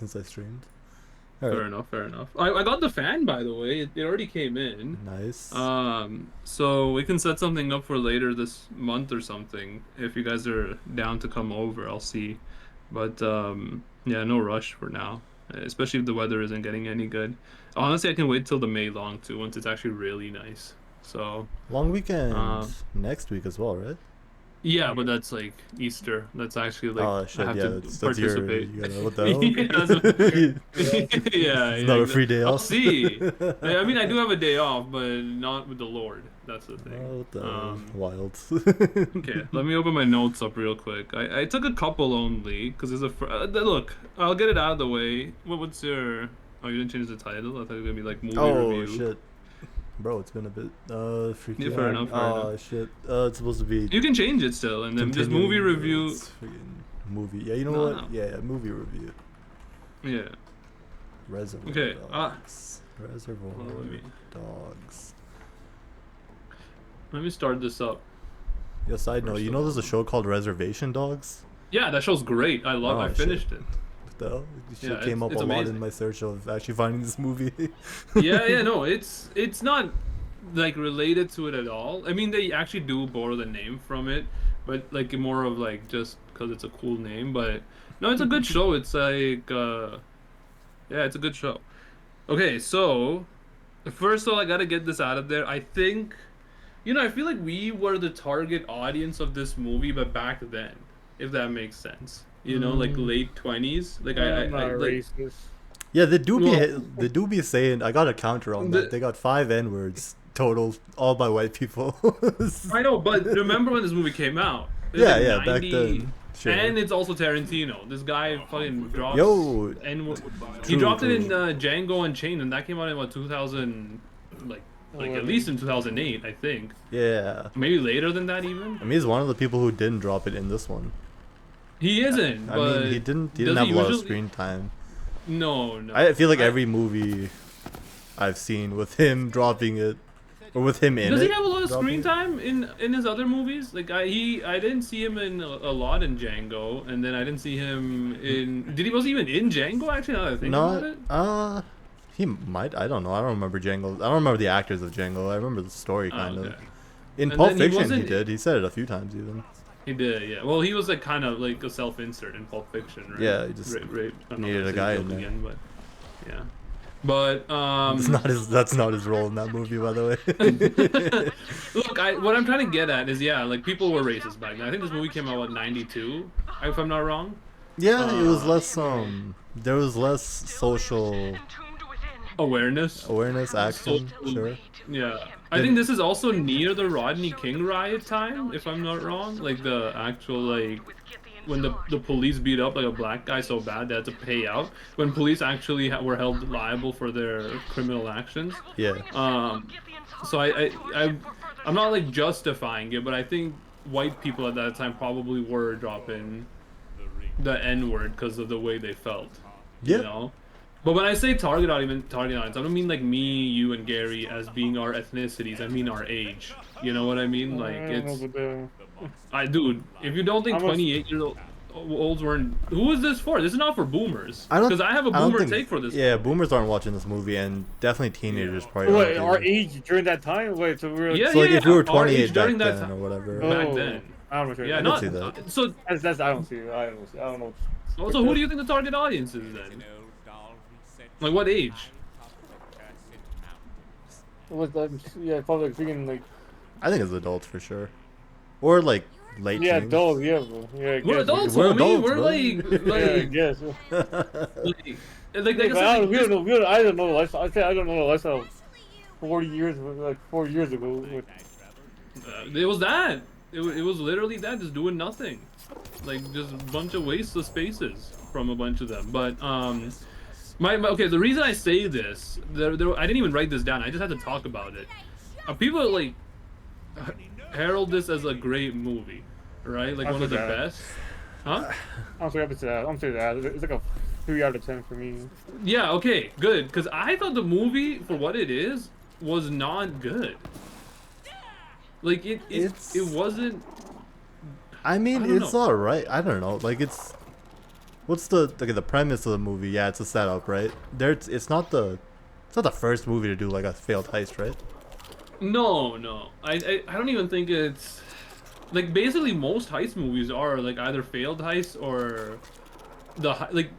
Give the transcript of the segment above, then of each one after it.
since I streamed. All right, Fair enough, fair enough. I got the fan, by the way. It already came in. nice. So we can set something up for later this month or something. If you guys are down to come over, I'll see. But yeah, no rush for now. Especially if the weather isn't getting any good. Honestly, I can wait till the May long too, once it's actually really nice. So, Long weekend um, next week as well, right? yeah, but that's like Easter. That's actually like Oh I shit, have yeah, to that's your. participate. You gotta what the Yeah, yeah, It's yeah. not a free day I'll off. see. I mean, I do have a day off, but not with the Lord. That's the thing. Oh, what the wild. Okay, let me open my notes up real quick. I took a couple only because there's a look. I'll get it out of the way. What's your? Oh, you didn't change the title. I thought it was gonna be like movie Oh review. shit, bro, it's been a bit Yeah, freaky. fair enough, fair enough. Oh shit, it's supposed to be You can change it still, and then just movie continuing. review. It's freaking movie. Yeah, you know No, what? no. Yeah, movie review. Yeah. Reservoir Okay. Dogs. Reservoir Well, Dogs. let me start this up. Yeah, side note, First you of know there's a all. show called Reservation Dogs? Yeah, that show's great. I love. Oh I shit. finished it. What the hell? This Yeah, shit came up it's a lot in amazing. my search of actually finding this movie. Yeah, yeah, no, it's not like related to it at all. I mean, they actually do borrow the name from it, but like more of like just because it's a cool name. But no, it's a good show. It's like yeah, it's a good show. Okay, so first of all, I gotta get this out of there. I think, I feel like we were the target audience of this movie, but back then, if that makes sense. Like Mm. late 20s. Like I'm I not like racist. Yeah, well, they do be saying I got a counter on that. the They got 5 N-words total, all by white people. I know, but remember when this movie came out? It was Yeah, like yeah, back 90, then. Sure. and it's also Tarantino. This guy fucking drops, Yo, and he true, dropped it in true. Django Unchained, and that came out in what 2000, like at least in 2008, I think. Yeah. Maybe later than that even. I mean, he's one of the people who didn't drop it in this one. He isn't, I but mean, he didn't does have he a lot of usually? screen time. No, no. I feel like every movie I've seen with him dropping it, or with him in Does it. he have a lot of dropping screen it. time in his other movies? Like I didn't see him in a lot in Django, and then I didn't see him in. Did he was he even in Django? Actually, now that I think about Not, it. he might. I don't know. I don't remember Django. I don't remember the actors of Django. I remember the story Oh, kind of. okay. In And Pulp then he Fiction, he wasn't. did. He said it a few times even. He did, yeah. Well, he was like kind of like a self-insert in Pulp Fiction, right? Yeah, he just Right. I don't know needed if a I guy say in guilt there. again, but yeah. But It's not his. That's not his role in that movie, by the way. look, what I'm trying to get at is yeah, like people were racist back then. I think this movie came out what 92, if I'm not wrong. Yeah, it was Uh, less. There was less social awareness. awareness, So, action. Sure. yeah. I think this is also near the Rodney King riot time, if I'm not wrong. Like the actual like when the police beat up like a black guy so bad they had to pay out. When police actually were held liable for their criminal actions. Yeah. So I'm not like justifying it, but I think white people at that time probably were dropping the N word because of the way they felt. You Yeah. know? But when I say target audience, I don't mean like me, you, and Gary as being our ethnicities. I mean our age. You know what I mean? Like I don't know, it's, but, dude. If you don't think I'm a- 28-year-olds weren't, who is this for? This is not for boomers. I don't. Because I have a I don't boomer think, take for this. Yeah, boomers aren't watching this movie, and definitely teenagers probably wait, aren't. our either. age during that time? Wait, so we were. Yeah, So like, if we were our age 28 back during that then time. or whatever. Oh. Back then. I don't know. Sure. Yeah, can not see that. so. That's I don't see it. I don't know. Also, who do you think the target audience is then? Like what age? What yeah, probably like thinking like I think it's adults for sure, or like late. yeah, teens. adults, yeah, bro. Yeah, I We're guess. adults, We're homie. adults, We're bro. like, Yeah, I guess. like I But said, we don't know. I don't know the lifestyle. I say I don't know the lifestyle. 40 years, like 4 years ago. it was that. It was literally that, just doing nothing, like just a bunch of wasteless spaces from a bunch of them. But okay, the reason I say this, I didn't even write this down. I just had to talk about it. People like herald this as a great movie, right? Like I one of the forgot. best. Huh? I'm sorry to that. I'm sorry that. It's like a 3 out of 10 for me. Yeah. Okay. Good. Because I thought the movie, for what it is, was not good. Like it It's- wasn't. I mean, I don't it's know. all right. I don't know. Like it's what's the premise of the movie? Yeah, it's a setup, right? It's not the first movie to do like a failed heist, right? No, no. I don't even think it's like basically most heist movies are like either failed heists or like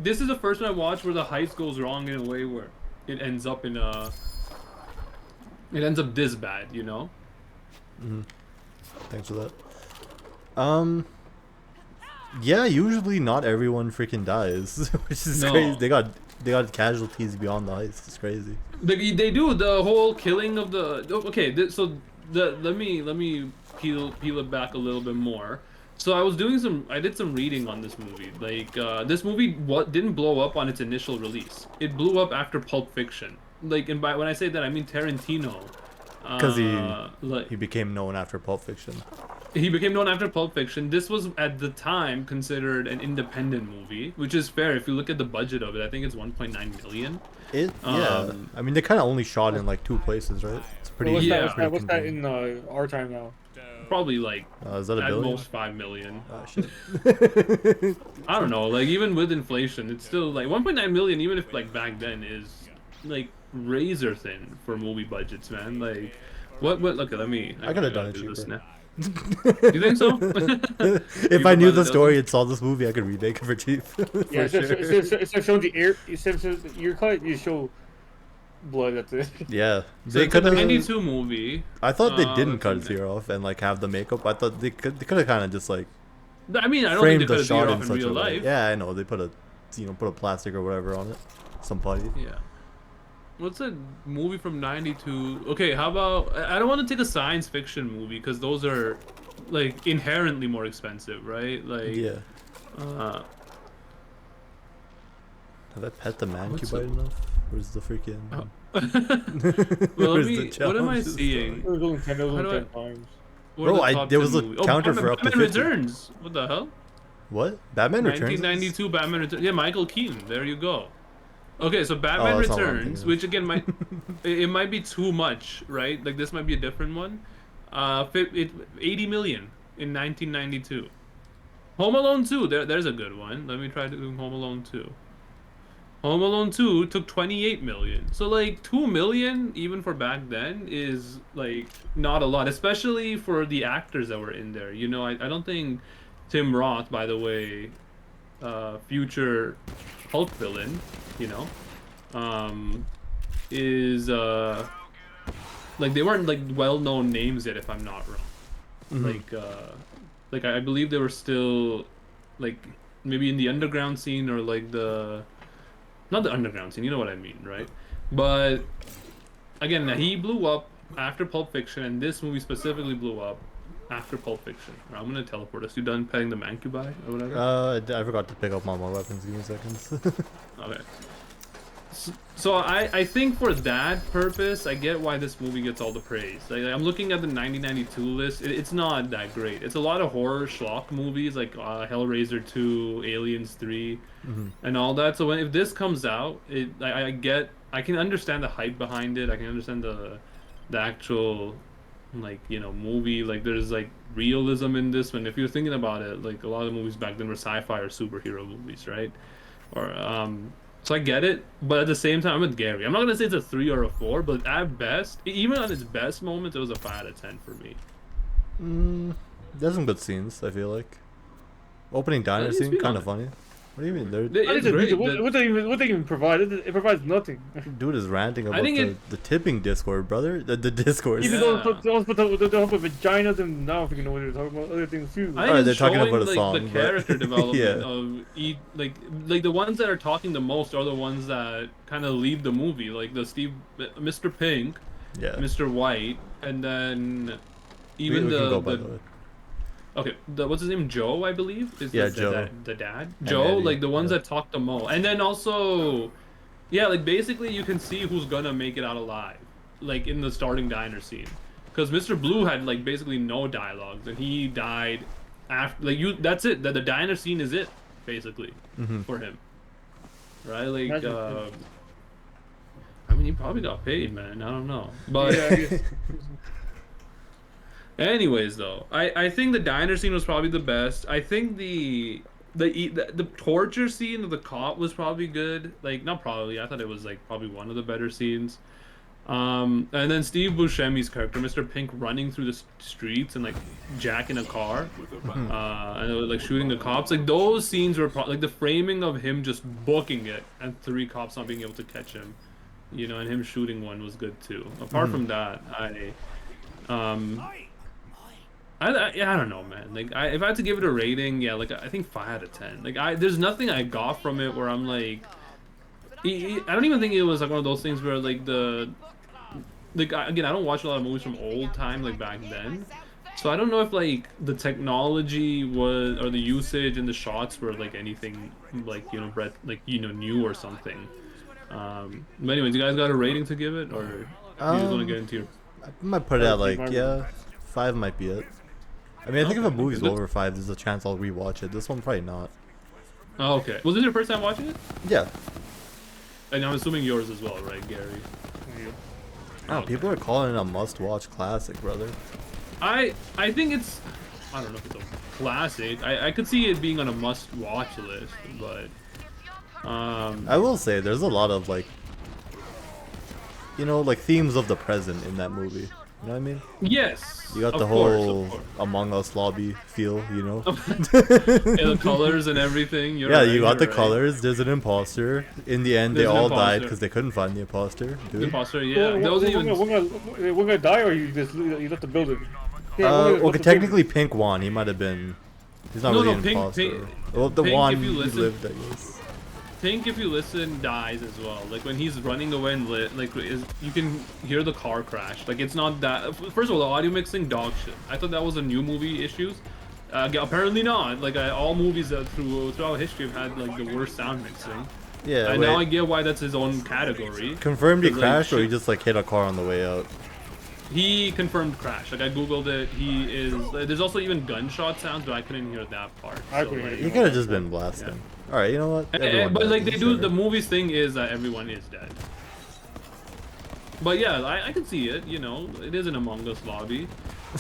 this is the first one I watched where the heist goes wrong in a way where it ends up this bad, you know? Thanks for that. Yeah, usually not everyone freaking dies, which is No. crazy. They got casualties beyond the heist. It's crazy. They do the whole killing of the okay. Let me peel it back a little bit more. So I did some reading on this movie. Like this movie didn't blow up on its initial release. It blew up after Pulp Fiction. Like when I say that I mean Tarantino. Because he became known after Pulp Fiction. He became known after Pulp Fiction. This was at the time considered an independent movie, which is fair if you look at the budget of it. I think it's 1.9 million. Yeah. I mean, they kind of only shot in like 2 places, right? It's pretty. What's that in our time now? Probably like Is that a at billion? most 5 million. Oh shit. I don't know. Like even with inflation, it's still like 1.9 million. Even if like back then is like razor thin for movie budgets, man. Like what? Look, let me. I could have done it do this cheaper. now. You think so? If I knew the story and saw this movie, I could remake it for cheap. Yeah, For sure. instead of showing the ear cut, you show blood. That's it. Yeah, So they it's a could have. 92 movie. I thought they didn't let's cut see. his ear off and like have the makeup. I thought they could have kind of just like I mean, I don't think framed they the could have shot zeroed in off in such a real way. life. Yeah, I know they put a plastic or whatever on it, some putty. Yeah. What's a movie from 92? Okay, how about... I don't want to take a science fiction movie because those are, like, inherently more expensive, right? Like... Yeah. Uh, Have I pet the man What's cubite a- enough? Where's the freaking? well, Where's what am I challenges seeing? It was only 10, How do I- times. What are Bro, the top there 10 was a movies? counter Batman, for up to Batman 50. Returns! What the hell? What? Batman Returns? 1992 Batman Returns. Yeah, Michael Keaton. There you go. Okay, so Batman that's not what I'm Returns, thinking of. which again might it might be too much, right? Like this might be a different one. 80 million in 1992. Home Alone 2. There's a good one. Let me try to do Home Alone 2. Home Alone 2 took 28 million. So like 2 million even for back then is like not a lot, especially for the actors that were in there. You know, I don't think Tim Roth, by the way, future Hulk villain, you know, is like they weren't like well-known names yet, if I'm not wrong. Like I believe they were still like maybe in the underground scene or like not the underground scene, you know what I mean, right? But again, he blew up after Pulp Fiction, and this movie specifically blew up after Pulp Fiction. I'm gonna teleport us. You done petting the mancubi or whatever? I forgot to pick up all my weapons. Give me seconds. Okay. So I think for that purpose, I get why this movie gets all the praise. Like I'm looking at the 1992 list. It's not that great. It's a lot of horror schlock movies like Hellraiser 2, Aliens 3, and all that. So if this comes out, I can understand the hype behind it. I can understand the actual like, you know, movie. Like there's like realism in this one. If you're thinking about it, like a lot of the movies back then were sci-fi or superhero movies, right? Or so I get it, but at the same time, I'm with Gary. I'm not gonna say it's a 3 or a 4, but at best, even on its best moments, it was a 5 out of 10 for me. There's some good scenes. I feel like opening diner least scene be kind of honest. funny. What do you mean? They're, It's great. What they even provide? It provides nothing. dude is ranting about think the tipping Discord, brother. The Discord. Even Yeah. though they also talk about vaginas and now if you know what they're talking about other things too. I Alright, think they're it's talking showing, about a like, song, the but- character development Yeah. of each, like the ones that are talking the most are the ones that kind of lead the movie, like Mr. Pink, Yeah. Mr. White, and then We even can go by the the way. okay, what's his name? Joe, I believe. Is Yeah, the Joe. The dad. And Joe, Eddie, like the ones yeah. that talk the most, and then also, yeah, like basically you can see who's gonna make it out alive, like in the starting diner scene, because Mr. Blue had like basically no dialogues, and he died after. Like that's it. The diner scene is it, basically, for him, right? Like, Imagine- I mean, he probably got paid, man. I don't know, but. Yeah, I guess. Anyways, though, I think the diner scene was probably the best. I think the the torture scene of the cop was probably good. Like, not probably. I thought it was like probably one of the better scenes. And then Steve Buscemi's character, Mr. Pink, running through the streets and like jacking a car, and like shooting the cops. Like those scenes were like the framing of him just booking it and 3 cops not being able to catch him, you know, and him shooting one was good too. Apart from that, I don't know, man. Like, if I had to give it a rating, yeah, like I think 5 out of 10. Like, there's nothing I got from it where I'm like, I don't even think it was like one of those things where like again, I don't watch a lot of movies from old time, like back then, so I don't know if like the technology was or the usage and the shots were like anything like, you know, new or something. But anyways, you guys got a rating to give it, or you just want to get into your? I might put it at like, yeah, 5 might be it. I mean, I think if a movie's over 5, there's a chance I'll rewatch it. This one probably not. Oh, okay. Was this your first time watching it? Yeah. And I'm assuming yours as well, right, Gary? Oh, Okay. people are calling it a must-watch classic, brother. I think it's, I don't know if it's a classic. I could see it being on a must-watch list, but I will say there's a lot of like, you know, like themes of the present in that movie. You know what I mean? yes, You got the of course, whole of course. Among Us lobby feel, you know? Yeah, the colors and everything. You're Yeah, right, you got the you're right. colors. There's an imposter. In the end, There's they an all died imposter. because they couldn't find the imposter. The Dude. imposter, yeah. That wasn't even. We're gonna die, or you left the building? Yeah, Okay, technically Pink won. He might have been. He's not No, really no, an Pink- imposter. Pink- Well, the Pink, one if you he listen- lived, I guess. Pink, if you listen, dies as well. Like when he's running away and you can hear the car crash. Like it's not that. First of all, the audio mixing, dog shit. I thought that was a new movie issues. Apparently not. Like all movies throughout history have had like the worst sound mixing. Yeah. And now I Wait. get why that's his own category. Confirmed he 'Cause, crashed, or he shit. just like hit a car on the way out. He confirmed crash. Like I googled it. He is. There's also even gunshot sounds, but I couldn't hear that part. I So, couldn't hear like, it. He could have just been blasting. All right, you know what? Everyone but dies, like they it's do, fair. the movies thing is that everyone is dead. But yeah, I can see it. You know, it is an Among Us lobby.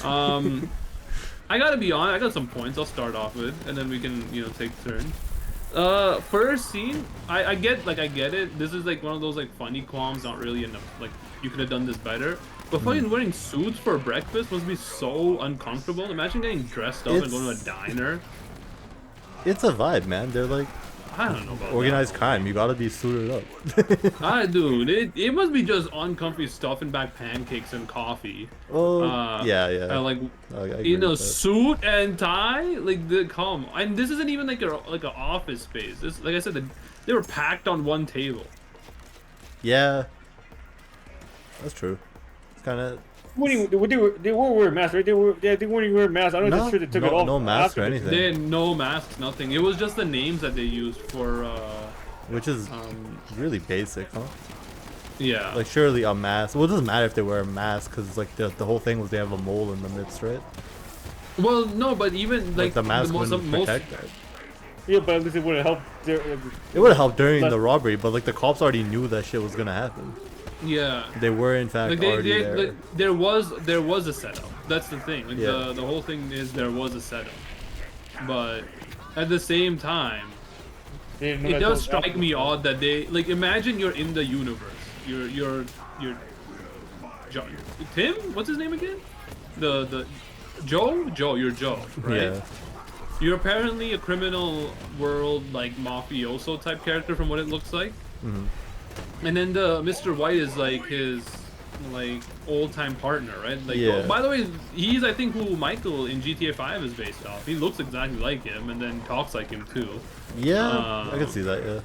I gotta be honest. I got some points. I'll start off with, and then we can, you know, take turns. First scene, I get it. This is like one of those like funny qualms. Not really enough. Like you could have done this better. But fucking wearing suits for breakfast must be so uncomfortable. Imagine getting dressed up and going to a diner. It's a vibe, man. They're like I don't know about organized crime. You gotta be suited up. Dude, it must be just uncomfy stuffing back pancakes and coffee. Oh, yeah. Like I agree in a with that. suit and tie, like and this isn't even like an office space. This, like I said, they were packed on one table. Yeah, that's true. It's kind of They were wearing masks, right? They weren't even wearing masks. I'm not sure they took it off. no mask or after. anything, They had no masks, nothing. It was just the names that they used for. which is really basic, huh? Yeah. Like surely a mask. Well, it doesn't matter if they wear a mask because like the whole thing was they have a mole in the midst, right? Well, no, but even Like the mask wouldn't most protect that. Yeah, but at least it would have helped. It would have helped during But- the robbery, but like the cops already knew that shit was gonna happen. yeah. They were in fact Like already there. like, there was a setup. That's the thing. Like Yeah. the whole thing is there was a setup, but at the same time, it does strike me odd that they like imagine you're in the universe. You're Tim. What's his name again? The Joe. You're Joe, right? Yeah. You're apparently a criminal world like mafioso type character from what it looks like. Mhm. And then the Mr. White is like his like old time partner, right? Like Yeah. by the way, he's I think who Michael in GTA 5 is based off. He looks exactly like him and then talks like him too. Yeah, I can see that. Yeah.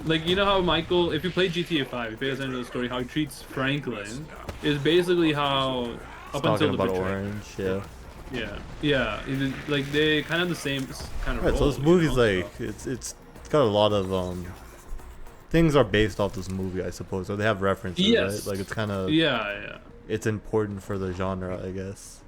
Like you know how Michael, if you play GTA 5, if you pay attention to the story, how he treats Franklin is basically how up Talking until the about betrayal. Orange. Yeah. Yeah. Like they kind of the same kind of Right. role. So this you movie's know? like it's got a lot of things are based off this movie, I suppose. So they have references, Yes. right? Like it's kind of Yeah. it's important for the genre, I guess.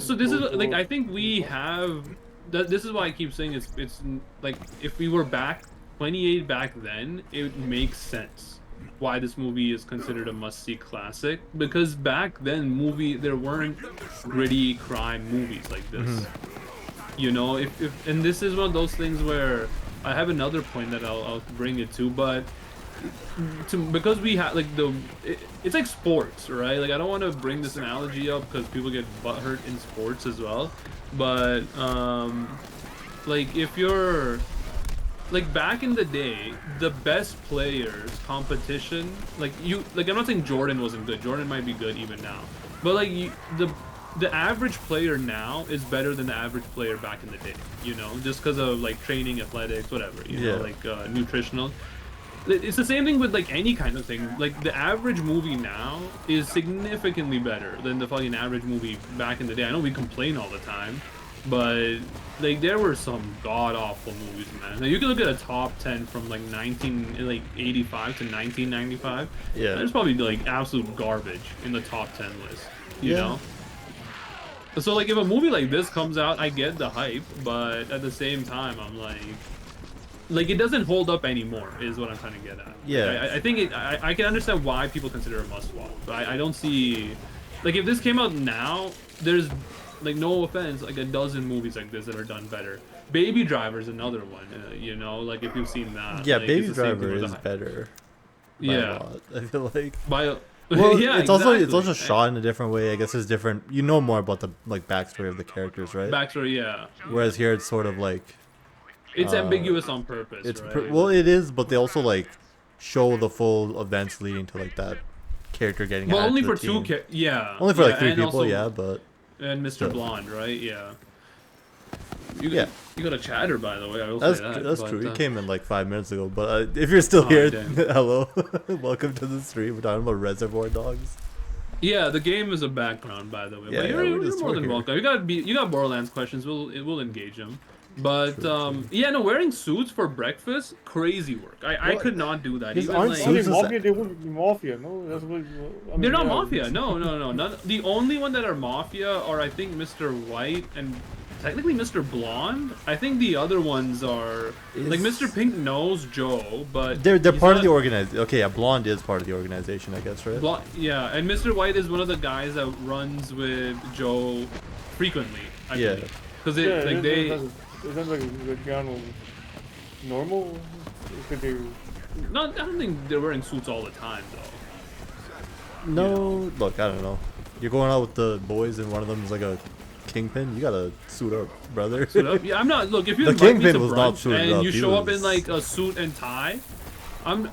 So this is like I think we have. This is why I keep saying it's like if we were back 28 back then, it makes sense why this movie is considered a must-see classic, because back then there weren't gritty crime movies like this. You know, if and this is one of those things where I have another point that I'll bring it to, but because we have like it's like sports, right? Like I don't want to bring this analogy up because people get butthurt in sports as well, but like if you're like back in the day, the best players competition, like I'm not saying Jordan wasn't good. Jordan might be good even now, but like the average player now is better than the average player back in the day. You know, just because of like training, athletics, whatever. You know, like nutritional. It's the same thing with like any kind of thing. Like the average movie now is significantly better than the fucking average movie back in the day. I know we complain all the time, but like there were some god awful movies, man. Now, you can look at a top 10 from like 1985 to 1995. Yeah. There's probably like absolute garbage in the top 10 list. You know. So like if a movie like this comes out, I get the hype, but at the same time, I'm like it doesn't hold up anymore is what I'm trying to get at. Yeah. I think I can understand why people consider it a must-watch, but I don't see, like if this came out now, there's like no offense, like a dozen movies like this that are done better. Baby Driver is another one, you know, like if you've seen that. Yeah, like, Baby Driver is better. By a lot, I feel like. Well, yeah, it's also shot in a different way. I guess it's different. You know more about the like backstory of the characters, right? Backstory, yeah. Whereas here it's sort of like it's ambiguous on purpose. It's right? well, it is, but they also like show the full events leading to like that character getting. Well, added only to for the team. only for like 3 and people, also, yeah, but and Mr. Still. Blonde, right? Yeah. You got a chatter, by the way. I will that's say that. that's but, true. He came in like 5 minutes ago, but if you're still here, hello, welcome to the stream. We're talking about Reservoir Dogs. Yeah, the game is a background, by the way. Yeah, but yeah, you're more than welcome. You got Borderlands questions. We'll engage them. But true. Yeah, no, wearing suits for breakfast, crazy work. I could not do that. Even aren't like suits Mafia, they wouldn't be Mafia, no? That's what, I mean, they're not Mafia. No. None, the only one that are Mafia are I think Mr. White and technically Mr. Blonde. I think the other ones are like Mr. Pink knows Joe, but they're part of the organization. Okay, yeah, Blonde is part of the organization, I guess, right? Yeah, and Mr. White is one of the guys that runs with Joe frequently. I believe. Because is that like normal? Could they... No, I don't think they're wearing suits all the time, though. No, look, I don't know. You're going out with the boys, and one of them is like a kingpin. You gotta suit up, brother. Suit up? Yeah, I'm not. Look, if you the invite me to kingpin was not suited and up. you show up in like a suit and tie, I'm.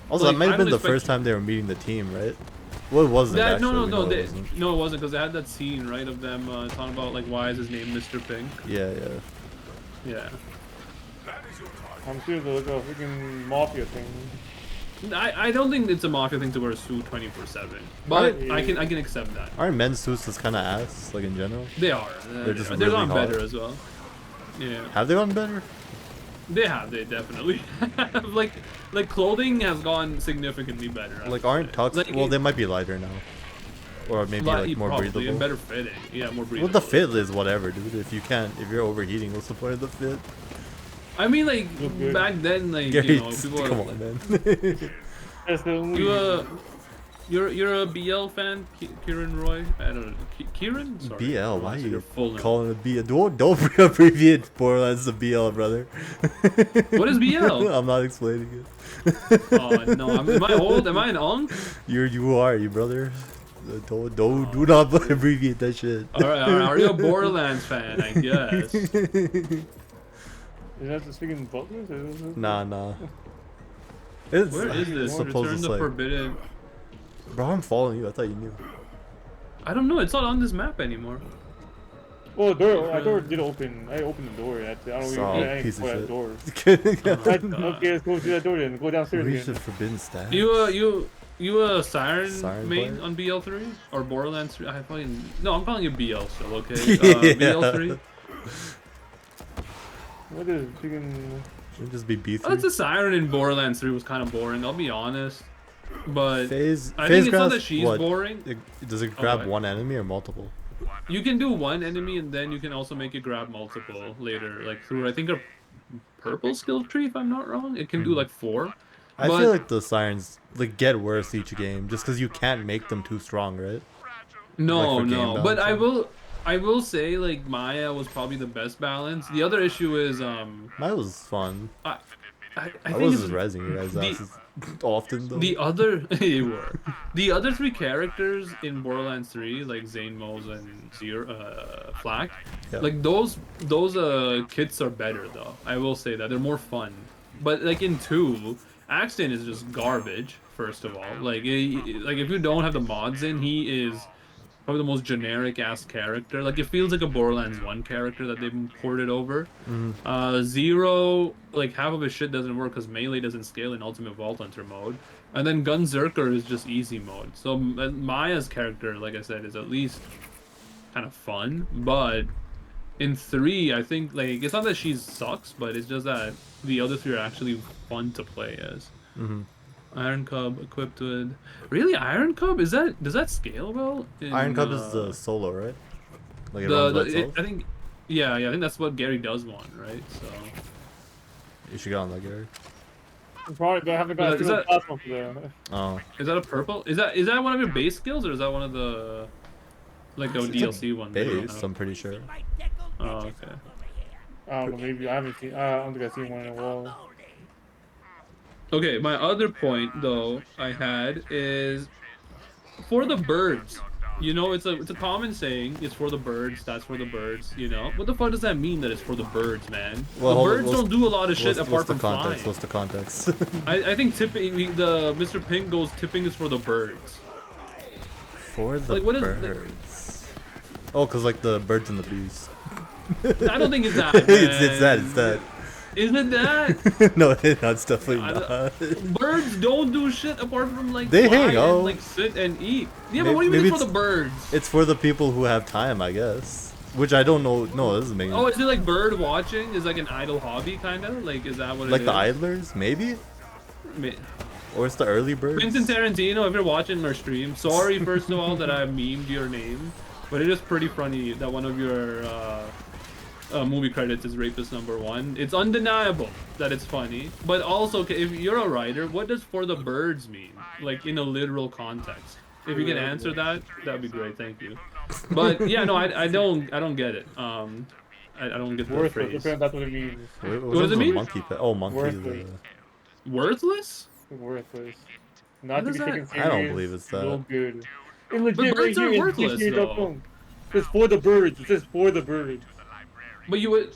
Also, like, that might have been the expect... first time they were meeting the team, right? Well, it wasn't. That, actually. no, it wasn't because they had that scene right of them talking about like why is his name Mr. Pink. Yeah. I'm sure they're like a freaking Mafia thing. I don't think it's a Mafia thing to wear a suit 24/7, but I can accept that. Aren't men's suits just kind of ass, like in general? They are. They're just they've really gotten hot. better as well. Yeah. Have they gotten better? They have. They definitely have. Like clothing has gone significantly better. Like aren't tux? Like, well, they might be lighter now, or maybe like more probably, breathable. And better fitting. Yeah, more breathable. Well, the fit is whatever, dude. If you're overheating, what's the point of the fit? I mean, like back then, like Gary, you know, people. Come on, man. You're a BL fan, Kieran Roy? I don't know. Kieran? Sorry. BL? Why are you calling it BL? Don't abbreviate Borderlands to BL, brother. What is BL? I'm not explaining it. Oh no! Am I old? Am I an unk? You are, brother. Do not abbreviate that shit. All right. Are you a Borderlands fan? I guess. Is that the speaking butlers? Nah. Where is this? Return the Forbidden. Bro, I'm following you. I thought you knew. I don't know. It's not on this map anymore. Well, our door did open. I opened the door. I don't piece of shit. door. Okay, let's go through that door and go downstairs Reach again. the forbidden stash. You a Siren main player? on BL3 or Borderlands 3? I'm calling it BL still. Okay. Yeah. BL3. What is freaking? Should just be B3. That's a Siren in Borderlands 3 was kind of boring. I'll be honest. But Phase I think it's not grabs that she's what? boring. Does it grab one enemy or multiple? You can do one enemy and then you can also make it grab multiple later, like through I think a purple skill tree if I'm not wrong. It can do like 4. I feel like the Sirens like get worse each game just because you can't make them too strong, right? No, like no. But I will say like Maya was probably the best balance. The other issue is Mine was fun. I I I think was it's just razzing your guys' the asses often though. the other you were the other three characters in Borderlands 3 like Zane, Moze, and Flak, Yeah. like those kits are better though. I will say that they're more fun. But like in 2, Axton is just garbage. First of all, like like if you don't have the mods in, he is probably the most generic ass character. Like it feels like a Borderlands 1 character that they've ported over. Zero, like half of his shit doesn't work because melee doesn't scale in Ultimate Vault Hunter mode. And then Gunzerker is just easy mode. So Maya's character, like I said, is at least kind of fun. But in 3, I think like it's not that she sucks, but it's just that the other 3 are actually fun to play as. Iron Cub equipped with really Iron Cub does that scale well? Iron Cub is the solo, right? Like it runs by itself? I think yeah, I think that's what Gary does want, right? So You should get on that, Gary. Probably they haven't got a Is single that- platform for that. Oh. is that a purple? Is that one of your base skills or is that one of the like a DLC one? that you don't Base, have? I'm pretty sure. Oh, okay. I don't know, maybe I haven't seen. I don't think I've seen one in a while. Okay, my other point though I had is for the birds. You know, it's a common saying. It's for the birds. That's for the birds. You know, what the fuck does that mean? That it's for the birds, man. Well, the hold on, birds what's- don't do a lot of shit What's apart the from context? flying. What's the context? I think tipping. The Mr. Pink goes tipping is for the birds. For the Like, what is the- birds. Oh, cause like the birds and the bees. I don't think it's that. It's that. man. It's that. Isn't it that? No, it's definitely I not. Birds don't do shit apart from like They fly hang and, out. like sit and eat. Yeah, but what do you Maybe mean it's for it's- the birds? It's for the people who have time, I guess. Which I don't know. No, this doesn't make. Oh, is it like bird watching? Is like an idle hobby kind of? Like is that what Like it the is? idlers, maybe, Ma- or it's the early birds. Quentin Tarantino, if you're watching our stream, sorry first of all that I memed your name, but it is pretty funny that one of your movie credits is Rapist #1. It's undeniable that it's funny, but also okay, if you're a writer, what does "for the birds" mean? Like in a literal context. If you can answer that, that'd be great. Thank you. But yeah, no, I don't get it. I don't get the Worthless. phrase. That's what it means. What does it mean? Monkey pet. Oh, monkey. Worthless. Worthless? Worthless. Not What to be is taken that? serious. I don't believe it's that. No good. And legit, birds right are here in worthless, dictionary.com. It's for the birds. It says for the birds. But you would,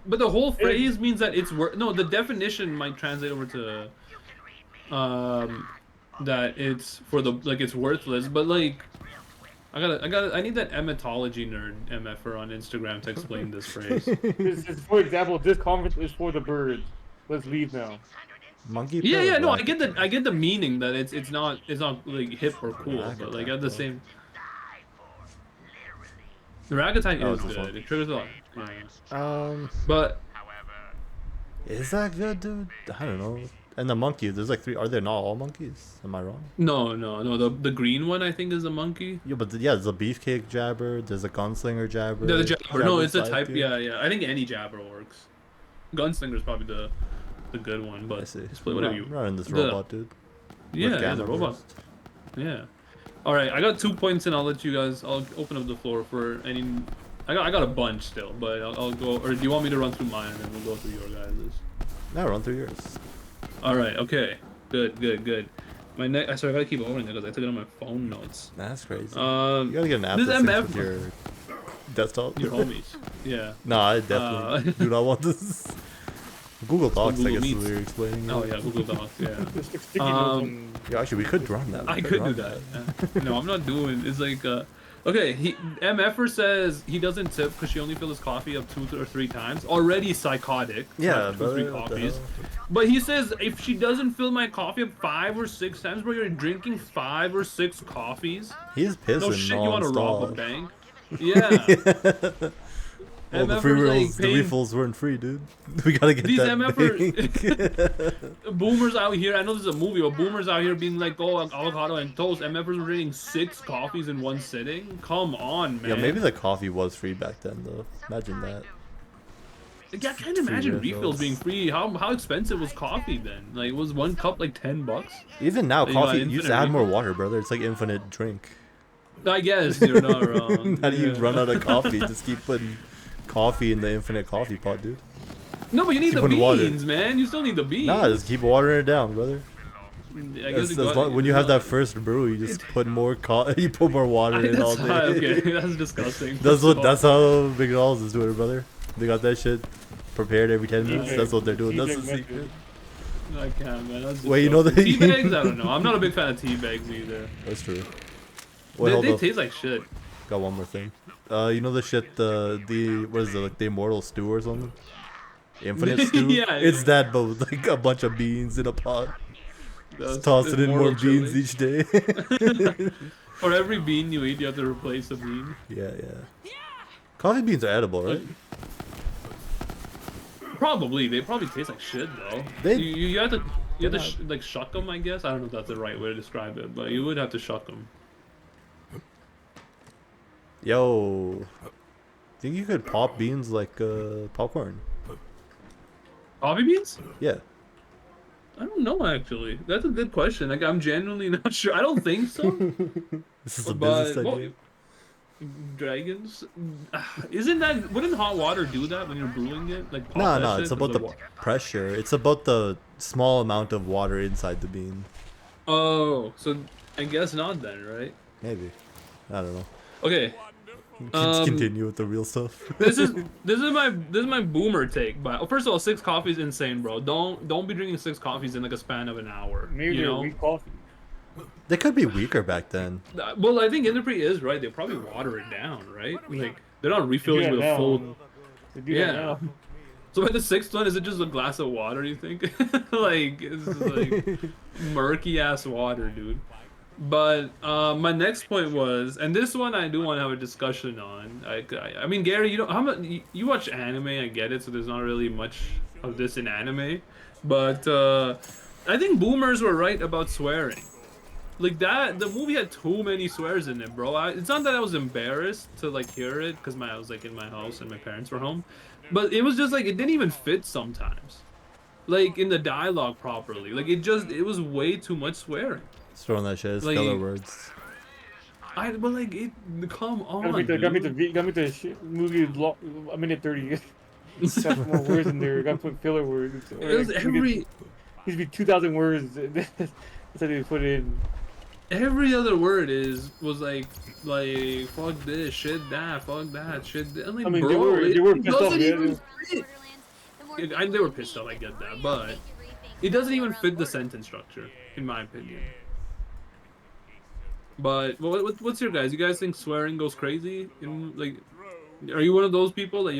but the whole phrase means that it's no. The definition might translate over to, that it's for the like it's worthless. But like, I need that emetology nerd mf'er on Instagram to explain this phrase. It's, for example, this conference is for the birds. Let's leave now. Monkey. Yeah, pet yeah, or no, I black? get the meaning that it's not like hip or cool, Ragatite, but like at the though. same. The Ragatite Oh, is this good. one. It triggers a lot. Yeah. But Is that good, dude? I don't know. And the monkey, there's like 3. Are there not all monkeys? Am I wrong? no. The green one I think is a monkey. Yeah, but yeah, there's a beefcake jabber. There's a gunslinger jabber. The jabber. No, it's a side type. dude. Yeah. I think any jabber works. Gunslinger's probably the good one, I but see. split whatever you. I'm running this the- robot, dude. Yeah, With yeah, the gamma robot. burst. Yeah. All right, I got 2 points, and I'll let you guys. I'll open up the floor for any. I got a bunch still, but I'll go. Or do you want me to run through mine and then we'll go through your guys's? Now run through yours. All right. Okay. Good. My next. Sorry, I gotta keep opening it because I took it on my phone notes. That's crazy. You Um, gotta get an app this that syncs MF with your desktop. your homies. Yeah. Nah, I definitely do not want this. Google Docs, Google I guess, Meets. is what you're explaining. Oh yeah, Google Docs. Yeah. Just stick sticky notes Um, on. Yeah, actually, we could run that. We I could do run that. Yeah. No, I'm not doing. It's like, okay. MFer says he doesn't tip because she only fills his coffee up 2 or 3 times. Already psychotic. Yeah, Right, 2 or 3 brother, what the coffees. hell? But he says if she doesn't fill my coffee up 5 or 6 times, bro, you're drinking 5 or 6 coffees. He's pissing No shit, you want to rob a nonstop. bank? Yeah. Well, the MFers, free like, rolls, the paying- refills weren't free, dude. We gotta get These that MFers, boomers out here. I know this is a movie, but boomers out here being like, "Oh, avocado and toast." MFers were drinking 6 coffees in one sitting. Come on, man. Yeah, maybe the coffee was free back then, though. Imagine that. Like, I can't imagine refills. refills being free. How expensive was coffee then? Like, was one cup like $10? Even now, You got coffee, you just infinite add more refills. water, brother. It's like infinite drink. I guess you're not wrong. How do you Yeah. run out of coffee? Just keep putting coffee in the infinite coffee pot, dude. No, but you need Keep the putting water. beans, man. You still need the beans. Nah, just keep watering it down, brother. I guess When you have that first brew, you just put more you put more water in all day. Okay, that's disgusting. That's how McDonald's is doing it, brother. They got that shit prepared every 10 minutes. That's what they're doing. That's the secret. I can't, man. That's Wait, you know the tea bags? I don't know. I'm not a big fan of tea bags either. That's true. Wait, hold They up. taste like shit. Got one more thing. You know the shit, the what is it, like the immortal stew or something? Infinite stew? Yeah, It's that, but with like a bunch of beans in a pot. Just tossing in more immortal beans chili. each day. For every bean you eat, you have to replace a bean. Yeah. Coffee beans are edible, right? Probably. They probably taste like shit, though. You have to like shuck them, I guess. I don't know if that's the right way to describe it, but you would have to shuck them. Yo. Think you could pop beans like popcorn? Coffee beans? Yeah. I don't know, actually. That's a good question. Like, I'm genuinely not sure. I don't think so. This is a But business idea. dragons? Wouldn't hot water do that when you're brewing it? Like, pop that No, shit it's 'cause about the pressure. It's about the small amount of water inside the bean. Oh, so I guess not then, right? Maybe. I don't know. Okay. Let's continue with the real stuff. This is my boomer take. But first of all, 6 coffee is insane, bro. Don't be drinking 6 coffees in like a span of an hour. Maybe you they're know? weak coffee. They could be weaker back then. Well, I think Inderpre is right. They probably water it down, right? Like they're not refilling with a full. They do that now. So by the 6th one, is it just a glass of water? You think? Like it's just like murky ass water, dude. But my next point was, and this one I do want to have a discussion on. I mean, Gary, you know how much you watch anime? I get it, so there's not really much of this in anime. But I think boomers were right about swearing. Like that, the movie had too many swears in it, bro. It's not that I was embarrassed to like hear it because I was like in my house and my parents were home, but it was just like it didn't even fit sometimes, like in the dialogue properly. Like it was way too much swearing. Just throwing that shit as Like- filler words. But like it, come on, Got me the movie a minute 30. Got more words in there. Got to put filler words. It was Needs to be 2,000 words. That's how they put it in. every other word was like fuck this, shit that, fuck that, shit that. I'm like, I mean, bro, they were it pissed off. doesn't Yeah, even fit. They were pissed off, I get that, but it doesn't even fit the sentence structure, in my opinion. But what's your guys? You guys think swearing goes crazy? Are you one of those people that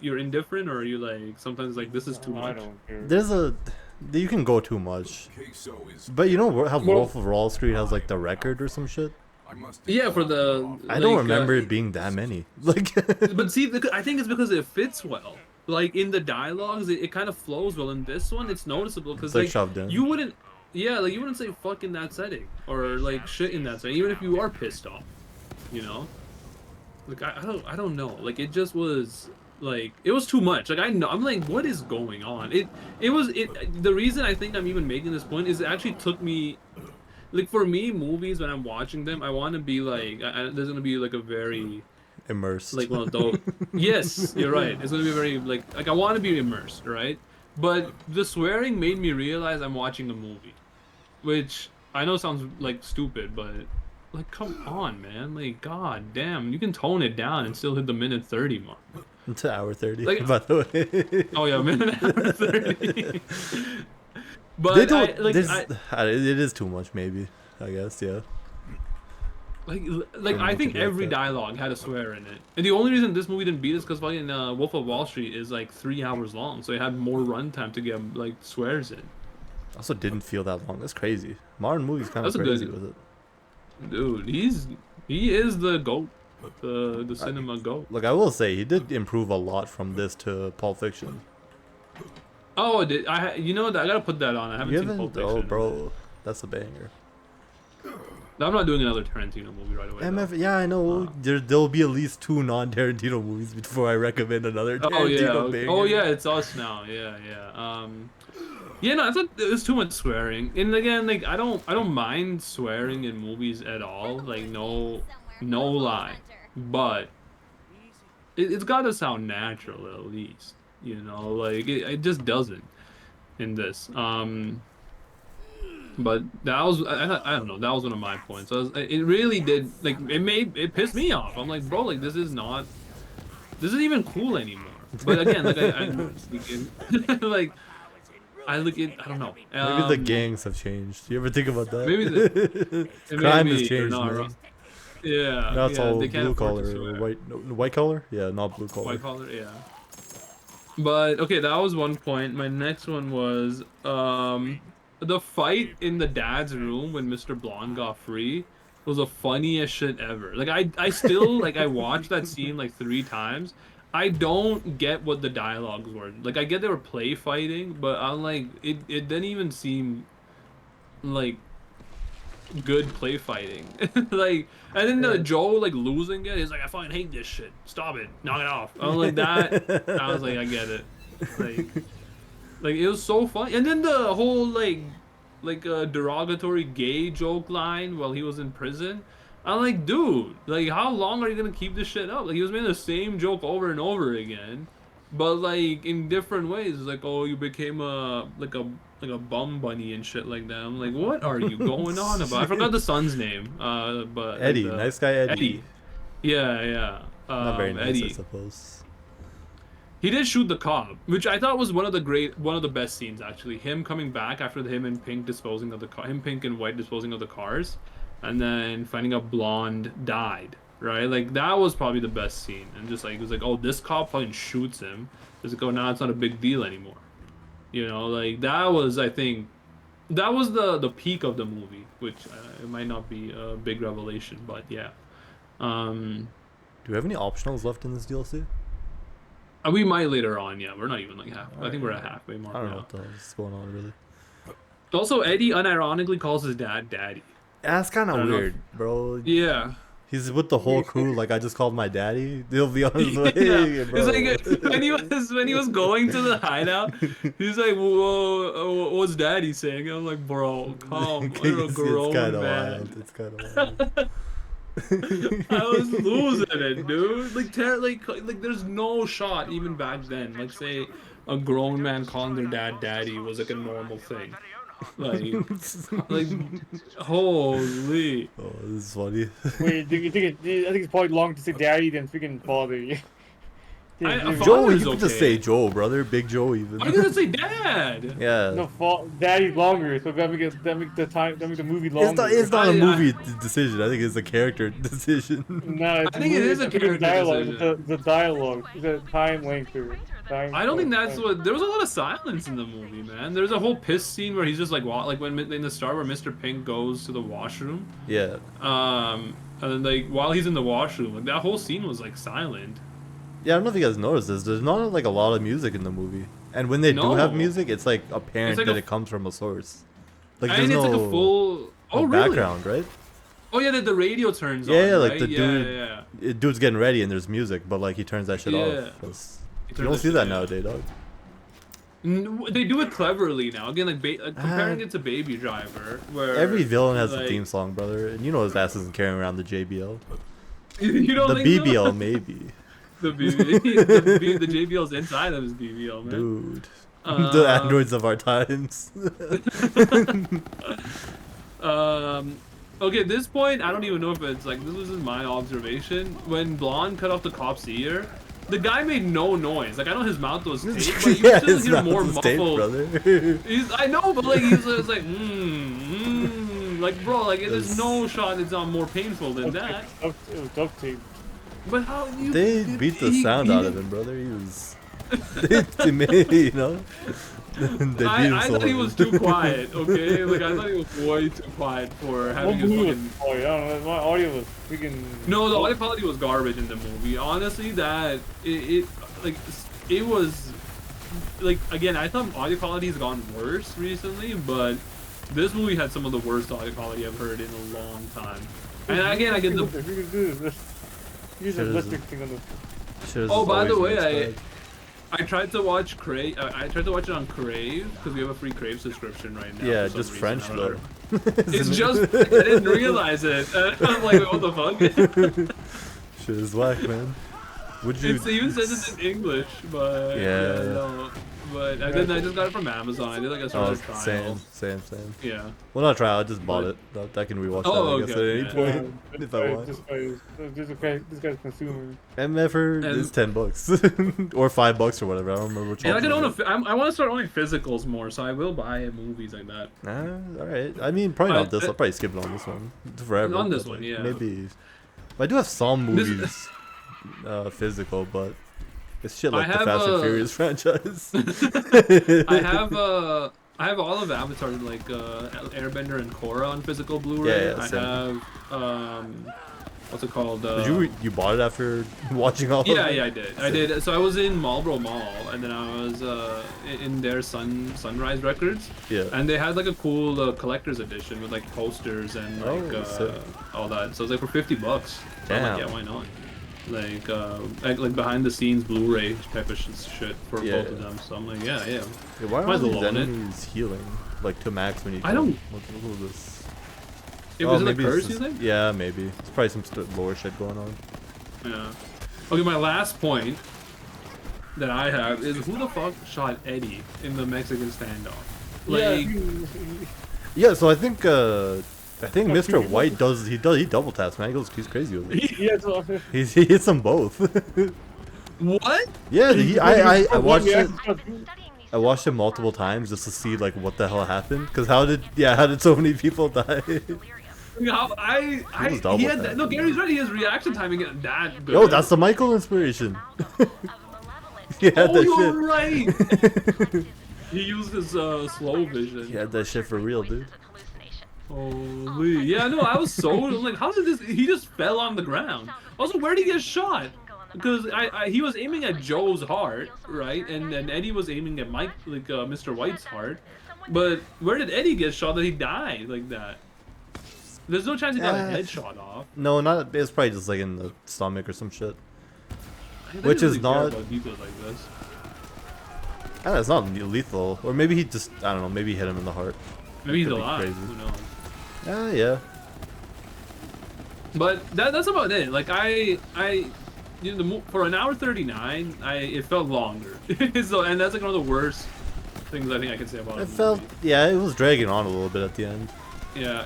you're indifferent, or are you like sometimes like this is too I much? don't care. You can go too much. But you know how Wolf of Wall Street has like the record or some shit? Yeah, for the. I don't remember it being that many. Like, But see, I think it's because it fits well. Like in the dialogues, it kind of flows well. In this one, it's noticeable because It's like like shoved in. you wouldn't. Yeah, like you wouldn't say fuck in that setting or like shit in that setting, even if you are pissed off. You know. Like I don't know. Like it just was like it was too much. Like I'm like, what is going on? The reason I think I'm even making this point is it actually took me. Like for me, movies when I'm watching them, I want to be like, there's gonna be like a very immersed. like one of those. Yes, you're right. It's gonna be very like I want to be immersed, right? But the swearing made me realize I'm watching a movie, which I know sounds like stupid, but like come on, man! Like god damn, you can tone it down and still hit the minute 30 mark. It's an hour 30, Like- by the way. Oh yeah, minute hour 30. But They don't. it it is too much, maybe. I guess, yeah. like Don't I look think at it like every that. dialogue had a swear in it, and the only reason this movie didn't beat is because fucking Wolf of Wall Street is like 3 hours long, so it had more runtime to get like swears in. Also, didn't feel that long. That's crazy. Modern movies kind of That's a crazy good- with it. Dude, he is the goat, the cinema goat. Like I will say, he did improve a lot from this to Pulp Fiction. Oh, you know what? I gotta put that on. I haven't You seen haven't? Pulp Fiction. Oh, bro, that's a banger. I'm not doing another Tarantino movie right away. though. MF, yeah, I know. There'll be at least 2 non-Tarantino movies before I recommend another Tarantino Oh yeah, okay. banger. Oh yeah, it's us now. Yeah. Yeah, no, I thought it was too much swearing. And again, like I don't mind swearing in movies at all. Like no, no lie. But it's got to sound natural at least, you know, like it just doesn't in this. But that was I don't know, that was one of my points. It really did, like, it pissed me off. I'm like, bro, like this isn't even cool anymore. But again, like I like I look at, I don't know. Maybe the gangs have changed. You ever think about that? Maybe Crime has maybe changed, not man. wrong. Yeah, Now it's yeah, all they can't blue afford to collar, or swear. white, no, white collar? Yeah, not blue collar. White collar, yeah. But okay, that was one point. My next one was the fight in the dad's room when Mr. Blonde got free was the funniest shit ever. Like I still like I watched that scene like 3 times. I don't get what the dialogues were. Like I get they were play fighting, but I'm like it didn't even seem like good play fighting. Like, and then Joe like losing it, he's like, I fucking hate this shit. Stop it. Knock it off. I was like that. I was like, I get it. Like it was so funny. And then the whole like derogatory gay joke line while he was in prison. I'm like, dude, like how long are you gonna keep this shit up? Like he was making the same joke over and over again, but like in different ways. It's like, oh, you became a bum bunny and shit like that. I'm like, what are you going on about? I forgot the son's name. But Eddie, like nice guy Eddie. Eddie. Yeah, yeah. Not very nice, Eddie. I suppose. He did shoot the cop, which I thought was one of the best scenes actually. Him coming back after him and Pink disposing of the car, him Pink and White disposing of the cars, and then finding out Blonde died. Right, like that was probably the best scene. And just like it was like, oh, this cop fucking shoots him. It's like, oh, now it's not a big deal anymore. You know, like that was, I think, that was the peak of the movie, which it might not be a big revelation, but yeah. Do we have any optionals left in this DLC? We might later on, yeah. We're not even like half. I think we're at halfway mark I don't now. know what the hell is going on, really. Also, Eddie unironically calls his dad Daddy. Yeah, that's kind I of don't know weird, bro. Yeah. He's with the whole crew, like I just called my daddy. They'll be on his way, Yeah. bro. It's like when he was going to the hideout, he's like, "Whoa, what's Daddy saying?" I'm like, "Bro, calm. You're a grown kind of man." wild. It's kind of wild. I was losing it, dude. Like there's no shot even back then. Like say a grown man calling their dad daddy was like a normal thing. Like holy. Oh, this is funny. Wait, do you think I think it's probably longer to say daddy than freaking father. Father Joe, is you can just okay. say Joe, brother. Big Joe, even. I'm gonna say dad. Yeah. No, daddy's longer, so that make the movie longer. It's not a movie decision. I think it's a character decision. No, it's I think it is a character dialogue. decision. The dialogue, the time length or time. I don't think that's what. There was a lot of silence in the movie, man. There's a whole piss scene where he's just like when in the start where Mr. Pink goes to the washroom. Yeah. And then like while he's in the washroom, like that whole scene was like silent. Yeah, I don't know if you guys noticed this. There's not like a lot of music in the movie, and when they do have No. music, it's like apparent It's like that a- it comes from a source. Like And there's it's no, like a full. no Oh really? background, right? Oh yeah, the radio turns Yeah, on. yeah, like right? the dude, Yeah. dude's getting ready and there's music, but like he turns that shit Yeah. off. He You turns don't that see shit that off. nowadays, dog. They do it cleverly now. Again, like comparing it to Baby Driver, where Every villain has a like- theme song, brother, and you know his ass isn't carrying around the JBL. You don't The think so? BBL maybe, The JBL's inside of his BBL, man. dude. The androids of our times. Okay, at this point, I don't even know if it's like, this is my observation. When Blonde cut off the cop's ear, the guy made no noise. Like, I know his mouth was taped, but you Yeah, still his hear mouth more was muffled. taped, brother. I know, but like, he's like, like, bro, like, there's no shot that's not more painful than that. It was duct tape. But how you... They beat the sound out of him, brother. He was, to me, you know. They beat him I so thought he hard. was too quiet, okay? Like, I thought he was way too quiet for having his What movie fucking... was? Oh, I don't know. My audio was freaking. No, the audio quality was garbage in the movie. Honestly, that it was like, again, I thought audio quality has gone worse recently, but this movie had some of the worst audio quality I've heard in a long time. And again, I get the Use the electric thing on the. Should've Oh, just by the always way, mixed I tried to watch Crave. I tried to watch it on Crave because we have a free Crave subscription right now. Yeah, for just some French reason. though. It's just I didn't realize it. I'm like, what the fuck? Shit is whack, man. Would you? It even says it's in English, but Yeah. no. But I just got it from Amazon. I did like a sort Oh, of trial. same. Yeah. Well, not trial. I just bought But- it. I can rewatch Oh, that, I guess, okay, at any yeah. point if I want. This guy's consumer. And for And- it's $10 or $5 or whatever. I don't remember which Yeah, I one. can own I want to start owning physicals more, so I will buy movies like that. All right. I mean, probably not this. I- I'll probably skip it on this one forever. On this but, one, like, yeah. Maybe. I do have some This- movies physical, but it's shit I like the have, Fast and Furious franchise. I have all of Avatar, like Airbender and Korra on physical Blu-ray. Yeah, I same. have what's it called? Did you bought it after watching all of Yeah, it? yeah, I did. I did. So I was in Marlboro Mall, and then I was in their Sunrise Records, Yeah. and they had like a cool collector's edition with like posters and like Oh, sick. all that. So it was like for $50. So I'm Damn. like, yeah, why not? Like behind the scenes Blu-ray type of shit for Yeah. both of them. So I'm like, yeah. Yeah, why Might are as well these own it. enemies healing like to max when you? I kill don't- them? What was this? Was it a maybe it's curse, you just- think? Yeah, maybe. It's probably some lore shit going on. Yeah. Okay, my last point that I have is who the fuck shot Eddie in the Mexican standoff? Like, Yeah, so I think Mr. people. White he double taps, man. He's crazy with it. Yeah, so, He hits them both. what? Yeah, I watched it. it. I watched it multiple times just to see like what the hell happened. Cause how did so many people die? How was double he had tapped. no, Gary's right. His reaction timing is that good. Yo, that's the Michael inspiration. He had oh, that you're right. He used his slow vision. shit. He had that shit for real, dude. Holy, yeah, no, I was so like, how did this? He just fell on the ground. Also, where did he get shot? Because he was aiming at Joe's heart, right? And then Eddie was aiming at Mr. White's heart. But where did Eddie get shot that he died like that? There's no chance he got a headshot off. No, not. It's probably just like in the stomach or some shit. I Which didn't is really care not- about details like this. It's not lethal, or maybe he just I don't know. Maybe he hit him in the heart. Maybe he's Could be alive. crazy. Who knows? Yeah. But that's about it. Like you know, for an hour 39, it felt longer. So, and that's like one of the worst things I think I can say about it. It felt. Yeah, it was dragging on a little bit at the end. Yeah.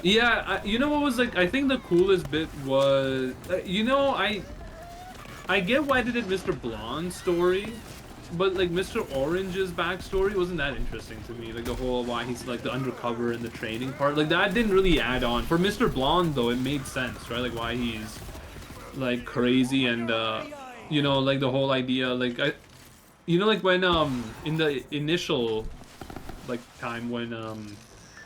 You know what was like? I think the coolest bit was, you know, I get why they did Mr. Blonde's story, but like Mr. Orange's backstory wasn't that interesting to me. Like the whole why he's like the undercover and the training part, like that didn't really add on. For Mr. Blonde though, it made sense, right? Like why he's like crazy and you know, like the whole idea, like you know, like when in the initial like time when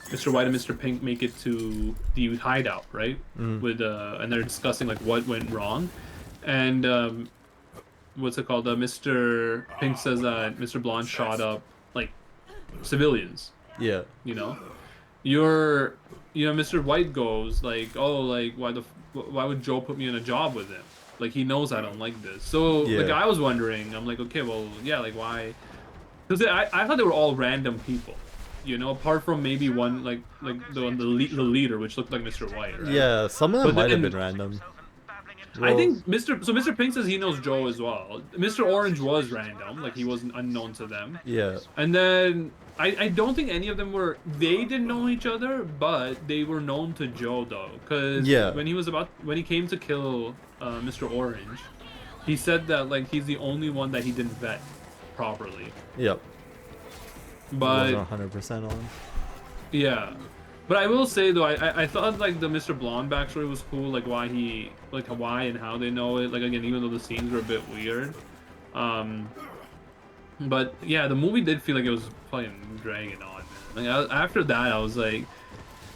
Mr. White and Mr. Pink make it to the hideout, right? With and they're discussing like what went wrong, and what's it called? Mr. Pink says that Mr. Blonde shot up like civilians. Yeah. You know, Mr. White goes like, oh, like why would Joe put me in a job with him? Like he knows I don't like this. So Yeah. like I was wondering, I'm like, okay, well, yeah, like why? Because I thought they were all random people. You know, apart from maybe one like the leader, which looked like Mr. White. Right? Yeah, some of them But might have then- been random. I think Mr. Pink says he knows Joe as well. Mr. Orange was random, like he wasn't unknown to them. Yeah. And then I don't think any of them they didn't know each other, but they were known to Joe though, because Yeah. when he came to kill Mr. Orange, he said that like he's the only one that he didn't vet properly. Yep. But Wasn't 100% on. yeah, but I will say though, I thought like the Mr. Blonde backstory was cool, like why and how they know it. Like again, even though the scenes were a bit weird, but yeah, the movie did feel like it was fucking dragging on. Man. Like after that, I was like,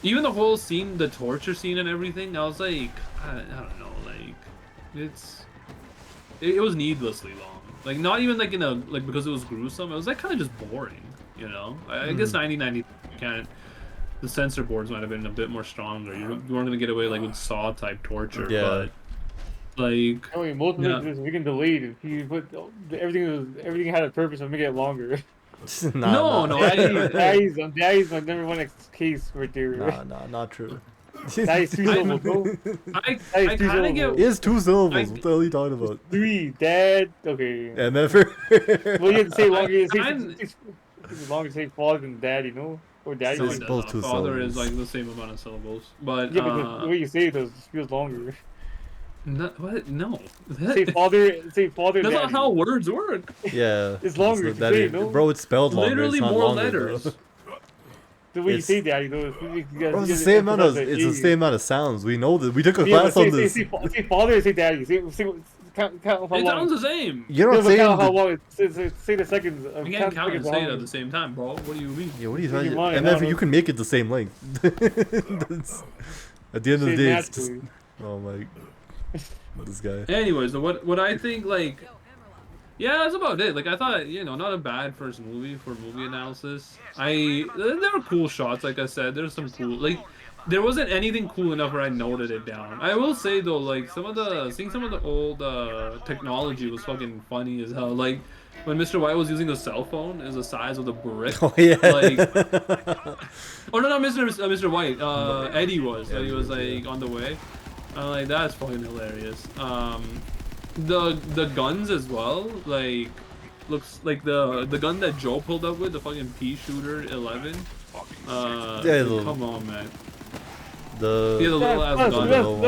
even the whole scene, the torture scene and everything, I was like, I don't know, like it was needlessly long. Like not even like because it was gruesome. It was like kind of just boring. You know, I guess 1990 can't. The censor boards might have been a bit more stronger. You weren't gonna get away like with Saw type torture, Yeah. but Like, I mean, most of yeah. it is freaking delayed. He put everything had a purpose of making it longer. Nah, No, nah. no, Daddy's my number one case right there. Nah, nah, not true. That is two I, syllables, bro. I, That is I two kind of syllables. It is two syllables. I, What the hell are you talking It's about? three. Dad. Okay. And never. Well, you have to say I longer. You say kind. it's longer to say father than dad, you know, or daddy. No, It's it does both not. two Father is syllables. like the same amount of syllables, but Yeah, but the way you say it does feels longer. no, what? No, Say father, that's not daddy. how words work. Yeah. It's longer not to say, that no? bro, it's spelled longer. It's Literally not more longer, bro. letters. The way you It's say daddy, though, bro, it's the same amount of. It's the same amount of sounds. We know that. We took a Yeah, but class on this. say father and say daddy. Count how It long. sounds the same. You're No, not but saying count how the. long. Say the seconds. You can't count and seconds say it how at long. the same time, bro. What do you mean? Yeah, what are you Make your talking? mind, And I if don't you know. can make it the same length. That's- at the end of the Say day, it's just. naturally. Oh my. This guy. Anyways, what I think, like, yeah, that's about it. Like, I thought, not a bad first movie for movie analysis. There were cool shots, like I said. There's some cool, like, there wasn't anything cool enough where I noted it down. I will say though, like, seeing some of the old technology was fucking funny as hell. Like, when Mr. White was using a cell phone is the size of the brick. Oh yeah. Like, oh no, not Mr. White. Eddie was. Eddie He was was, like yeah. on the way. Like that's fucking hilarious. The guns as well. Like, looks like the gun that Joe pulled up with, the fucking pea shooter 11. Yeah, come on, man. the. Yeah, the little ass That's gun. so many.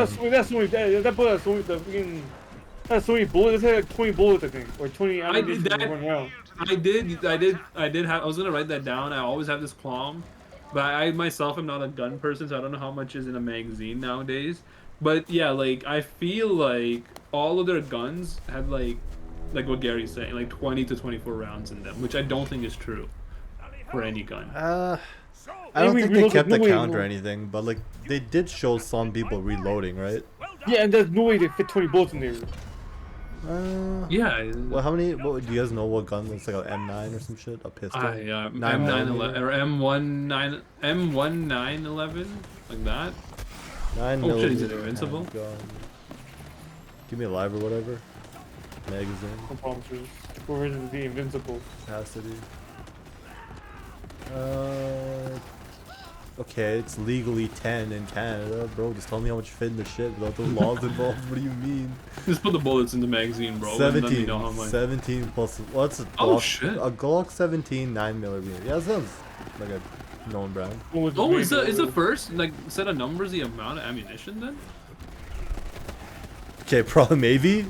That's so many bullets. That's like 20 bullets, I think, or 20 I did ammunition that. in one round. I did have. I was gonna write that down. I always have this qualm, but I myself am not a gun person, so I don't know how much is in a magazine nowadays. But yeah, like I feel like all of their guns have like what Gary's saying, like 20 to 24 rounds in them, which I don't think is true for any gun. I don't Maybe think they reload kept the the way- count or anything, but like they did show some people reloading, right? Yeah, and there's no way they fit 20 bullets in there. Yeah. Well, how many? What, do you guys know what gun looks like? An M9 or some shit? A pistol? M911 or M1911 like that. 9 Oh shit, is it millimeter invincible? handgun. Give me a live or whatever. Magazine. No promises. Or is it the invincible? Capacity. Okay, it's legally 10 in Canada, bro. Just tell me how much fit in the shit without the laws involved. What do you mean? Just put the bullets in the magazine, bro. And let me 17. know how much. 17 plus. What's a Glock? Oh, shit. A Glock 17 9 millimeter. Yeah, that sounds like a known brand. Oh, is the first like set of numbers the amount of ammunition then? Okay, probably maybe.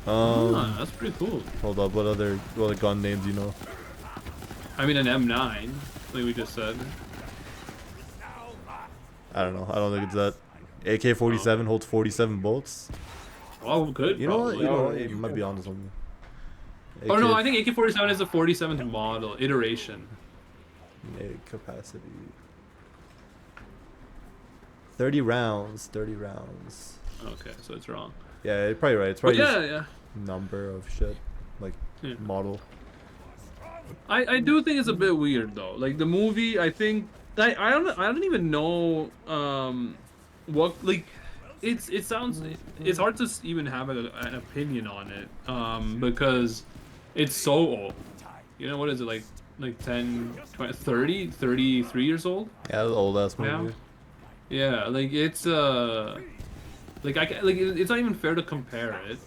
That's pretty cool. Hold up. What other gun names you know? I mean, an M9, like we just said. I don't know. I don't think it's that. AK-47 holds 47 bullets. Oh, good. You know what? probably. You know what? You might be onto something. Oh no, I think AK-47 is the 47th model iteration. Capacity. 30 rounds. 30 rounds. Okay, so it's wrong. Yeah, you're probably right. It's But probably yeah, just number of shit. Like, Yeah. model. I do think it's a bit weird though. Like the movie, I think I don't even know what like it sounds it's hard to even have an opinion on it because it's so old. You know what is it like 10, 20, 30, 33 years old? Yeah, that's old ass Yeah. movie. Yeah, like it's it's not even fair to compare it,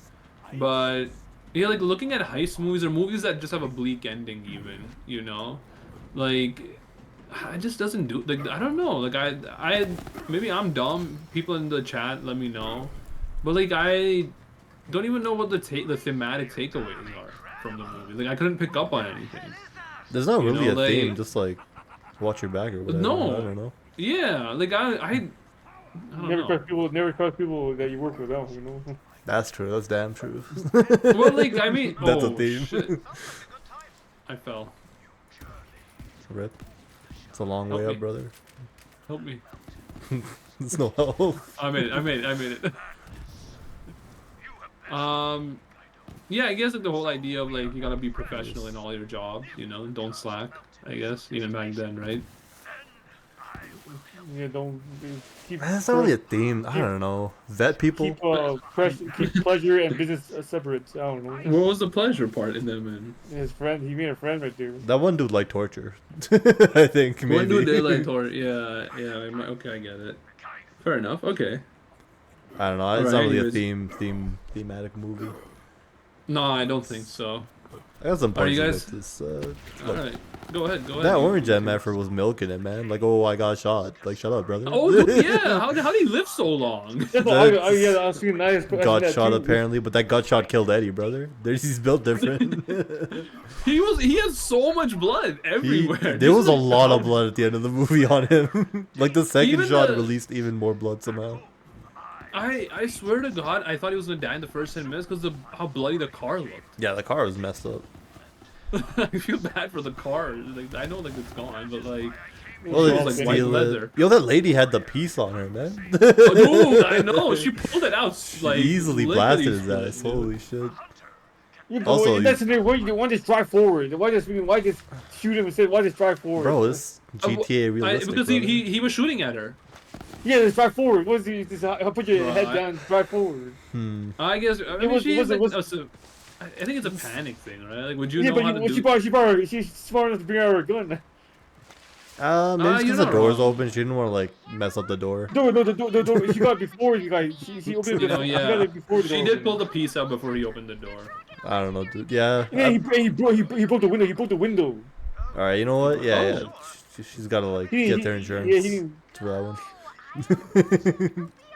but yeah, like looking at heist movies or movies that just have a bleak ending, even like it just doesn't do like I don't know, like I maybe I'm dumb. People in the chat let me know, but like I don't even know what the thematic takeaways are from the movie. Like I couldn't pick up on anything. There's not You really know, a like- theme, just like watch your back or whatever. No. I don't know. Yeah, like I don't Never know. trust people that you work with, out, you know. That's true. That's damn true. Well, like I mean, That's a oh, theme. Shit. I fell. Rip. It's a long way Help up, me. brother. Help me. It's no help. I made it. Yeah, I guess like the whole idea of like you gotta be professional in all your jobs, don't slack. I guess even back then, right? Yeah, don't keep. That's not really a theme. I don't know. Vet people. Keep pleasure and business separate. I don't know. What was the pleasure part in that, man? His friend, he made a friend right there. That one dude liked torture. I think maybe. One dude did like torture. Yeah, yeah. Okay, I get it. Fair enough. Okay. I don't know. It's Alright, not really anyways. a thematic movie. No, I don't think so. I got some Are you points guys- about this. All right, go ahead. Go ahead. That orange effort was milking it, man. Like, oh, I got shot. Like, shut up, brother. Oh dude, yeah. How did he live so long? Yeah, I was seeing nice. Got shot apparently, but that gut shot killed Eddie, brother. He's built different. He has so much blood everywhere. There was a lot of blood at the end of the movie on him. Like the second Even shot the- released even more blood somehow. I swear to God, I thought he was gonna die in the first 10 minutes because of how bloody the car looked. Yeah, the car was messed up. I feel bad for the car. Like I know, like it's gone, but like, Well, it they was like white steal leather. it. Yo, that lady had the piece on her, man. Oh, dude, I know. She pulled it out. Like She easily literally blasted his ass. dude. Holy shit. Yeah, but Also, that's the thing. Why just drive forward? Why just shoot him and say why just drive forward? Bro, it's GTA realistic. Because brother. he was shooting at her. Yeah, just drive forward. What's he? Just put your Bro, head down, drive forward. I guess. I mean, was- she is was- like, was- I think it's a panic thing, right? Like, would you Yeah, know but how to do? she's smart enough to bring out her gun. Maybe it's you're because the not door's wrong. open. She didn't want to like mess up the door. No, the door. She got it before you guys. She opened You it. know, She yeah. got it before the She door did opened. pull the piece out before he opened the door. I don't know, dude. Yeah. Yeah, he broke the window. He broke the window. All right. You know what? Yeah, Oh. yeah. She's got to like He- get their he- insurance yeah, he- to that one.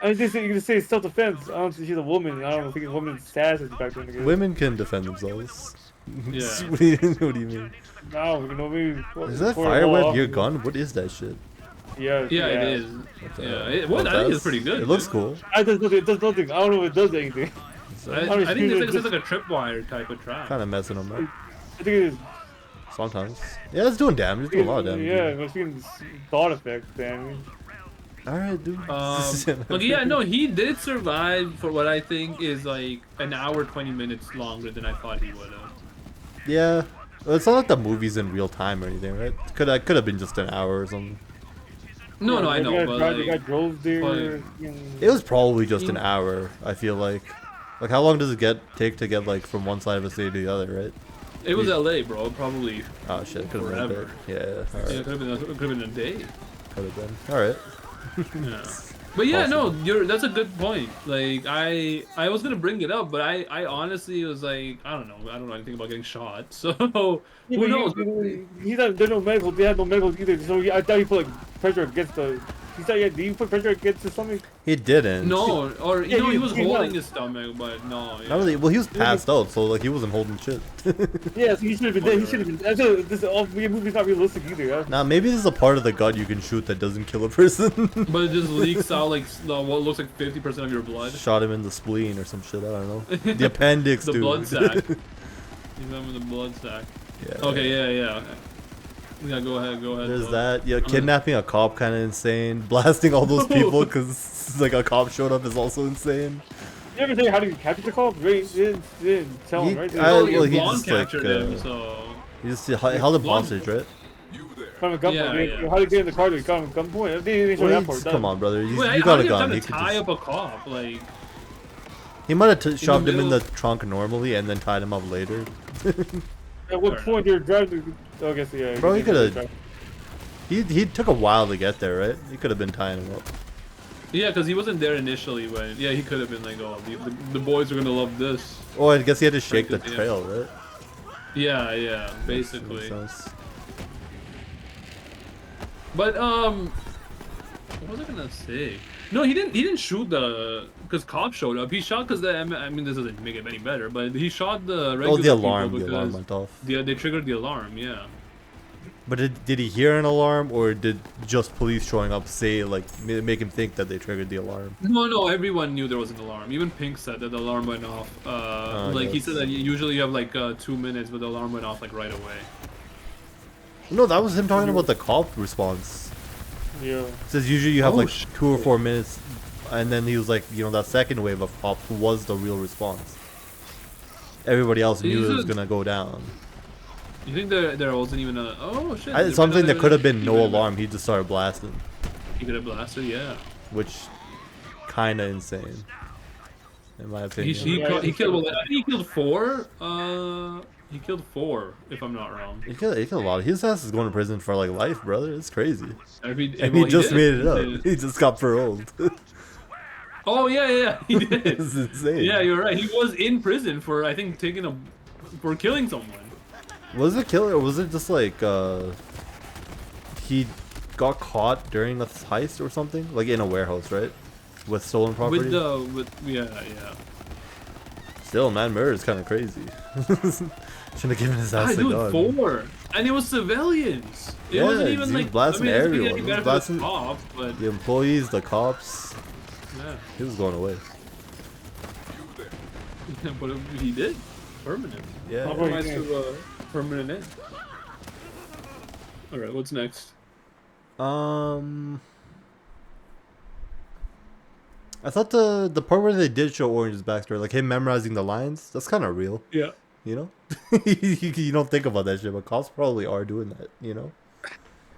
I just you just say self-defense. I don't think she's a woman. I don't think a woman's status is back then. I guess. Women can defend themselves. Yeah. what do you mean? No, you know maybe. Is that for- fire web well, your gun? What is that shit? Yeah, Yeah, it is. the- Yeah, Well, I think that's- it's pretty good. It looks cool. It does nothing. I don't know if it does anything. So, I think it's like a tripwire type of trap. kind of messing them up I think it is. sometimes. Yeah, it's doing damage. It's doing a lot of damage. Yeah, it was getting thought effects, damage. All right, dude. Look, yeah, no, he did survive for what I think is like an hour 20 minutes longer than I thought he would have. Yeah. Well, it's not like the movie's in real time or anything, right? Could have been just an hour or something. No, no, I The know, guy but the guy like, drove there. but- It was probably just an hour. I feel like. Like, how long does it take to get like from one side of a city to the other, right? it was LA, bro. Probably. Oh shit, could have been a Forever. bit. Yeah, Yeah, alright. it could have been a day. Could have been. Alright. Yeah. But yeah, Awesome. no, that's a good point. Like I was gonna bring it up, but I honestly was like, I don't know anything about getting shot. So Yeah, who but knows? He's not. There's no medical. They had no medical either. So I thought he put like pressure against the. He thought, yeah, did you put pressure against his stomach? He didn't. No, or Yeah, he was he holding was. his stomach, but no. Yeah. Not really. Well, he was passed out, so like he wasn't holding shit. Yeah, so he should have been dead. He should have been. That's a, this all movie's not realistic either. Yeah. Now maybe this is a part of the gut you can shoot that doesn't kill a person. But it just leaks out like what looks like 50% of your blood. Shot him in the spleen or some shit. I don't know. The appendix, The dude. blood sac. He's having the blood sac. Yeah. Okay, yeah. Yeah, go ahead. There's Joe. that. Yeah, kidnapping a cop kind of insane. Blasting all those people because like a cop showed up is also insane. You ever say how do you capture the call? They didn't tell him, right? I- Oh, well, your he blonde just, like, captured him, so. He just held him Blonde. hostage, right? From a gunpoint. Yeah, yeah. How did he get in the car? They got him at gunpoint. They didn't show Well, that part. come on, brother. Wait, You how got do a you have gun. time He to could tie just. up a cop? Like, He might have shoved him in the middle- trunk normally and then tied him up later. At what Fair point they're driving? Oh, I guess yeah. Bro, he I guess coulda- they're He took a while to get there, right? He could have been tying him up. yeah, because he wasn't there initially when. Yeah, he could have been like, oh, the boys are gonna love this. Oh, I guess he had to shake the Break it, yeah. trail, right? Yeah, Makes basically. sense. But what was I gonna say? No, he didn't shoot the because cops showed up. He shot because I mean this doesn't make it any better, but he shot the regular Oh, the alarm. people The alarm because went off. they triggered the alarm. Yeah. But did he hear an alarm, or did just police showing up say like make him think that they triggered the alarm? No, everyone knew there was an alarm. Even Pink said that the alarm went off. Like he yes. said that usually you have like 2 minutes, but the alarm went off like right away. No, that was him talking about the cop response. Yeah. It says usually you have Oh, like shit. 2 or 4 minutes, and then he was like, you know, that second wave of cops was the real response. Everybody else knew it was gonna go down. You think there wasn't even a oh shit? Something that could have been no even- alarm. He just started blasting. He could have blasted, yeah. which kinda insane, in my opinion. He killed. Well, I think he killed 4. He killed 4, if I'm not wrong. He killed a lot. His ass is going to prison for like life, brother. It's crazy. And And well, he just did. made it He up. did. He just got paroled. Oh yeah, he did. It's insane. Yeah, you're right. He was in prison for, I think, for killing someone. Was it killer or was it just like he got caught during a heist or something? Like in a warehouse, right? With stolen property? Yeah. Still, man, murder is kind of crazy. Shouldn't have given his ass a gun. 4. And it was civilians. It Yeah, wasn't even he was like blasting it's everyone. getting He was better for blasting the cops, but the employees, the cops. yeah. He was going away. But he did. Permanent. Yeah. Compromise to permanent end. Alright, what's next? I thought the part where they did show Orange's backstory, like him memorizing the lines, that's kind of real. Yeah. You know, you don't think about that shit, but cops probably are doing that. You know.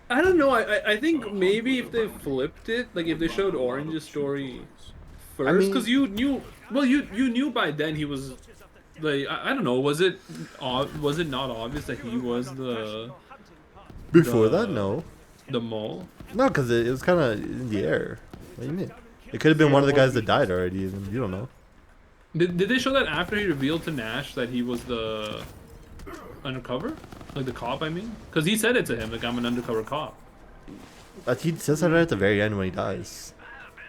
I don't know. I think maybe if they flipped it, like if they showed Orange's story first, because you knew, well, you knew by then he was, like, I don't know, was it not obvious that he was Before that, no. the mole? No, because it was kind of in the air. What do you mean? It could have been one of the guys that died already. Even you don't know. Did they show that after he revealed to Nash that he was the undercover, like the cop? I mean, because he said it to him, like, I'm an undercover cop. He says that right at the very end when he dies.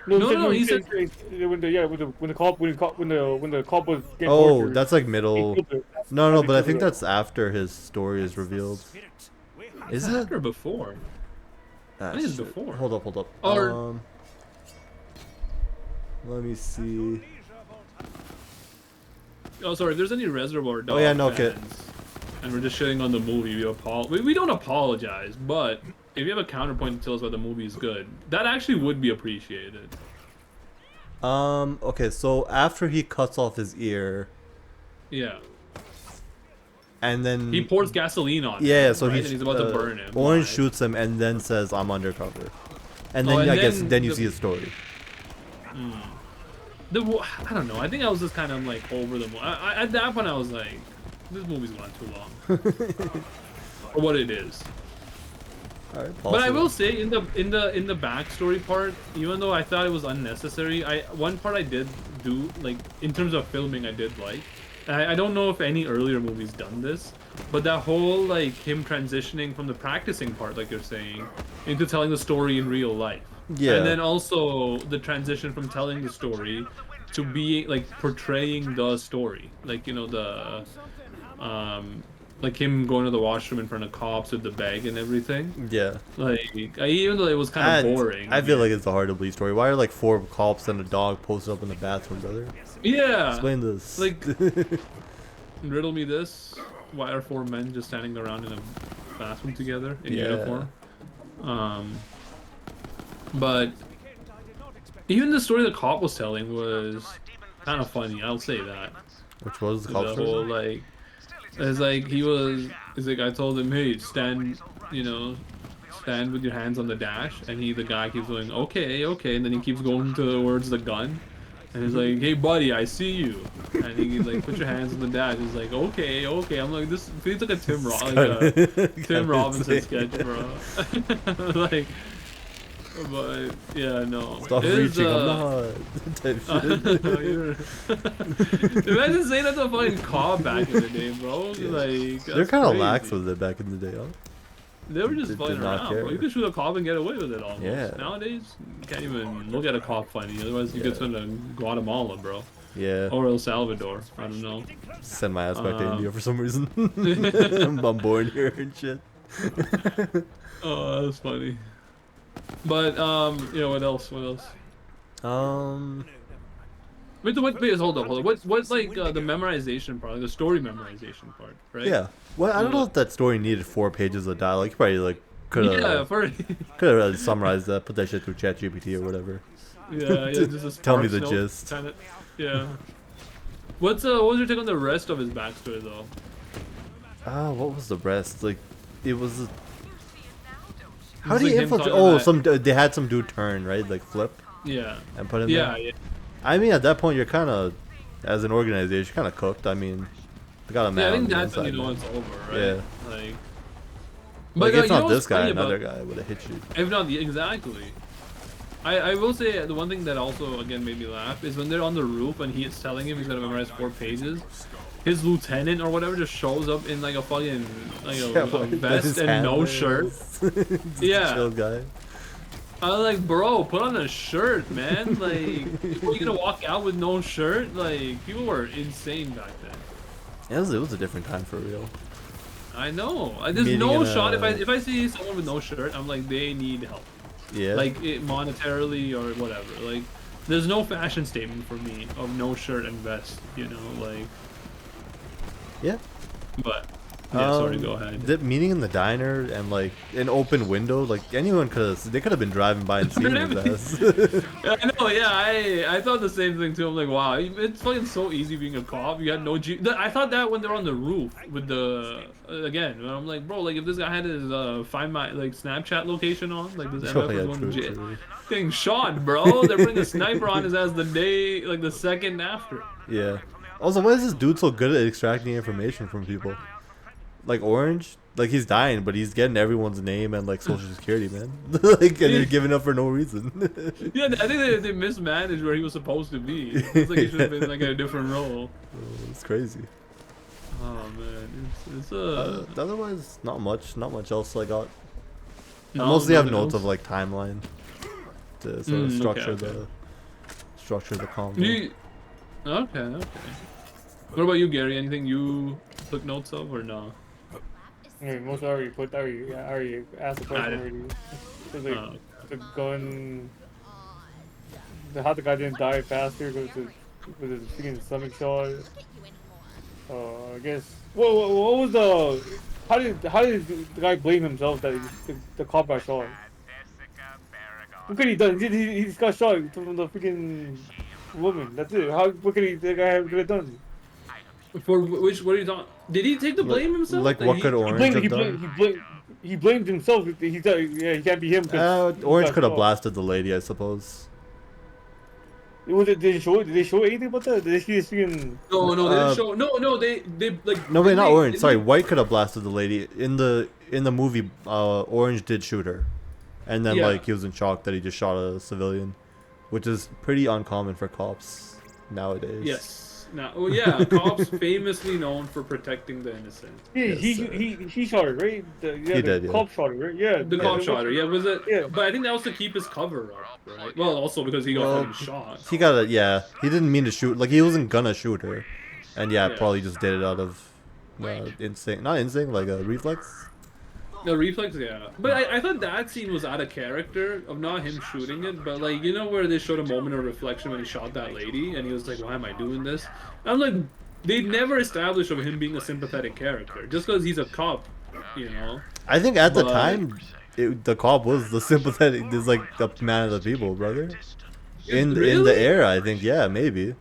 No, he said when the cop was getting Oh, tortured, that's like he middle. killed the- No, but I think that's after his story is revealed. Is it? after or before. Ah, I think it's shit. before. Hold up. Or- Let me see. Oh, sorry. If there's any Reservoir Dogs yeah, no, okay. fans, and we're just shitting on the movie, we don't apologize. But if you have a counterpoint to tell us why the movie is good, that actually would be appreciated. Okay, so after he cuts off his ear, Yeah. and then He pours gasoline on him. yeah, so right? And he's about to burn him. Orange live. shoots him and then says, "I'm undercover," and Oh, then and I guess then then you the- see his story. I don't know. I think I was just kind of like over the. At that point, I was like, "This movie's gone too long." For what it is. Alright, But I will say, in the backstory part, even though I thought it was unnecessary, one part I did do, like, in terms of filming, I did like. I don't know if any earlier movie's done this, but that whole, like, him transitioning from the practicing part, like you're saying, into telling the story in real life. Yeah. And then also the transition from telling the story to being, like, portraying the story. Like, you know, like him going to the washroom in front of cops with the bag and everything. Yeah. Like, even though it was kind of boring. I feel like it's a hard to believe story. Why are like 4 cops and a dog posted up in the bathroom, brother? Yeah. Explain this. Like, riddle me this. Why are 4 men just standing around in a bathroom together in uniform? But even the story the cop was telling was kind of funny. I'll say that. Which was the The cop story? whole, like, it's like it's like I told him, hey, stand with your hands on the dash, and the guy keeps going, okay, and then he keeps going towards the gun, and he's like, hey buddy, I see you, and he like, put your hands on the dash. He's like, okay. I'm like, this feels like a Tim Robinson sketch, bro. Like, but yeah, no. Stop reaching, I'm not. Type shit. Imagine saying that to a fucking cop back in the day, bro. Like, They're kind of lax with it back in the day, huh? They were just They fucking did not around, care. bro. You could shoot a cop and get away with it almost. Yeah. Nowadays, you can't even look at a cop funny. Otherwise, you get sent to Guatemala, bro. Yeah. Or El Salvador. I don't know. Send my ass back to India for some reason. I'm born here and shit. Oh, that's funny. But, yeah, what else? Wait, Wait, hold up. What's like the memorization part, like the story memorization part, right? yeah. Well, I don't know if that story needed 4 pages of dialogue. You probably like could have summarized that, put that shit through ChatGPT or whatever. Yeah, just a Tell me Sparks the note, gist. kinda, yeah. What was your take on the rest of his backstory though? What was the rest? Like, it was. How It's do you like him infiltrate? talking Oh, that- they had some dude turn, right? Like flip Yeah. and put him Yeah, there. yeah. I mean, at that point, you're kind of, as an organization, kind of cooked. I mean, they got a man Yeah, I on think the that's when inside. you know Man. it's over, right? Yeah. Like, Like, but if you know not what's this guy, funny another about- guy would have hit you. If not, exactly. I will say the one thing that also again made me laugh is when they're on the roof and he's telling him he's gonna memorize 4 pages. His lieutenant or whatever just shows up in like a fucking like a vest and no shirt. Yeah. Chill guy. I was like, bro, put on a shirt, man. Like, were you gonna walk out with no shirt? Like, people were insane back then. It was a different time for real. I know. There's Meeting no in shot. a- If I see someone with no shirt, I'm like, they need help. Yeah. Like monetarily or whatever. Like, there's no fashion statement for me of no shirt and vest. You know, like. Yeah. But. Yeah, sorry. Go ahead. The meeting in the diner and like an open window, like anyone could have. They could have been driving by and seen his ass. Yeah, I know. Yeah, I thought the same thing too. I'm like, wow, it's fucking so easy being a cop. You got no G. I thought that when they're on the roof with the again. I'm like, bro, like if this guy had his Find My like Snapchat location on, like this MF Oh, was yeah, going true, to jail. true. Getting shot, bro. They're putting a sniper on his ass the day, like the second after. Yeah. Also, why is this dude so good at extracting information from people? Like Orange, like he's dying, but he's getting everyone's name and like social security, man. Like, and you're giving up for no reason. Yeah, I think they mismanaged where he was supposed to be. It's like he should have been like in a different role. Oh, it's crazy. Oh man, it's Otherwise, not much else I got. I No, mostly have nothing notes else? of like timeline to sort of Okay, structure the convo. You, okay. What about you, Gary? Anything you took notes of or no? Yeah, most already asked the question already. It's like Oh, the gun, how the guy didn't die faster with his freaking stomach shot. I guess. What was the? How did the guy blame himself that the cop got shot? What could he done? He just got shot from the freaking woman. That's it. What could the guy have done? For which? What are you talking? Did he take the blame himself? Like what could Orange have done? He blamed himself. He can't be him. Orange could have blasted the lady, I suppose. Did they show anything about that? Did they see this freaking? No, they didn't show. No, they like. No, wait, not Orange. didn't Sorry, they- White could have blasted the lady in the movie. Orange did shoot her, and then Yeah. like he was in shock that he just shot a civilian, which is pretty uncommon for cops nowadays. Yes. Now, well, yeah, cops famously known for protecting the innocent. Yeah, Yes, he shot her, right? The did, yeah. cop shot her, right? Yeah. The cop shot her. Yeah, was it? Yeah. But I think that was to keep his cover up, right? Well, also because he got Well, fucking shot. He got it. Yeah, he didn't mean to shoot. Like he wasn't gonna shoot her, and yeah, Yeah. probably just did it out of instinct. Not instinct, like a reflex. The reflex, yeah. But I thought that scene was out of character of not him shooting it, but like you know where they showed a moment of reflection when he shot that lady, and he was like, "Why am I doing this?" I'm like, they never established of him being a sympathetic character just because he's a cop, you know. I think at the But- time, the cop was the sympathetic. There's like the man of the people, brother. In the Really? era, I think, yeah, maybe.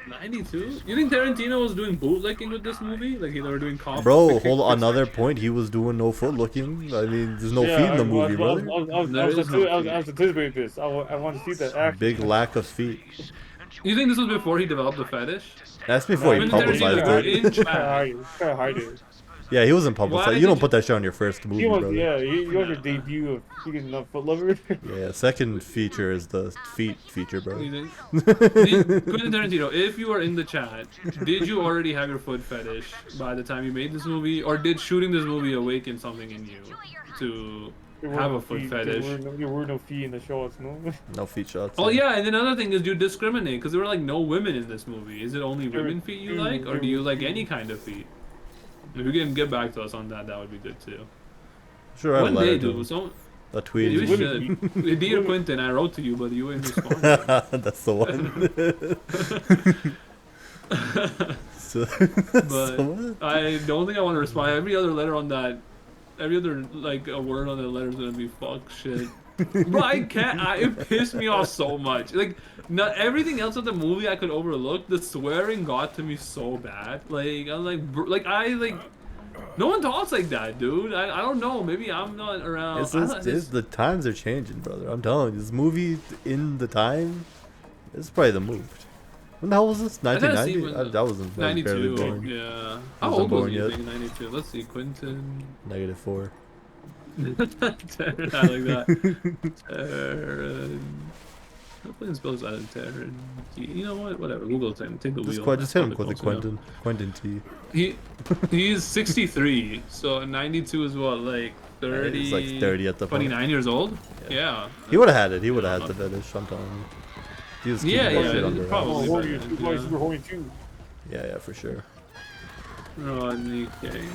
92? You think Tarantino was doing bootlicking with this movie? Like they were doing cop? Bro, hold on, another point. He was doing no foot looking. I mean, there's no feet in the movie, brother. I There is no was anticipating this. I want to see that action. Big lack of feet. You think this was before he developed the fetish? That's before he When publicized Tarantino it. in Try to chat. hide it. Yeah, he wasn't Why publicized. did You don't you- put that shit on your first movie, He was, brother. yeah, he was your debut of freaking Foot Lover. Yeah, second feature is the feet feature, bro. You think? Quentin Tarantino, if you are in the chat, did you already have your foot fetish by the time you made this movie, or did shooting this movie awaken something in you to have a foot fetish? There were no feet in the shots, no. No feet shots. Oh yeah, and then another thing is you discriminate because there were like no women in this movie. Is it only women feet you like, or do you like any kind of feet? If you can get back to us on that, that would be good too. Sure, I One let day, it dude. do. So A tweet. you Women should. Dear Quentin, I wrote to you, but you didn't respond. That's the one. So, But so what? I don't think I want to respond. Every other letter on that, every other like a word on that letter is gonna be fuck shit. Bro, I can't. It pissed me off so much. Like, not everything else of the movie I could overlook. The swearing got to me so bad. Like, I'm like, I like. No one talks like that, dude. I don't know. Maybe I'm not around. The times are changing, brother. I'm telling you, this movie in the time, it's probably the moved. When the hell was this? 1990? That was barely 92. born. Yeah. I How wasn't old was born he yet. in 92? Let's see. Quentin. -4. I like that. Taryn. Hopefully it spells out of Taryn. You know what? Whatever. Google him. Take the wheel. Just hit him with the Quentin. Quentin T. He's 63, so 92 is what, like 30? He's like 30 at the point. 29 years old? Yeah. He would have had it. He would have had the fetish. I'm telling you. He was keeping that shit under wraps. probably. Horny, But, super, super horny too. Yeah, for sure. Rodney King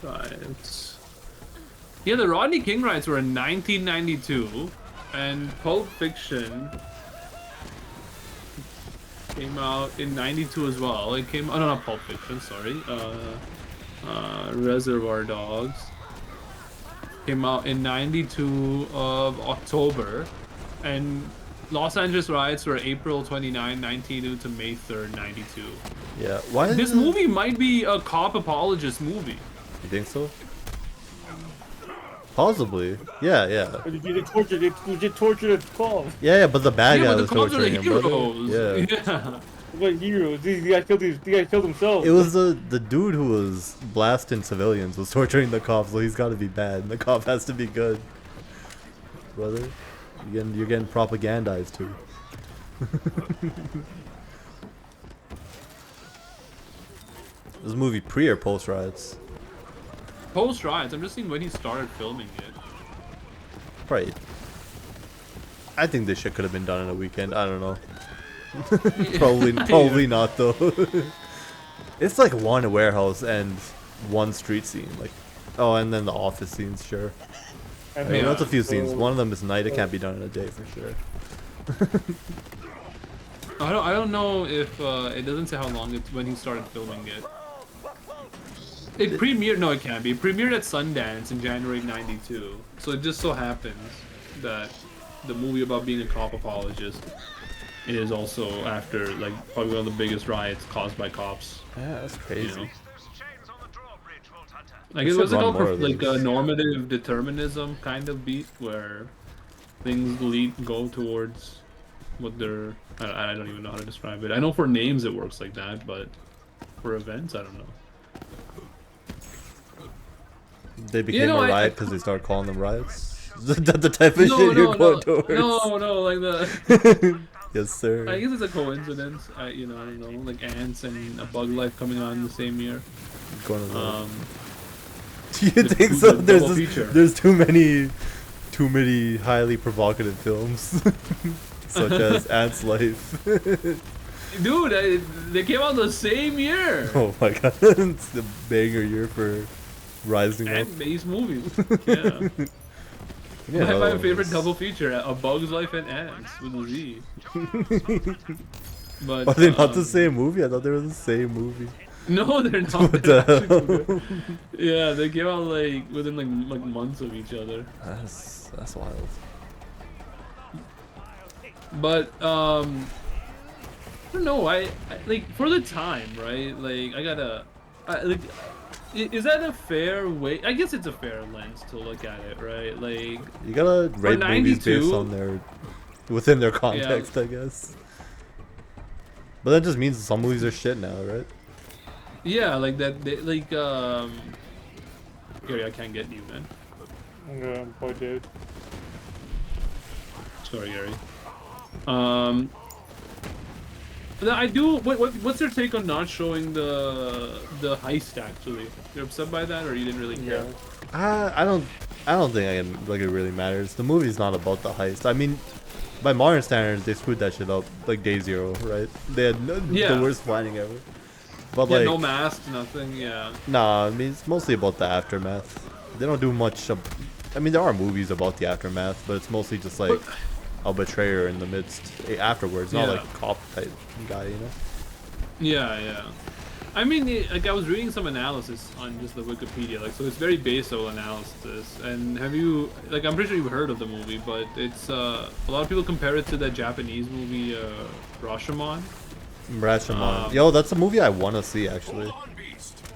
riots. Yeah, the Rodney King riots were in 1992, and Pulp Fiction came out in 92 as well. It came. Oh no, not Pulp Fiction. Sorry. Reservoir Dogs came out in 92 of October, and Los Angeles riots were April 29, 92 to May 3rd, 92. Yeah. Why? This movie might be a cop apologist movie. You think so? Possibly. Yeah, yeah. You did torture the cops. Yeah, but the bad guy Yeah, but was the cops are the torturing him, brother. heroes. Yeah. Yeah. What heroes? These guys killed themselves. It was the dude who was blasting civilians was torturing the cops, so he's got to be bad, and the cop has to be good, brother. You're getting propagandized too. This movie pre or post riots? Post riots. I'm just seeing when he started filming it. Right. I think this shit could have been done in a weekend. I don't know. Probably not though. It's like one warehouse and one street scene, like, oh, and then the office scenes, sure. I mean, that's a few scenes. One of them is night. It can't be done in a day for sure. I don't know if it doesn't say how long it's when he started filming it. It premiered. No, it can't be. It premiered at Sundance in January '92. So it just so happens that the movie about being a cop apologist is also after, like, probably one of the biggest riots caused by cops. Yeah, that's crazy. You know? Like, it was like a normative determinism kind of beat where things go towards what they're. I don't even know how to describe it. I know for names it works like that, but for events, I don't know. They became a riot because they started calling them riots. Is that the type of shit you're going towards? No, like the. Yes, sir. I guess it's a coincidence. I don't know, like Ants and A Bug Life coming out in the same year. Going to do you think so? There's too many highly provocative films, such as Ants' Life. Dude, they came out the same year. Oh my god, it's the banger year for rising up. Ant-based movies. Yeah. My favorite double feature: A Bug's Life and Ants with a Z. But are they not the same movie? I thought they were the same movie. No, they're not. What the hell? Yeah, they came out like within like months of each other. That's wild. But I don't know. I like for the time, right? Like I gotta like. Is that a fair way? I guess it's a fair lens to look at it, right? Like you gotta rate movies based on within their context, yeah. I guess. But that just means some movies are shit now, right? Yeah, like that. Gary, I can't get you, man. Yeah, I'm quite dead. Sorry, Gary. I do. What's your take on not showing the heist? Actually, you're upset by that, or you didn't really care? Yeah. I don't think it really matters. The movie's not about the heist. I mean, by modern standards, they screwed that shit up like Day Zero, right? They had the worst planning ever. But like, no mask, nothing. Yeah. Nah, I mean it's mostly about the aftermath. They don't do much. I mean, there are movies about the aftermath, but it's mostly just like a betrayer in the midst afterwards, not like cop type guy, you know? Yeah. I mean, like I was reading some analysis on just the Wikipedia, like so it's very basic analysis. And have you like I'm pretty sure you've heard of the movie, but it's a lot of people compare it to that Japanese movie Rashomon. Rashomon. Yo, that's a movie I want to see actually.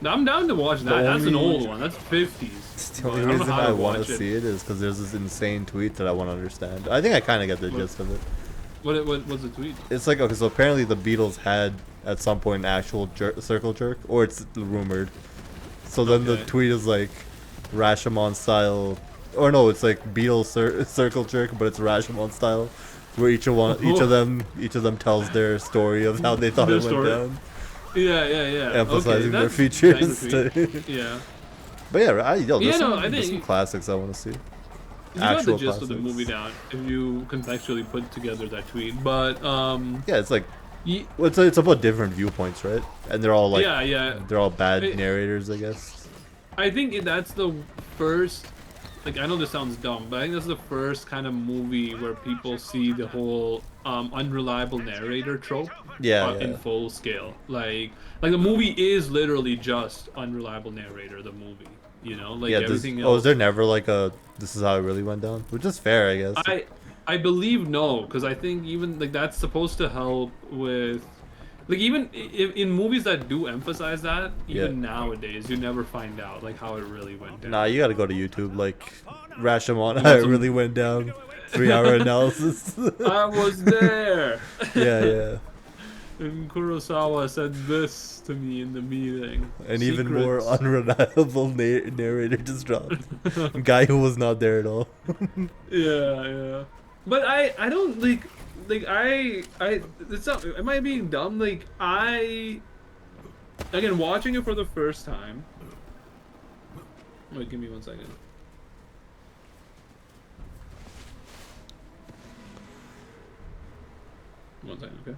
I'm down to watch that. That's an old one. That's 50s. The only I don't know reason how I to want to watch it. see it is because there's this insane tweet that I want to understand. I think I kind of get the gist of it. What's the tweet? It's like, okay, so apparently the Beatles had at some point an actual circle jerk, or it's rumored. So then the tweet is like Rashomon style, or no, it's like Beatles circle jerk, but it's Rashomon style, where each of them tells their story of how they thought Their it went story? down, Yeah. emphasizing their that's features. kind of sweet. Yeah. But yeah, there's I there's some think classics I want to see. you got the Actual gist of the classics. movie down if you contextually put together that tweet. But Yeah, it's like ye- well, it's about different viewpoints, right? And they're all like yeah. they're all bad It- narrators, I guess. I think that's the first. Like, I know this sounds dumb, but I think that's the first kind of movie where people see the whole unreliable narrator trope in full scale. Like the movie is literally just unreliable narrator. The movie, you know, like everything else. Oh, is there never like a this is how it really went down? Which is fair, I guess. I believe no, because I think even like that's supposed to help with. Like even in movies that do emphasize that, even nowadays, you never find out like how it really went down. Nah, you gotta go to YouTube, like Rashomon, how it really went down. 3-hour analysis. I was there. yeah. And Kurosawa said this to me in the meeting. An even more unreliable narrator just dropped. A guy who was not there at all. Yeah. But I don't it's not, am I being dumb? Like again, watching it for the first time. Wait, give me 1 second. One second, okay.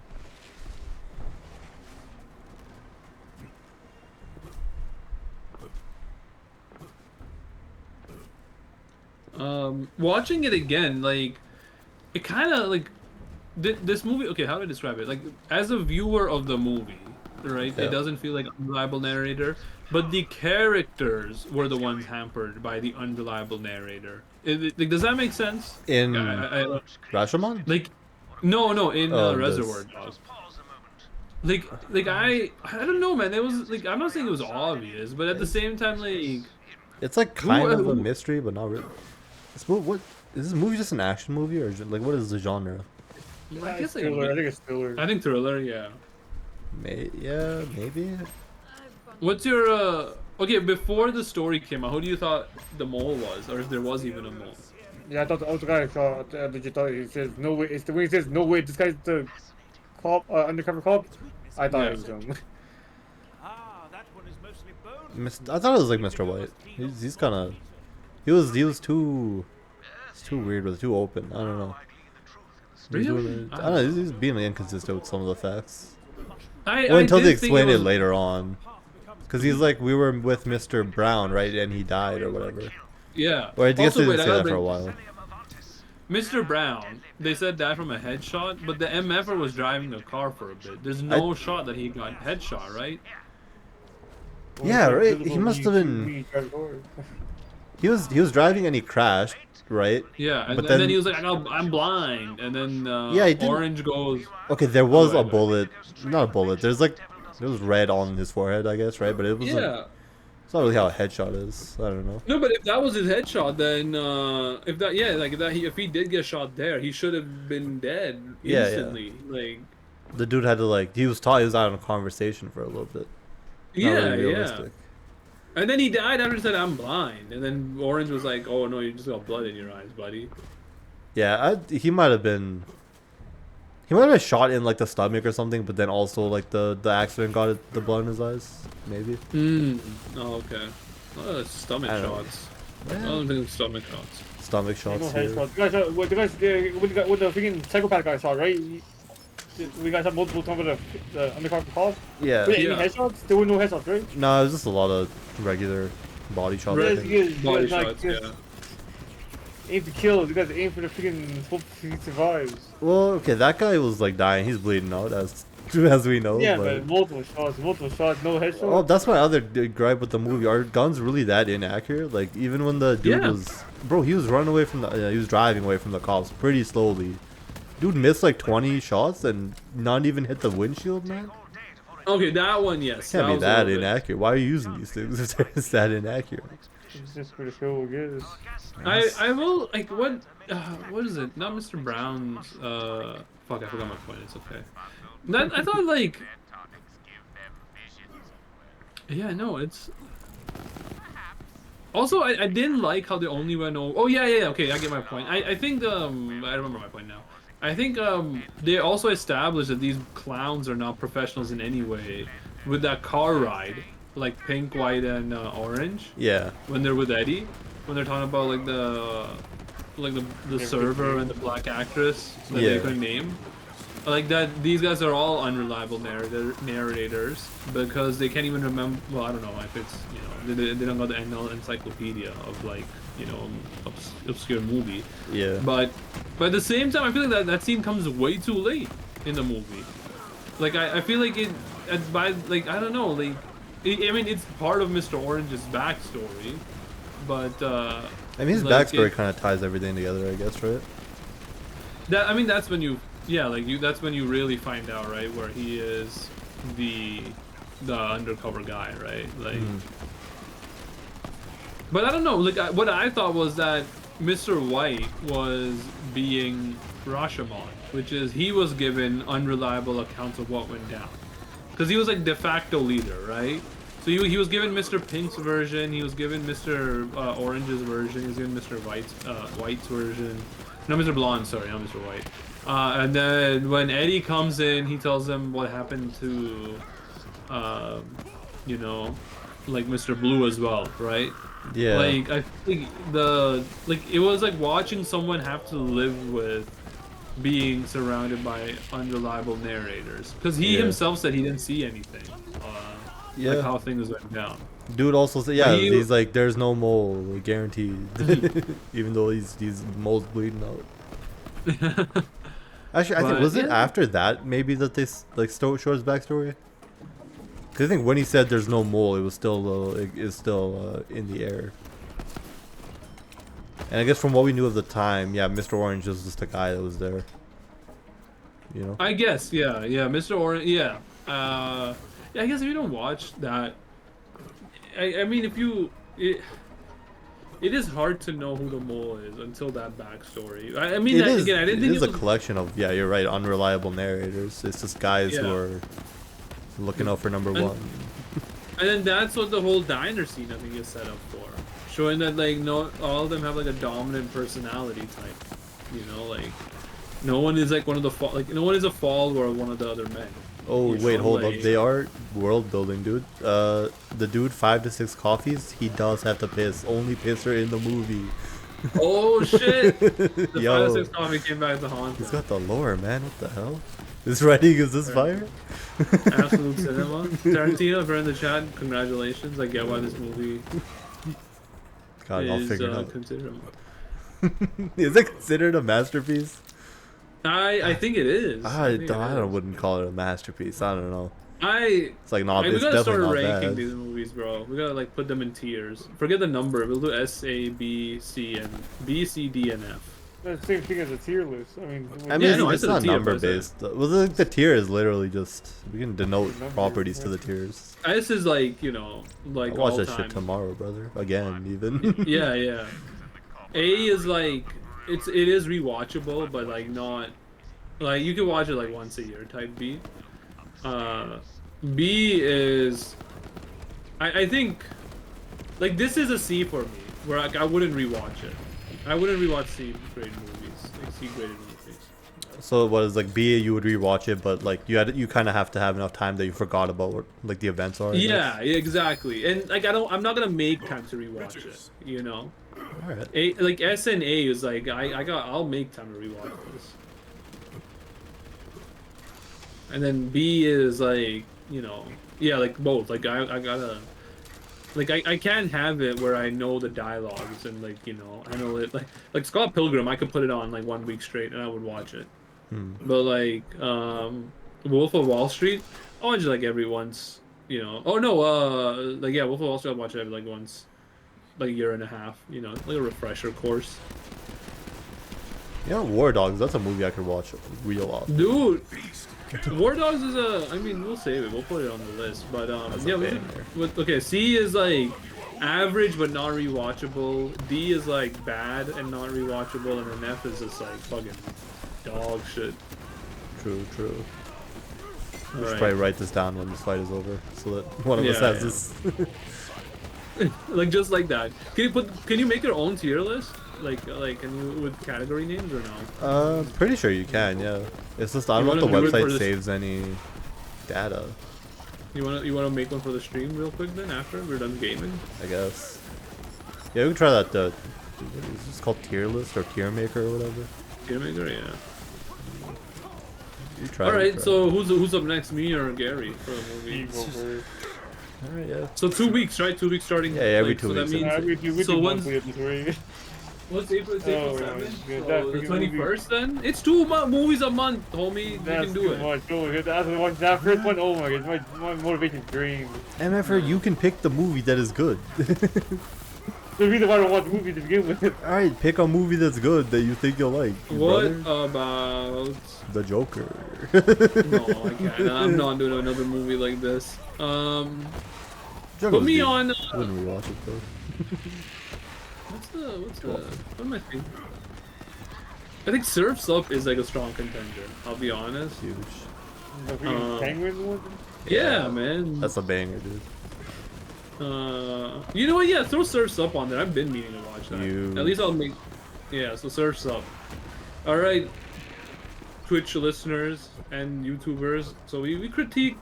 Watching it again, like, it kind of like this movie. Okay, how do I describe it? Like, as a viewer of the movie, right? Yeah. It doesn't feel like an unreliable narrator, but the characters were the ones hampered by the unreliable narrator. Like, does that make sense? In Rashomon? Like, no, in this. Reservoir Dogs. Like I don't know, man. It was like, I'm not saying it was obvious, but at the same time, like, It's like kind of a mystery, but not really. What is this movie? Just an action movie, or like what is the genre? I guess thriller. I think it's thriller. I think thriller, yeah. Maybe. What's your okay, before the story came out, who do you thought the mole was, or if there was even a mole? Yeah, I thought the other guy saw legit thought he says no way. It's the way he says no way. This guy's the cop, undercover cop. I thought it was him. I thought it was like Mr. White. He's kind of he was too weird with too open. I don't know. Really? I don't know. He's being inconsistent with some of the facts. Well, until they explain it later on, because he's like, we were with Mr. Brown, right, and he died or whatever. Yeah. Or I guess Also, they didn't wait, say that for a while. Mr. Brown, they said that from a headshot, but the MFer was driving a car for a bit. There's no shot that he got headshot, right? Yeah, right. He must have been. He was driving and he crashed, right? Yeah, and, but then he was like, I'm blind, and then he didn't. Orange goes. Okay, there was a bullet, not a bullet. There was red on his forehead, I guess, right? But it was it's not really how a headshot is. I don't know. No, but if that was his headshot, then if he did get shot there, he should have been dead instantly. Like, the dude had to he was out on a conversation for a little bit. Not really realistic. And then he died after he said, I'm blind. And then Orange was like, oh no, you just got blood in your eyes, buddy. Yeah, he might have been shot in like the stomach or something, but then also like the accident got the blood in his eyes, maybe. Oh, okay. Stomach shots. Yeah. I don't think it's stomach shots. Stomach shots. What the freaking psychopath guy saw, right? We guys have multiple times with the undercover calls. Yeah. Wait, any headshots? There were no headshots, right? No, it was just a lot of regular body shots. I think. Body shots, yeah. Aim to kill. You guys aim for the freaking hope he survives. Well, okay, that guy was like dying. He's bleeding out as we know. Yeah, but multiple shots, no headshots. Oh, that's my other gripe with the movie. Are guns really that inaccurate? Like, even when the dude was, bro, he was running away from he was driving away from the cops pretty slowly. Dude missed like 20 shots and not even hit the windshield, man. Okay, that one, yes. Can't that be was a that little bit- inaccurate. Why are you using these things if it's that inaccurate? It's just for the show, I guess. I will like what is it? Not Mr. Brown's fuck, I forgot my point. It's okay. That I thought like yeah, no, it's also I didn't like how they only went over. Oh yeah, okay, I get my point. I think I remember my point now. I think they also established that these clowns are not professionals in any way with that car ride, like pink, white, and orange. Yeah. When they're with Eddie, when they're talking about like the server and the black actress that they couldn't name. Like that, these guys are all unreliable narrators because they can't even remember. Well, I don't know if it's they don't got the encyclopedia of like obscure movie. Yeah. But at the same time, I feel like that scene comes way too late in the movie. Like I feel like I don't know, like I mean it's part of Mr. Orange's backstory, but I mean his like, backstory kind of ties everything together, I guess, right? I mean that's when you that's when you really find out, right, where he is the undercover guy, right? Like but I don't know, like what I thought was that Mr. White was being Rashomon, which is he was given unreliable accounts of what went down. Because he was like de facto leader, right? So he was given Mr. Pink's version, he was given Mr. Orange's version, he was given Mr. White's version. No, Mr. Blonde, sorry, not Mr. White. And then when Eddie comes in, he tells them what happened to, like Mr. Blue as well, right? Yeah. Like I think it was like watching someone have to live with being surrounded by unreliable narrators because he himself said he didn't see anything. Like how things went down. Dude also said, he's like, there's no mole, guaranteed. Even though these moles bleeding out. Actually, I think was it after that maybe that they like showed his backstory? Cause I think when he said there's no mole, it was still in the air. And I guess from what we knew of the time, Mr. Orange was just a guy that was there. You know. I guess, yeah, Mr. Orange, yeah. I guess if you don't watch that, I mean, it is hard to know who the mole is until that backstory. I mean, again, I didn't think it is a collection of you're right, unreliable narrators. It's just guys who are looking out for number one. And then that's what the whole diner scene I think is set up for, showing that like all of them have like a dominant personality type. You know, like no one is like one of the no one is a follower of one of the other men. Oh wait, hold up. They are world building, dude. The dude 5 to 6 coffees, he does have to piss. Only pisser in the movie. Oh shit! The 5 to 6 coffee came back to haunt. He's got the lore, man. What the hell? This writing is this fire? Absolute cinema. Tarantino, if you're in the chat, congratulations. I get why this movie I'll figure it out. considered. Is it considered a masterpiece? I think it is. I wouldn't call it a masterpiece. I don't know. It's like not. We gotta start ranking bad. these movies, bro. We gotta like put them in tiers. Forget the number. We'll do S, A, B, C, and B, C, D, and F. That's the same thing as a tier list. I mean, it's not number based. Well, the tier is literally just we can denote properties to the tiers. S is like like I'll watch all that time. shit tomorrow, brother. Again, even. yeah. A is like it is rewatchable, but like not like you can watch it like once a year type B. B is I think like this is a C for me where I wouldn't rewatch it. I wouldn't rewatch C grade movies, like C graded movies. So what is like B? You would rewatch it, but like you kind of have to have enough time that you forgot about what like the events are. Yeah, exactly. And like I'm not gonna make time to rewatch it. You know. All right. A, like S and A is like I'll make time to rewatch this. And then B is like like both. Like I gotta. Like I can't have it where I know the dialogues and like I know it like Scott Pilgrim I could put it on like 1 week straight and I would watch it. But like Wolf of Wall Street I watch it like every once Wolf of Wall Street I watch it every like once like a year and a half like a refresher course. You know, War Dogs. That's a movie I could watch real often. Dude, War Dogs is a. I mean, we'll save it. We'll put it on the list. But yeah, okay. C is like average but not rewatchable. D is like bad and not rewatchable, and then F is just like fucking dog shit. True. We should Right. probably write this down when this fight is over, so that one of us has this. Like just like that. Can you make your own tier list? Like can you with category names or no? Pretty sure you can. Yeah. It's just I don't know if the website saves any data. You wanna make one for the stream real quick then after we're done gaming? I guess. Yeah, we can try that. Is this called tier list or tier maker or whatever? Tier maker, yeah. You try. All right, so who's up next? Me or Gary for the movie? Alright, yeah. So 2 weeks, right? 2 weeks starting. Yeah, every like, 2 so weeks. That means, so when's April? It's April Oh, 7th. yeah, So the 21st then? It's 2 movies a month, homie. You That's can do it. much. Oh, that first one, oh my god, my motivation dream. MFR, you can pick the movie that is good. The reason why I don't watch movies to begin with. Alright, pick a movie that's good that you think you'll like. What brother. about The Joker? No, I can't. I'm not doing another movie like this. Put me on. I wouldn't rewatch it though. What am I thinking? I think Surf's Up is like a strong contender. I'll be honest. Huge. The freaking Penguin one? Yeah, man. That's a banger, dude. You know what? Yeah, throw Surf's Up on there. I've been meaning to watch that. At least I'll make. Yeah, so Surf's Up. All right, Twitch listeners and YouTubers. So we critiqued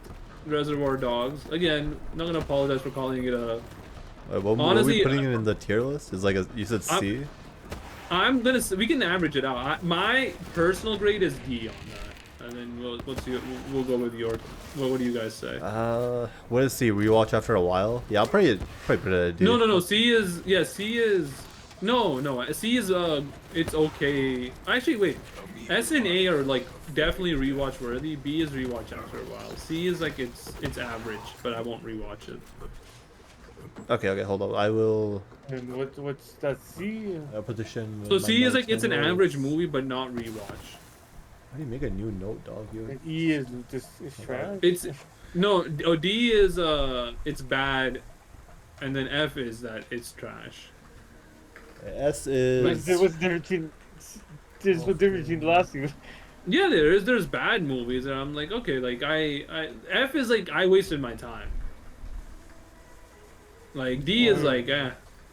Reservoir Dogs again. Not gonna apologize for calling it a. What are we putting it in the tier list? Is like you said C. We can average it out. My personal grade is D on that, and then we'll go with your. What do you guys say? What is C? Rewatch after a while? Yeah, I'll probably put it at a D. No. C is no. C is it's okay. Actually, wait. S and A are like definitely rewatch worthy. B is rewatch after a while. C is like it's average, but I won't rewatch it. Okay, hold on. I will. And what's that C? I'll put this in. So C is like it's an average movie, but not rewatch. How do you make a new note, dog? And E is just trash. It's no. D is it's bad, and then F is that it's trash. S is. What's the difference between? There's no difference between the last two. Yeah, there's bad movies, and I'm like, okay, like I F is like I wasted my time. Like D is like,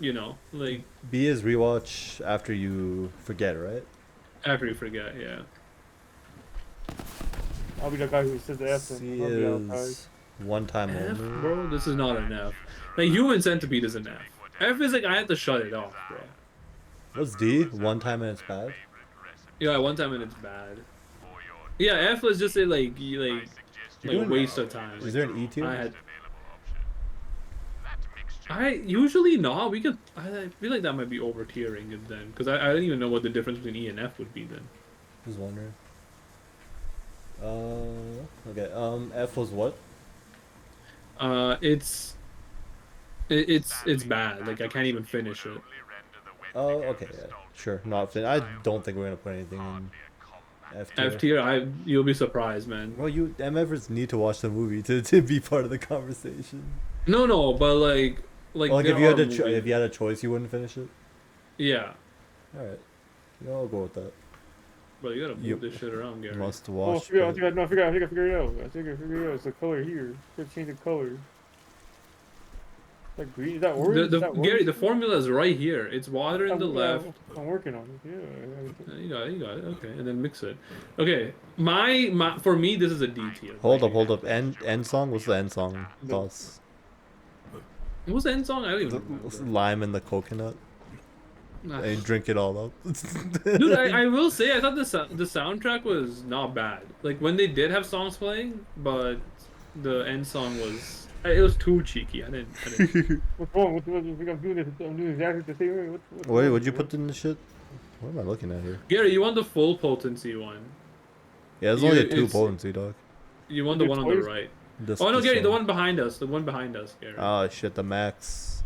you know, like. B is rewatch after you forget, right? After you forget, yeah. I'll be the guy who says the F. C is one time F, only. bro, this is not an F. Like Human Centipede is an F. F is like I had to shut it off, bro. What's D? One time and it's bad. Yeah, one time and it's bad. Yeah, F was just a like waste of time. Is there an E tier? I usually not. We could. I feel like that might be over tiering it then, because I don't even know what the difference between E and F would be then. Just wondering. Okay. F was what? It's bad. Like I can't even finish it. Oh, okay. Yeah, sure. Not. I don't think we're gonna put anything in F tier. F tier. You'll be surprised, man. Well, you MFers need to watch the movie to be part of the conversation. No, but like if you had if you had a choice, you wouldn't finish it. Yeah. All right. Yeah, I'll go with that. But you gotta move this shit around, Gary. Must Oh, watch. I think I figured it out. I figured it out. It's the color here. Just change the color. Is that green? Is that orange? Gary, the formula is right here. It's water in the left. I'm working on it. Yeah. You got it. Okay, and then mix it. Okay, my for me this is a D tier. Hold up. End song. What's the end song? Thoughts. What was the end song? I don't even remember. Lime and the coconut. And drink it all up. Dude, I will say I thought the soundtrack was not bad. Like when they did have songs playing, but the end song was too cheeky. I didn't. What's wrong? What you think I'm doing this? I'm doing exactly the same way. Wait, what'd you put in the shit? What am I looking at here? Gary, you want the full potency one. Yeah, there's only a 2 potency, dog. You want the one on the right. Oh no, Gary, the one behind us. The one behind us, Gary. Oh shit, the max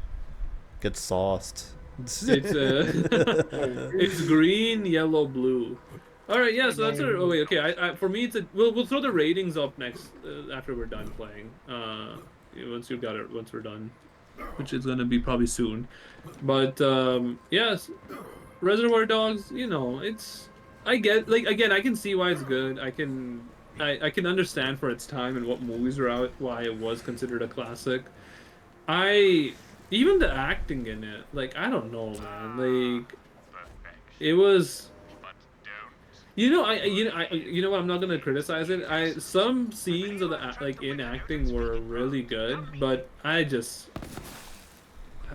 gets sauced. It's it's green, yellow, blue. All right, yeah. So that's our. Oh wait, okay. For me, it's a. We'll throw the ratings up next after we're done playing. Once you've got it, once we're done, which is gonna be probably soon. But yes, Reservoir Dogs. You know, it's. I get like again. I can see why it's good. I can understand for its time and what movies were out, why it was considered a classic. I even the acting in it, like I don't know, man. Like it was, you know what? I'm not gonna criticize it. Some scenes of the like in acting were really good, but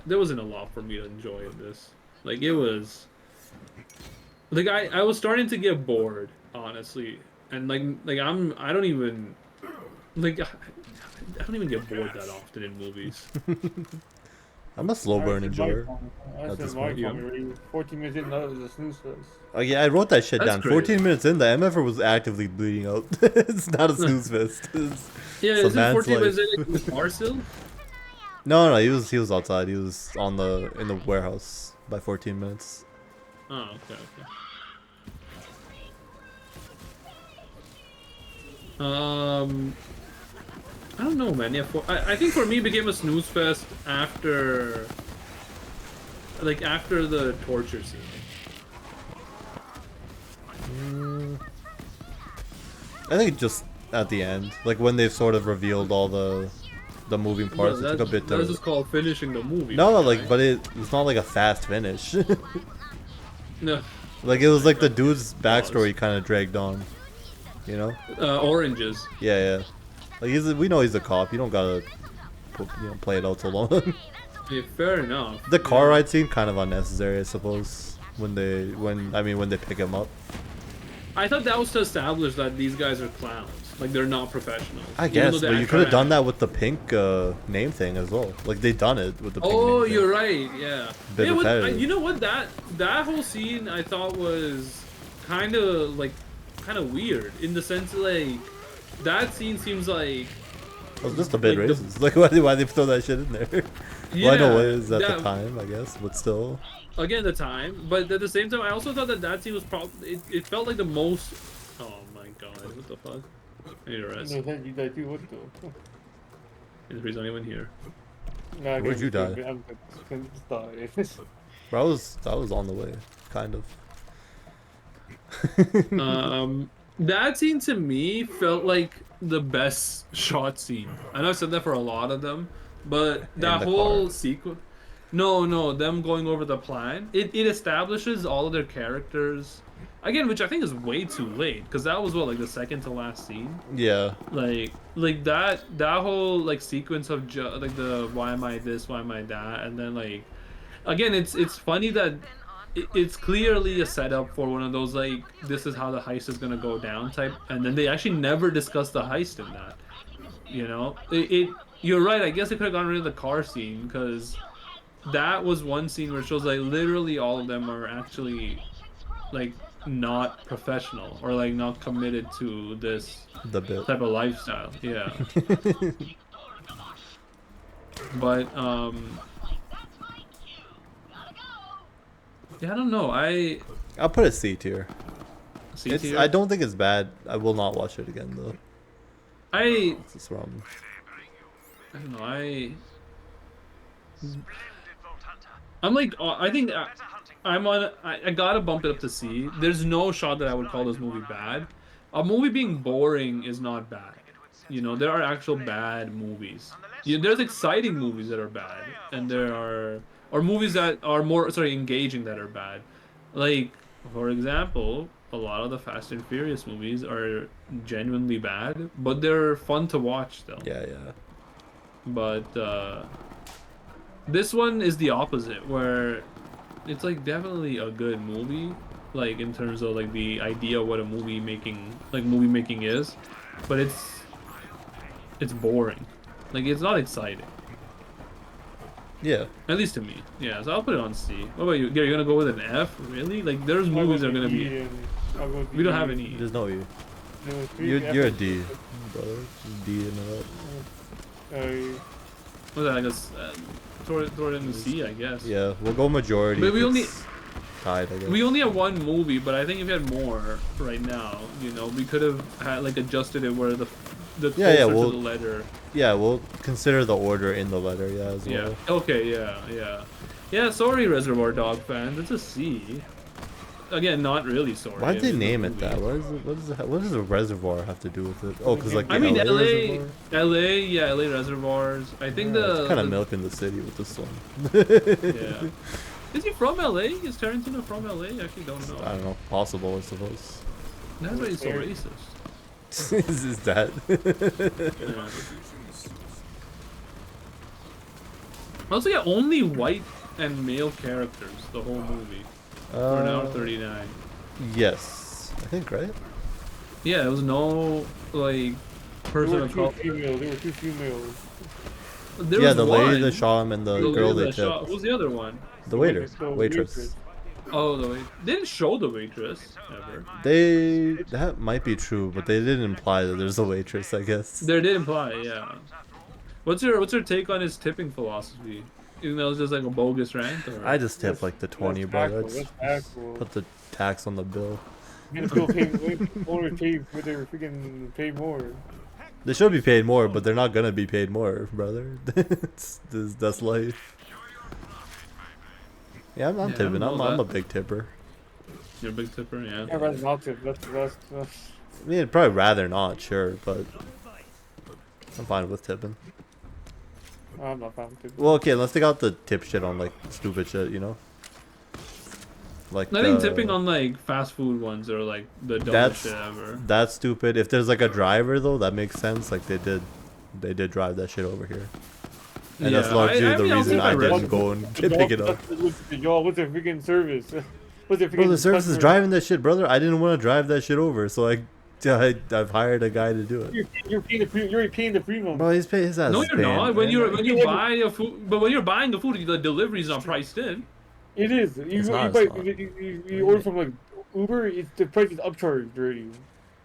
there wasn't a lot for me to enjoy in this. Like it was, like I was starting to get bored, honestly, and I don't even like I don't even get bored that often in movies. I'm a slow burn enjoyer. I said my comment. 14 minutes in, that was a snooze fest. Oh yeah, I wrote that shit That's down. crazy. 14 minutes in, the MFR was actively bleeding out. It's not a snooze fest. Yeah, is it 14 minutes in the car still? No, he was outside. He was in the warehouse by 14 minutes. Oh, okay. I don't know, man. Yeah, I think for me it became a snooze fest after the torture scene. I think just at the end, like when they've sort of revealed all the moving parts, it took a bit to. That's just called finishing the movie. No, right? like, but it's not like a fast finish. No. Like it was like the dude's backstory kind of dragged on, you know? Oranges. Yeah. Like we know he's a cop. You don't gotta, play it out so long. Yeah, fair enough. The car ride scene kind of unnecessary, I suppose. When they pick him up. I thought that was to establish that these guys are clowns. Like they're not professionals. I guess, but you could have done that with the pink name thing as well. Like they done it with the pink Oh, name you're thing. right. Yeah. Bit repetitive. You know what? That whole scene I thought was kind of weird in the sense like that scene seems like. It was just a bit racist. Like why they throw that shit in there? Yeah, well, I know it is at the time, I guess, but still. Again, the time, but at the same time, I also thought that scene was probably. It felt like the most. Oh my god! What the fuck? I need a rest. No, you died too. What the? There's reason anyone here. Nah, Where'd you die? I'm sorry. Bro, I was on the way, kind of. That scene to me felt like the best shot scene. I know I said that for a lot of them, but that whole sequence. No, them going over the plan. It establishes all of their characters. Again, which I think is way too late, because that was like the second to last scene. Yeah. Like that whole like sequence of like the why am I this, why am I that, and then like, again, it's funny that it's clearly a setup for one of those like this is how the heist is gonna go down type, and then they actually never discuss the heist in that. You know, you're right. I guess they could have gotten rid of the car scene because that was one scene where it shows like literally all of them are actually like not professional or like not committed to this type of lifestyle. Yeah. But yeah, I don't know. I'll put a C tier. C tier. I don't think it's bad. I will not watch it again though. It's wrong. I don't know. I'm like, I think I gotta bump it up to C. There's no shot that I would call this movie bad. A movie being boring is not bad. You know, there are actual bad movies. There's exciting movies that are bad, and there are movies that are more engaging that are bad. Like, for example, a lot of the Fast and Furious movies are genuinely bad, but they're fun to watch still. Yeah. But this one is the opposite, where it's like definitely a good movie, like in terms of like the idea of what a movie making is, but it's boring. Like it's not exciting. Yeah. At least to me. Yeah, so I'll put it on C. What about you? Gary, you're gonna go with an F? Really? Like there's movies that are gonna be. We don't have any. There's no E. You're a D, brother. D in it. Was that like throw it in the sea, I guess. Yeah, we'll go majority. But we only tied, I guess. we only have one movie, but I think if we had more right now, you know, we could have had like adjusted it where the closer to the letter. Yeah, we'll consider the order in the letter, yeah, as well. Yeah. Okay. Yeah. Yeah. Sorry, Reservoir Dog fans. It's a C. Again, not really sorry. Why did they name it that? What does a reservoir have to do with it? Oh, because like the I mean, LA LA reservoirs. I think it's kind of milking the city with this one. Yeah. Is he from LA? Is Tarantino from LA? I actually don't know. I don't know. Possible, I suppose. That's why he's so racist. Is his dad? Yeah. Also, yeah, only white and male characters the whole movie. For an hour 39. Yes, I think, right? Yeah, there was no like person of color. There were two females. Yeah, the lady that shot him and the girl they tipped. What was the other one? The waiter, waitress. Oh, the wait. They didn't show the waitress ever. That might be true, but they didn't imply that there's a waitress, I guess. They did imply, yeah. What's your take on his tipping philosophy? Even though it's just like a bogus rank? Or? I just tip like the 20, bro. Put the tax on the bill. People pay more, they freaking pay more. They should be paid more, but they're not gonna be paid more, brother. That's life. Yeah, I'm tipping. I'm a big tipper. You're a big tipper, yeah. I'd rather not tip. That's. I mean, I'd probably rather not, sure, but I'm fine with tipping. I'm not fine with tipping. Well, okay, let's take out the tip shit on like stupid shit, you know. Like I think tipping on like fast food ones are like the dumbest shit ever. That's stupid. If there's like a driver though, that makes sense. Like they did drive that shit over here. And that's largely the reason I didn't go and pick it up. What's their freaking service? What's their freaking Bro, the service is driving that shit, brother. I didn't want to drive that shit over, so I've hired a guy to do it. You're paying the premium. Bro, he's paying his ass. No, you're not. When you buy a food, but when you're buying the food, the delivery's not priced in. It is. You order from like Uber. The price is upcharged already.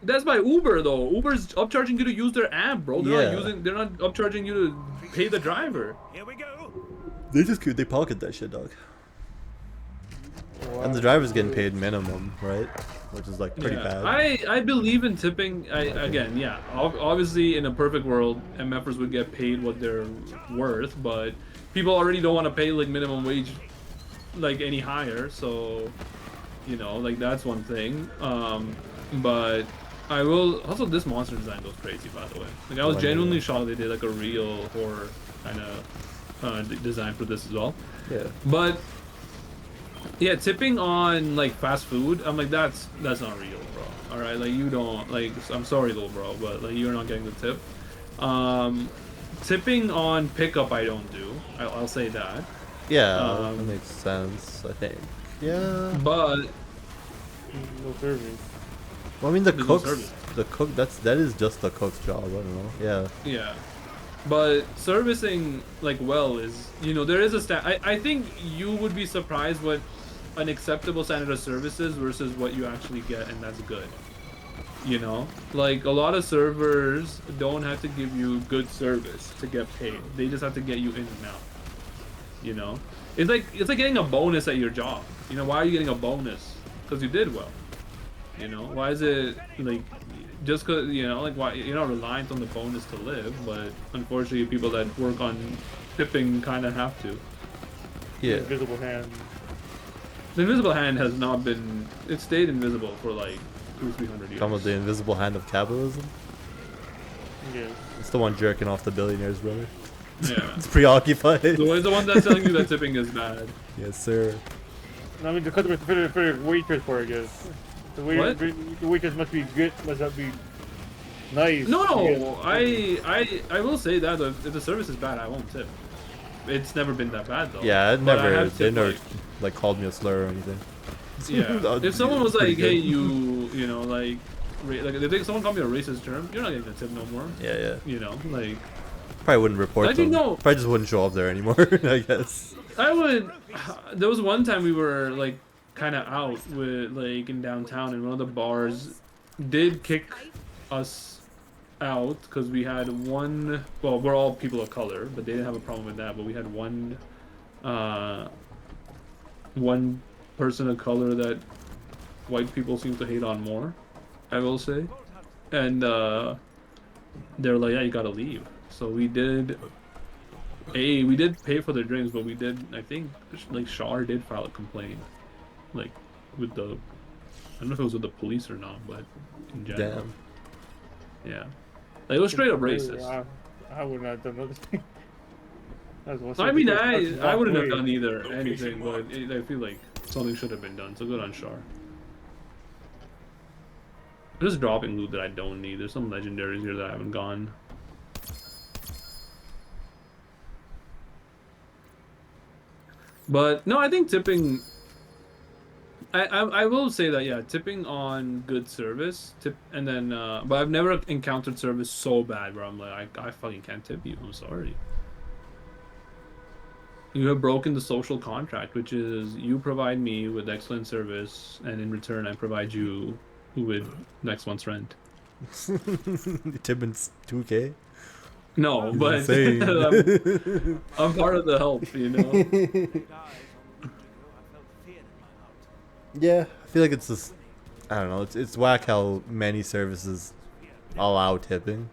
That's by Uber though. Uber's upcharging you to use their app, bro. They're not upcharging you to pay the driver. Here we go. They pocket that shit, dog. Wow. And the driver's getting paid minimum, right? Which is like pretty bad. I believe in tipping. Again, yeah. Obviously, in a perfect world, MFers would get paid what they're worth, but people already don't want to pay like minimum wage, like any higher. So, you know, like that's one thing. But I will also this monster design goes crazy, by the way. Like I was genuinely shocked they did like a real horror kind of design for this as well. Yeah. But yeah, tipping on like fast food, I'm like that's not real, bro. All right, like you don't like. I'm sorry though, bro, but like you're not getting the tip. Tipping on pickup, I don't do. I'll say that. Yeah, that makes sense. I think. Yeah. But no service. Well, I mean the cook that is just the cook's job. I don't know. Yeah. Yeah. But servicing like well is, you know, there is a I think you would be surprised what an acceptable standard of service is versus what you actually get, and that's good. You know, like a lot of servers don't have to give you good service to get paid. They just have to get you in and out. You know, it's like getting a bonus at your job. You know, why are you getting a bonus? Because you did well. You know, why is it like just because, you know, like why you're not reliant on the bonus to live, but unfortunately people that work on tipping kind of have to. Yeah. Invisible hand. The invisible hand has not been. It stayed invisible for like 200-300 years. Come with the invisible hand of capitalism. Yeah. It's the one jerking off the billionaires, brother. Yeah. It's preoccupied. So it's the one that's telling you that tipping is bad. Yes, sir. I mean, the customer for the waitress for, I guess. The waitress must be good. Must not be nice. No, I will say that if the service is bad, I won't tip. It's never been that bad though. Yeah, they never like called me a slur or anything. Yeah. If someone was like, hey, you know, like if someone called me a racist term, you're not getting a tip no more. Yeah. You know, like. Probably wouldn't report them. Probably just wouldn't show up there anymore, I guess. I would. There was one time we were like kind of out with like in downtown, and one of the bars did kick us out because we had one. Well, we're all people of color, but they didn't have a problem with that. But we had one person of color that white people seem to hate on more, I will say. And they're like, yeah, you gotta leave. So we did pay for their drinks, but we did, I think, like, Shar did file a complaint, like, with the, I don't know if it was with the police or not, but in general. Damn. Yeah. Like, it was straight up racist. I would not have done nothing. I mean, I wouldn't have done either anything, but I feel like something should have been done. So good on Shar. I'm just dropping loot that I don't need. There's some legendaries here that I haven't gone. But no, I think tipping. I will say that, yeah, tipping on good service, and then but I've never encountered service so bad where I'm like, I fucking can't tip you. I'm sorry. You have broken the social contract, which is you provide me with excellent service, and in return I provide you with next month's rent. Tipping 2K? No, but I'm part of the help, you know. Yeah, I feel like it's just, I don't know, it's whack how many services allow tipping.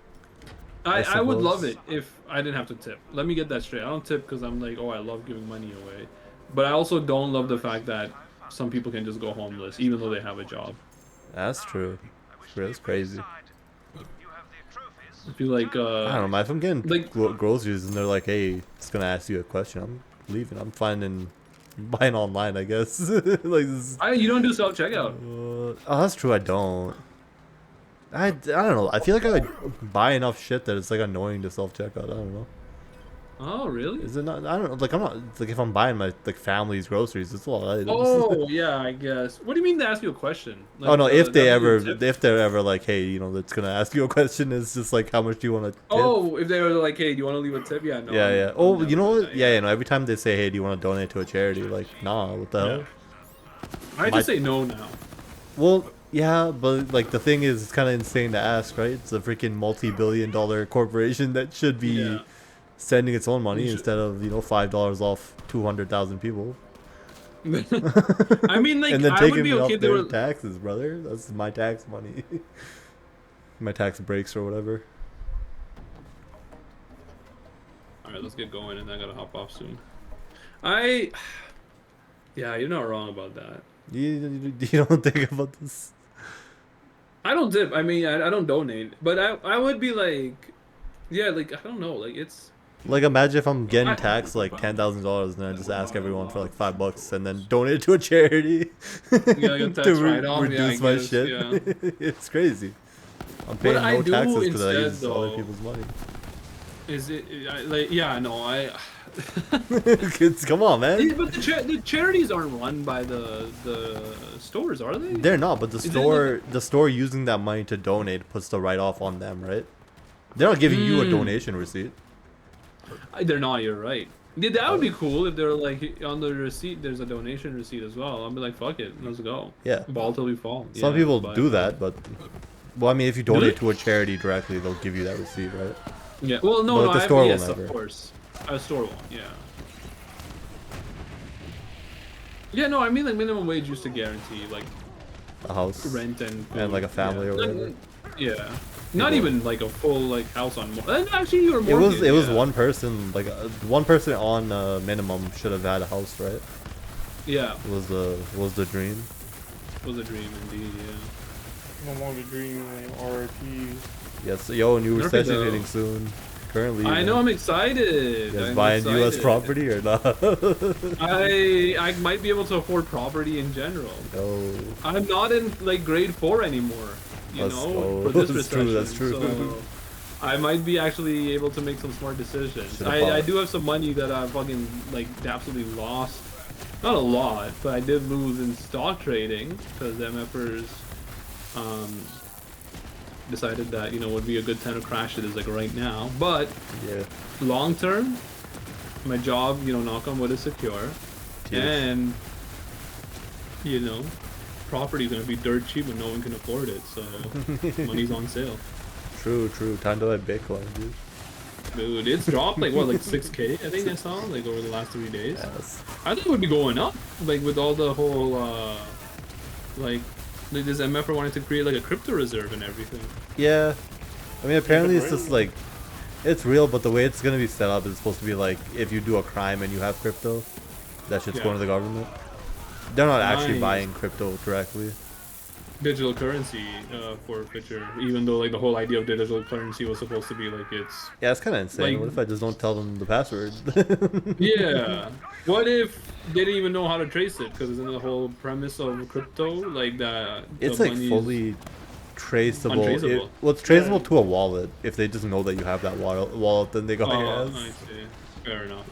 I would love it if I didn't have to tip. Let me get that straight. I don't tip because I'm like, oh, I love giving money away. But I also don't love the fact that some people can just go homeless even though they have a job. That's true. That's crazy. I feel like, I don't know, if I'm getting like, groceries and they're like, hey, it's gonna ask you a question, I'm leaving. I'm finding buying online, I guess. Like this. You don't do self-checkout. Oh, that's true. I don't. I don't know. I feel like I would buy enough shit that it's like annoying to self-checkout. I don't know. Oh, really? Is it not? I don't know. Like I'm not. It's like if I'm buying my like family's groceries, it's a lot of items. Oh, yeah, I guess. What do you mean to ask you a question? Like, oh no, if they're ever like, hey, you know, it's gonna ask you a question. It's just like, how much do you want to tip? Oh, if they were like, hey, do you want to leave a tip? Yeah, no. Yeah. Oh, you know what? Yeah, no. Every time they say, hey, do you want to donate to a charity? Like, nah, what the hell? I just say no now. Well, yeah, but like the thing is, it's kind of insane to ask, right? It's a freaking multi-billion-dollar corporation that should be sending its own money instead of, you know, $5 off 200,000 people. I mean, like, and then I taking would be okay off their taxes, brother. That's my tax money. My tax breaks or whatever. All right, let's get going, and I gotta hop off soon. Yeah, you're not wrong about that. You don't think about this? I don't tip. I mean, I don't donate, but I would be like, yeah, like, I don't know, like, it's like, imagine if I'm getting taxed like $10,000 and I just ask everyone for like $5 and then donate it to a charity to reduce my shit. Yeah. It's crazy. I'm paying no taxes because I use other people's money. Is it like, yeah, no, Come on, man. But the charities aren't run by the stores, are they? They're not, but the store using that money to donate puts the write-off on them, right? They're not giving you a donation receipt. They're not, you're right. Yeah, that would be cool if they're like, on the receipt there's a donation receipt as well. I'll be like, fuck it, let's go. Yeah. Ball till we fall. Some people do that, but well, I mean, if you donate to a charity directly, they'll give you that receipt, right? Yeah. Well, no, but the store yes, will never. Of course. A store won't, yeah. Yeah, no, I mean, like, minimum wage used to guarantee like a house, rent, and food. And like a family or whatever. Yeah. Not even like a full like house on. Actually, you were more. It was one person, like one person on minimum should have had a house, right? Yeah. Was the dream. Was a dream indeed, yeah. No longer dream, RRT. Yes, yo, new recession hitting soon. Currently. I know, I'm excited. You guys buying U.S. property or not? I might be able to afford property in general. No. I'm not in like grade 4 anymore. You know, for this recession. That's true. So I might be actually able to make some smart decisions. I do have some money that I fucking like absolutely lost. Not a lot, but I did lose in stock trading because MFers decided that, you know, would be a good time to crash it is like right now. But yeah, long term, my job, you know, knock on wood, is secure. Yes. And you know, property's gonna be dirt cheap and no one can afford it, so money's on sale. True. Time to buy Bitcoin, dude. Dude, it's dropped like what, like 6K? I think I saw like over the last 3 days. Yes. I think it would be going up, like with all the whole like this MF wanted to create like a crypto reserve and everything. Yeah. I mean, apparently it's just like, it's real, but the way it's gonna be set up is supposed to be like, if you do a crime and you have crypto, that shit's going to the government. They're not actually buying crypto directly. Digital currency forfeiture, even though like the whole idea of digital currency was supposed to be like it's. Yeah, it's kind of insane. Like, what if I just don't tell them the password? Yeah. What if they didn't even know how to trace it? Because isn't the whole premise of crypto like that? It's like fully traceable. It's traceable to a wallet. If they just know that you have that wallet, then they go, yes. I see. Fair enough.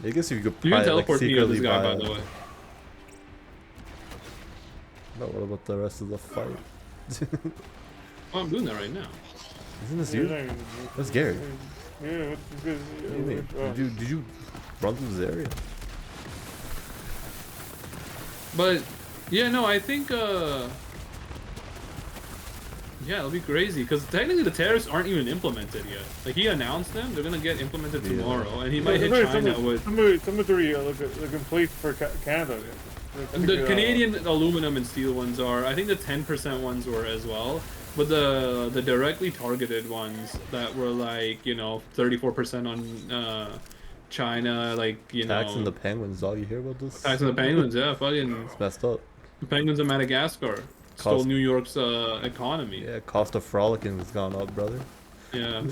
I guess you could You can probably teleport me to this guy, buy by the way. But what about the rest of the fight? Oh, I'm doing that right now. Isn't this you? That's Gary. Yeah, what's good? What do you mean? Did you run through this area? But yeah, no, I think yeah, it'll be crazy because technically the tariffs aren't even implemented yet. Like he announced them, they're gonna get implemented tomorrow, and he might hit China with. Somebody like in place for Canada. The Canadian aluminum and steel ones are. I think the 10% ones were as well, but the directly targeted ones that were like 34% on China, like Taxing the penguins, dog. You hear about this? Taxing the penguins, yeah, fucking. It's messed up. The penguins in Madagascar stole New York's economy. Yeah, cost of frolicking has gone up, brother. Yeah,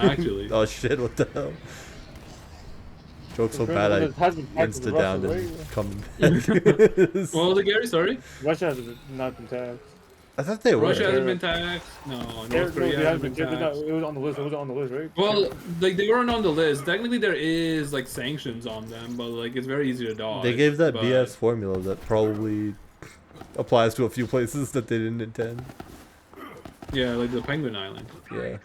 actually. Oh shit! What the hell? Joke's so bad I insta down and coming back. What was it, Gary? Sorry? Russia has not been taxed. I thought they were. Russia hasn't been taxed. No, North Korea hasn't been taxed. It was on the list. It was on the list, right? Well, like they weren't on the list. Technically, there is like sanctions on them, but like it's very easy to dodge. They gave that BS formula that probably applies to a few places that they didn't intend. Yeah, like the Penguin Island. Yeah.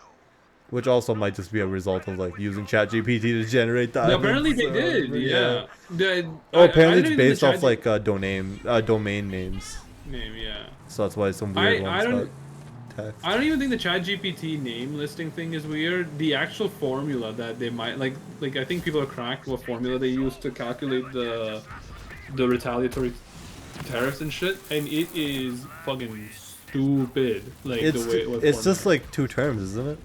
Which also might just be a result of like using ChatGPT to generate the islands. Apparently they did, yeah. Apparently it's based off like domain names. Name, yeah. So that's why some weird ones got taxed. I don't even think the ChatGPT name listing thing is weird. The actual formula that they might like I think people are cracked what formula they use to calculate the retaliatory tariffs and shit, and it is fucking stupid. Like it's, the way it was it's just like two terms, isn't it?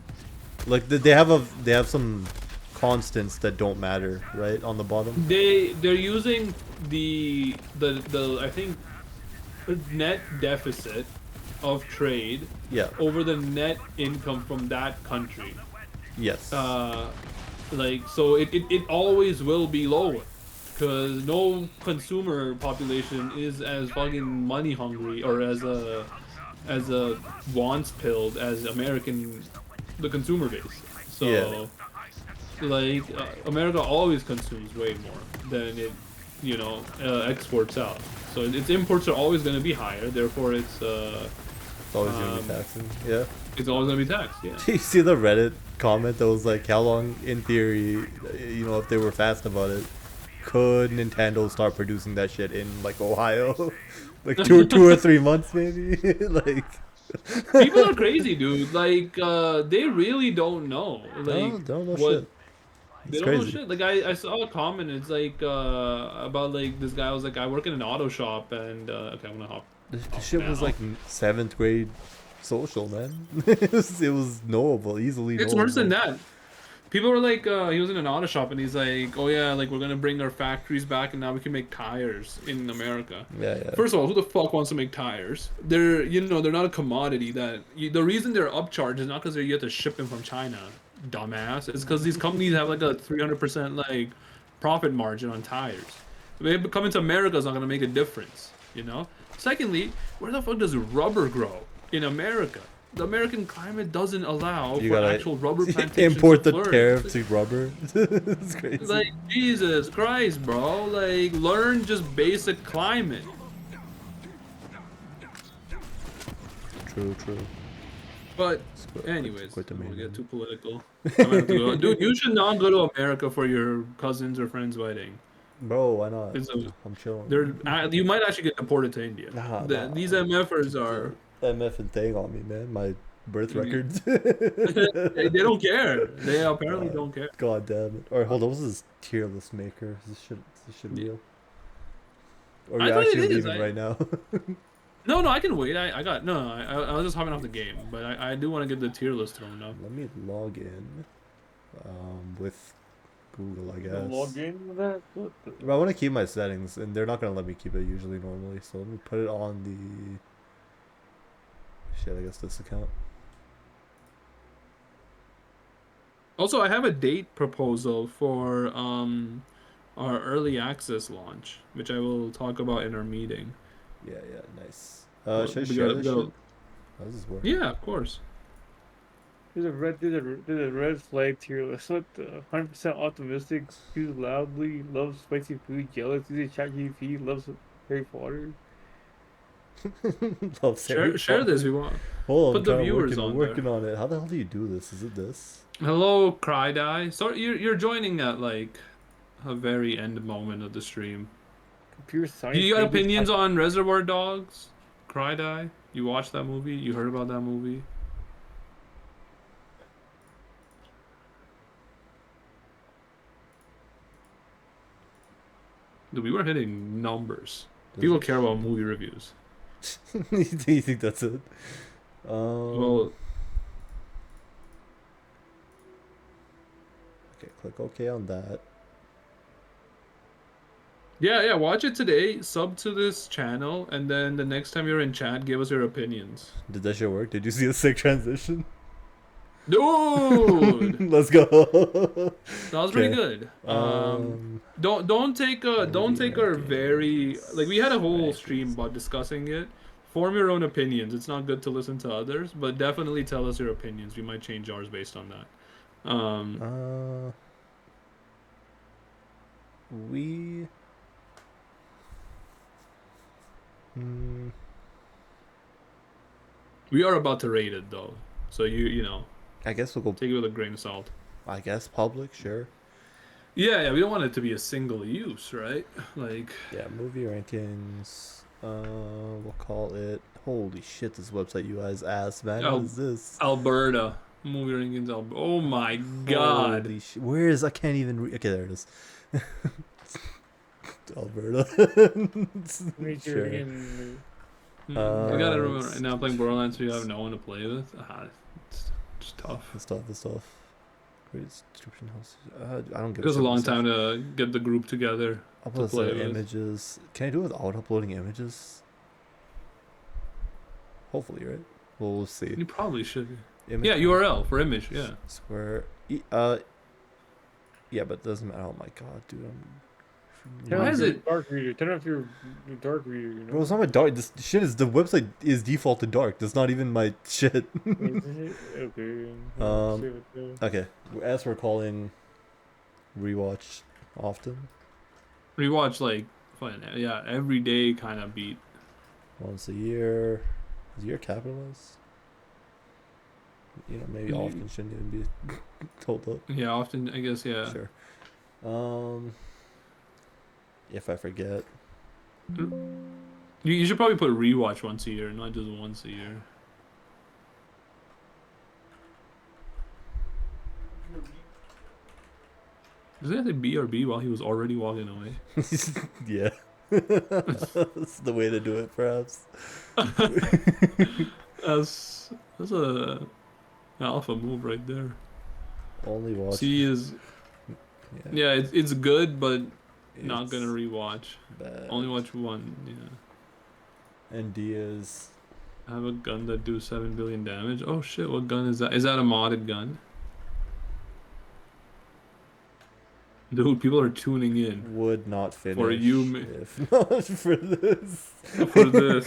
Like they have some constants that don't matter, right, on the bottom. They're using the I think net deficit of trade over the net income from that country. Yes. Like so it always will be lower because no consumer population is as fucking money hungry or as a wants pilled as the consumer base. So like America always consumes way more than it exports out. So its imports are always going to be higher. Therefore, it's always going to be taxing. Yeah. It's always going to be taxed. Yeah. You see the Reddit comment that was like, how long, in theory, if they were fast about it, could Nintendo start producing that shit in like Ohio, like two or 3 months maybe, like. People are crazy, dude. Like, they really don't know. Like, don't know shit. They don't know shit. Like, I saw a comment. It's like about like this guy was like, I work in an auto shop, and okay, I'm gonna hop. The shit was like 7th grade social, man. it was knowable, easily. It's worse than that. People were like, he was in an auto shop, and he's like, oh yeah, like we're gonna bring our factories back, and now we can make tires in America. Yeah. First of all, who the fuck wants to make tires? They're they're not a commodity. The reason they're upcharged is not because you have to ship them from China, dumbass. It's because these companies have like a 300% like profit margin on tires. They coming to America is not gonna make a difference, Secondly, where the fuck does rubber grow in America? The American climate doesn't allow for actual rubber plantations. Import the tariff to rubber. It's crazy. Like, Jesus Christ, bro. Like, learn just basic climate. True. But, anyways, we get too political. Dude, you should not go to America for your cousin's or friend's wedding. Bro, why not? I'm chilling. You might actually get deported to India. These MFers are... MF and thing on me, man. birth I mean, records. they don't care. They apparently don't care. God damn it! All right, hold on. What's this tier list maker? Is this shit Yeah. real? Or are I you thought it actually is. leaving right now? No, I can wait. I got no. I was just hopping off the game, but I do want to get the tier list thrown up. Let me log in. With Google, I Don't log guess. in with that? What the? But I want to keep my settings, and they're not gonna let me keep it usually normally. So let me put it on the. Shit, I guess this account. Also, I have a date proposal for our early access launch, which I will talk about in our meeting. Yeah, nice. Well, Should I we share gotta this go. shit? How does this work? Yeah, of course. There's a red flag tier list. What the 100% optimistic, choose loudly, loves spicy food, jealous, uses ChatGPT, loves Harry Potter. Love Harry Share Potter. this. We want Hold on, put I'm the trying to viewers on there. working on it. How the hell do you do this? Is it this? Hello, Cry-Die. Sorry, you're joining at like a very end moment of the stream. Computer Do science you got pages. opinions on Reservoir Dogs? Cry-Die? You watched that movie? You heard about that movie? Dude, we were hitting numbers. People care about movie reviews. You think that's it? Well, Okay, click OK on that. yeah, watch it today, sub to this channel, and then the next time you're in chat, give us your opinions. Did that shit work? Did you see a sick transition? Dude! Let's go. That was pretty good. Don't take our very like we had a whole stream about discussing it. Form your own opinions. It's not good to listen to others, but definitely tell us your opinions. We might change ours based on that. We are about to rate it though, so you know. I guess we'll go. Take it with a grain of salt. I guess public, sure. Yeah, we don't want it to be a single use, right? Like. Yeah, movie rankings. We'll call it. Holy shit, this website UI is ass, man. What is this? Alberta movie rankings. Oh my god. Holy shit. Where is? I can't even. Okay, there it is. Alberta. Sure. I gotta remember right now playing Borderlands, we have no one to play with. It's just tough. It's tough. Great description house. I don't get. It goes a long time to get the group together. Upload the images. Can I do it without uploading images? Hopefully, right? Well, we'll see. You probably should. Image Yeah, URL for image. Yeah. Square. Yeah, but it doesn't matter. Oh my god, dude. Why is it dark reader? Turn off your dark reader. You know? Bro, it's not my dark. This shit is the website is default to dark. That's not even my shit. Okay. Okay. As we're calling rewatch often. Rewatch like fun? Yeah, every day kind of beat. Once a year. Is year capitalized? You know, maybe often shouldn't even be told up. Yeah, often I guess. Yeah. Sure. If I forget. You should probably put rewatch once a year, not just once a year. Does it have to be or B while he was already walking away? Yeah. That's the way to do it, perhaps. That's a alpha move right there. Only watch. C is. Yeah, it's good, but not gonna rewatch. Bad. Only watch one. Yeah. And D is. I have a gun that do 7 billion damage. Oh shit! What gun is that? Is that a modded gun? Dude, people are tuning in. Would not finish For you, if not for this. For this.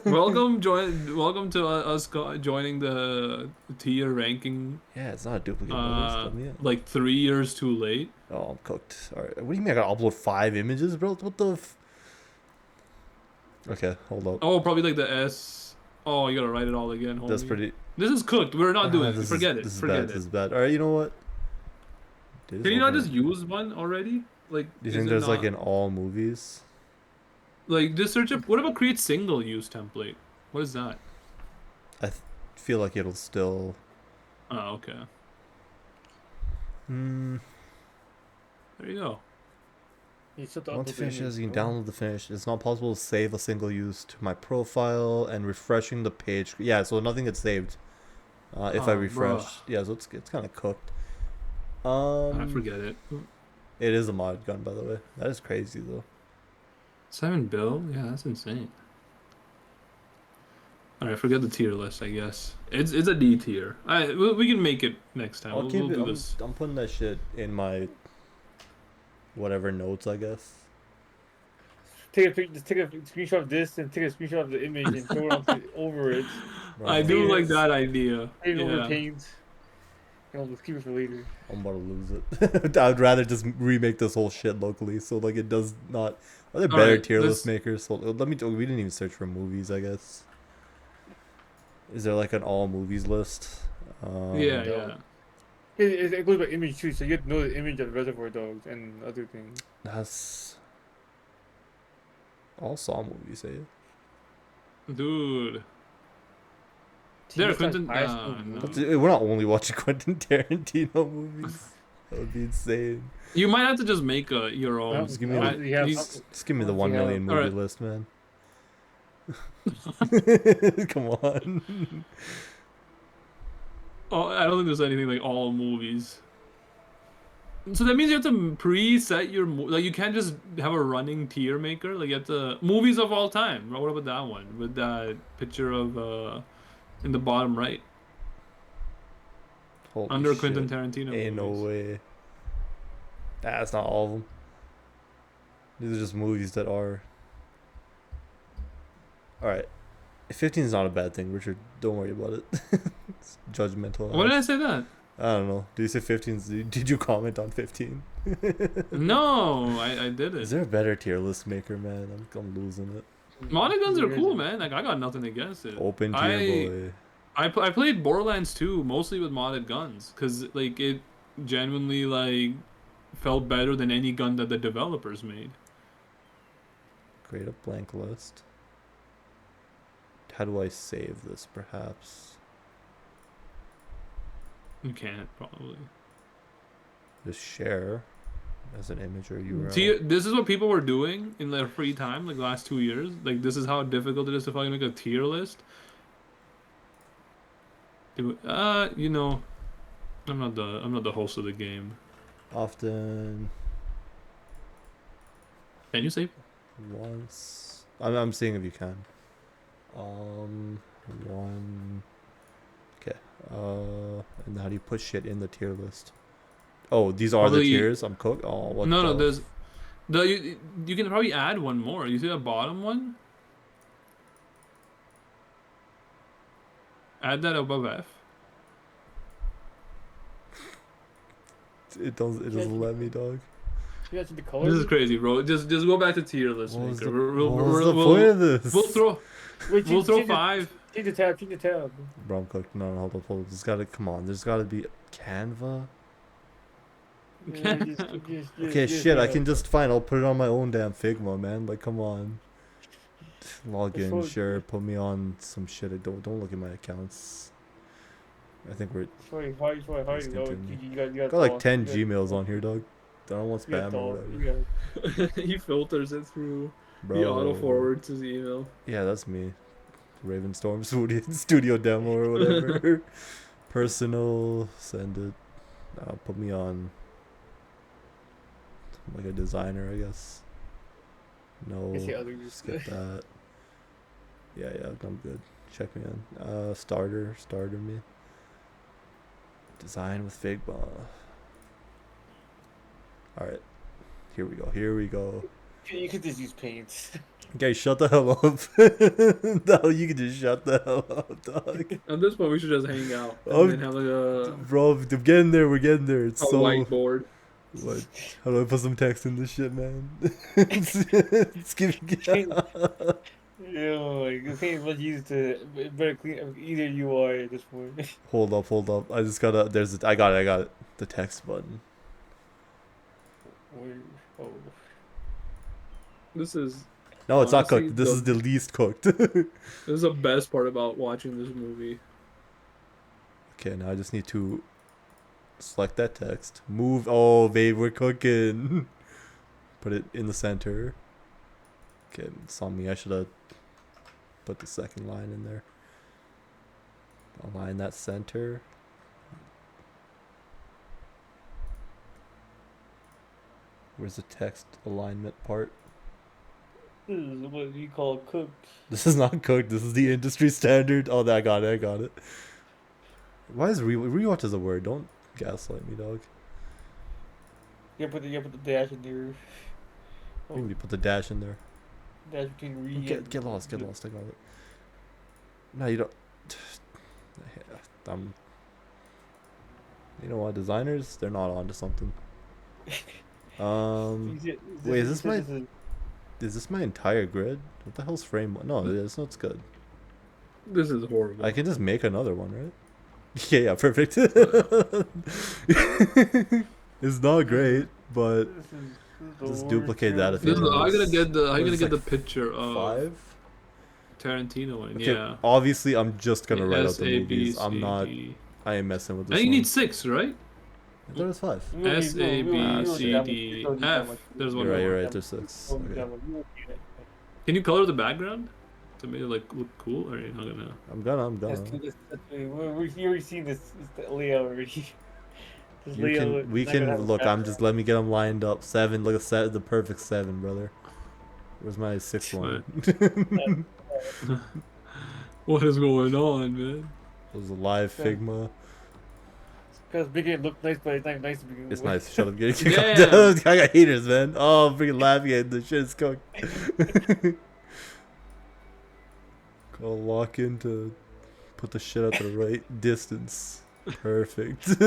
Welcome to us joining the tier ranking. Yeah, it's not a duplicate. Like 3 years too late. Oh, I'm cooked. All right. What do you mean I gotta upload 5 images, bro? What the? Okay, hold up. Oh, probably like the S. Oh, you gotta write it all again. That's pretty. This is cooked. We're not doing it. Forget it. This is Forget bad. it. This is bad. All right, you know what? Can you not just use one already? Like, do you think there's like in all movies? Like, just search up. What about create single use template? What is that? I feel like it'll still. Oh, okay. Hmm. There you go. Once you finish this, you can download the finish. It's not possible to save a single use to my profile and refreshing the page. Yeah, so nothing gets saved. If I refresh, bruh. yeah, so it's kind of cooked. I forget it. It is a mod gun, by the way. That is crazy though. 7 bill? Yeah, that's insane. Alright, forget the tier list, I guess. It's a D tier. We can make it next time. I'll keep we'll it. do this. I'm putting that shit in my whatever notes, I guess. Just take a screenshot of this and take a screenshot of the image and throw it over it. Right. I do like that idea. Paint over Yeah. paint. And I'll just keep it for later. I'm about to lose it. I'd rather just remake this whole shit locally, so like it does not. Are there better Alright, tier let's- list makers? So let me. We didn't even search for movies, I guess. Is there like an all movies list? Yeah, no. yeah. It goes by image too, so you have to know the image of Reservoir Dogs and other things. That's all Saw movies, eh? Dude. There, It's like Quentin. high school No. movie. We're not only watching Quentin Tarantino movies. That would be insane. You might have to just make your own. Just give me I- the- yeah, Just give me the Yeah. 1 million movie Alright. list, man. Come on. Oh, I don't think there's anything like all movies. So that means you have to preset your like you can't just have a running tier maker. Like you have to movies of all time. What about that one with that picture of in the bottom right Holy under shit. Quentin Tarantino Ain't no movies. way. That's not all of them. These are just movies that are. Alright. 15 is not a bad thing, Richard. Don't worry about it. It's judgmental. What did I say that? I don't know. Did you say 15? Did you comment on 15? No, I didn't. Is there a better tier list maker, man? I'm losing it. Modded guns are cool, man. Like I got nothing against it. Open tier, boy. I played Borderlands 2 mostly with modded guns because like it genuinely like felt better than any gun that the developers made. Create a blank list. How do I save this, perhaps? You can't probably. Just share as an image or URL. See, this is what people were doing in their free time, like the last 2 years. Like this is how difficult it is to fucking make a tier list. You know, I'm not the host of the game. Often. Can you save? Once. I'm seeing if you can. One. Okay. And how do you put shit in the tier list? Oh, these are the Probably- tiers. I'm cooked. Oh, what? No, the there's you can probably add one more. You see the bottom one? Add that above F. It doesn't let me, dog. You guys see the colors? This is crazy, bro. Just go back to tier list What was maker. the, We'll, what we'll, was the we'll, point of this? we'll throw Wait, we'll throw change the- 5. Change the tab, change the tab. Bro, I'm cooked. No, hold up. There's gotta, come on. There's gotta be Canva. Okay, shit. I can just fine. I'll put it on my own damn Figma, man. Like, come on. Log in, sure. Put me on some shit. Don't look at my accounts. I think we're Sorry, how you Let's know? continue. You got got like thoughts, 10 you got- Gmails on here, dog. I don't want you got spam or thoughts, whatever. you got- He filters it through. Bro. He auto forwards his email. Yeah, that's me. Ravenstorm studio demo or whatever. Personal, send it. Put me on like a designer, I guess. No, I see others. skip that. Yeah, I'm good. Check me on. Starter me. Design with Figma. Alright. Here we go. You could just use paint. Okay, shut the hell up. No, you can just shut the hell up, dog. At this point, we should just hang out and Oh, then have like a Bro, we're getting there. It's so. whiteboard. What? How do I put some text in this shit, man? It's giving. Yo, like the paint is much easier to better clean, easier UI at this point. Hold up. I just gotta. I got it. The text button. Oh. This is No, it's not Honestly, cooked. This is the least cooked. this is the best part about watching this movie. Okay, now I just need to select that text. Move. Oh, babe, we're cooking. Put it in the center. Okay, it's on me. I should have put the second line in there. Align that center. Where's the text alignment part? This is what you call cooked. This is not cooked. This is the industry standard. Oh, I got it. I got it. Why is rewatch is a word? Don't gaslight me, dog. You put the dash in there. You need to put the dash in there. Dash between re. Get lost. Get lost. I got it. No, you don't. You know what? Designers, they're not onto something. Wait, is this my entire grid? What the hell's frame one? No, it's not good. This is horrible. I can just make another one, right? Yeah, perfect. It's not great, but just duplicate that if you I'm want. gonna get the like picture of 5? Tarantino one. Okay, Yeah. obviously I'm just gonna write out the S-A-B-C-D. movies. I'm not. I ain't messing with this. And you one. need 6, right? I thought it was 5. S-A-B-C-D-F. There's one more. You're right. There's 6. Okay. Can you color the background to make it like look cool, or are you not gonna? I'm gonna. We've already seen this layout already. We can look. Let me get them lined up. 7. Look at the perfect 7, brother. Where's my 6th one? What is going on, man? It was a live Figma. Because big game looked nice, but it's not nice to begin It's with. nice. Shut up, get Yeah. I got haters, man. Oh, I'm freaking laughing at the shit is cooked. Gotta lock in to put the shit at the right distance. Perfect.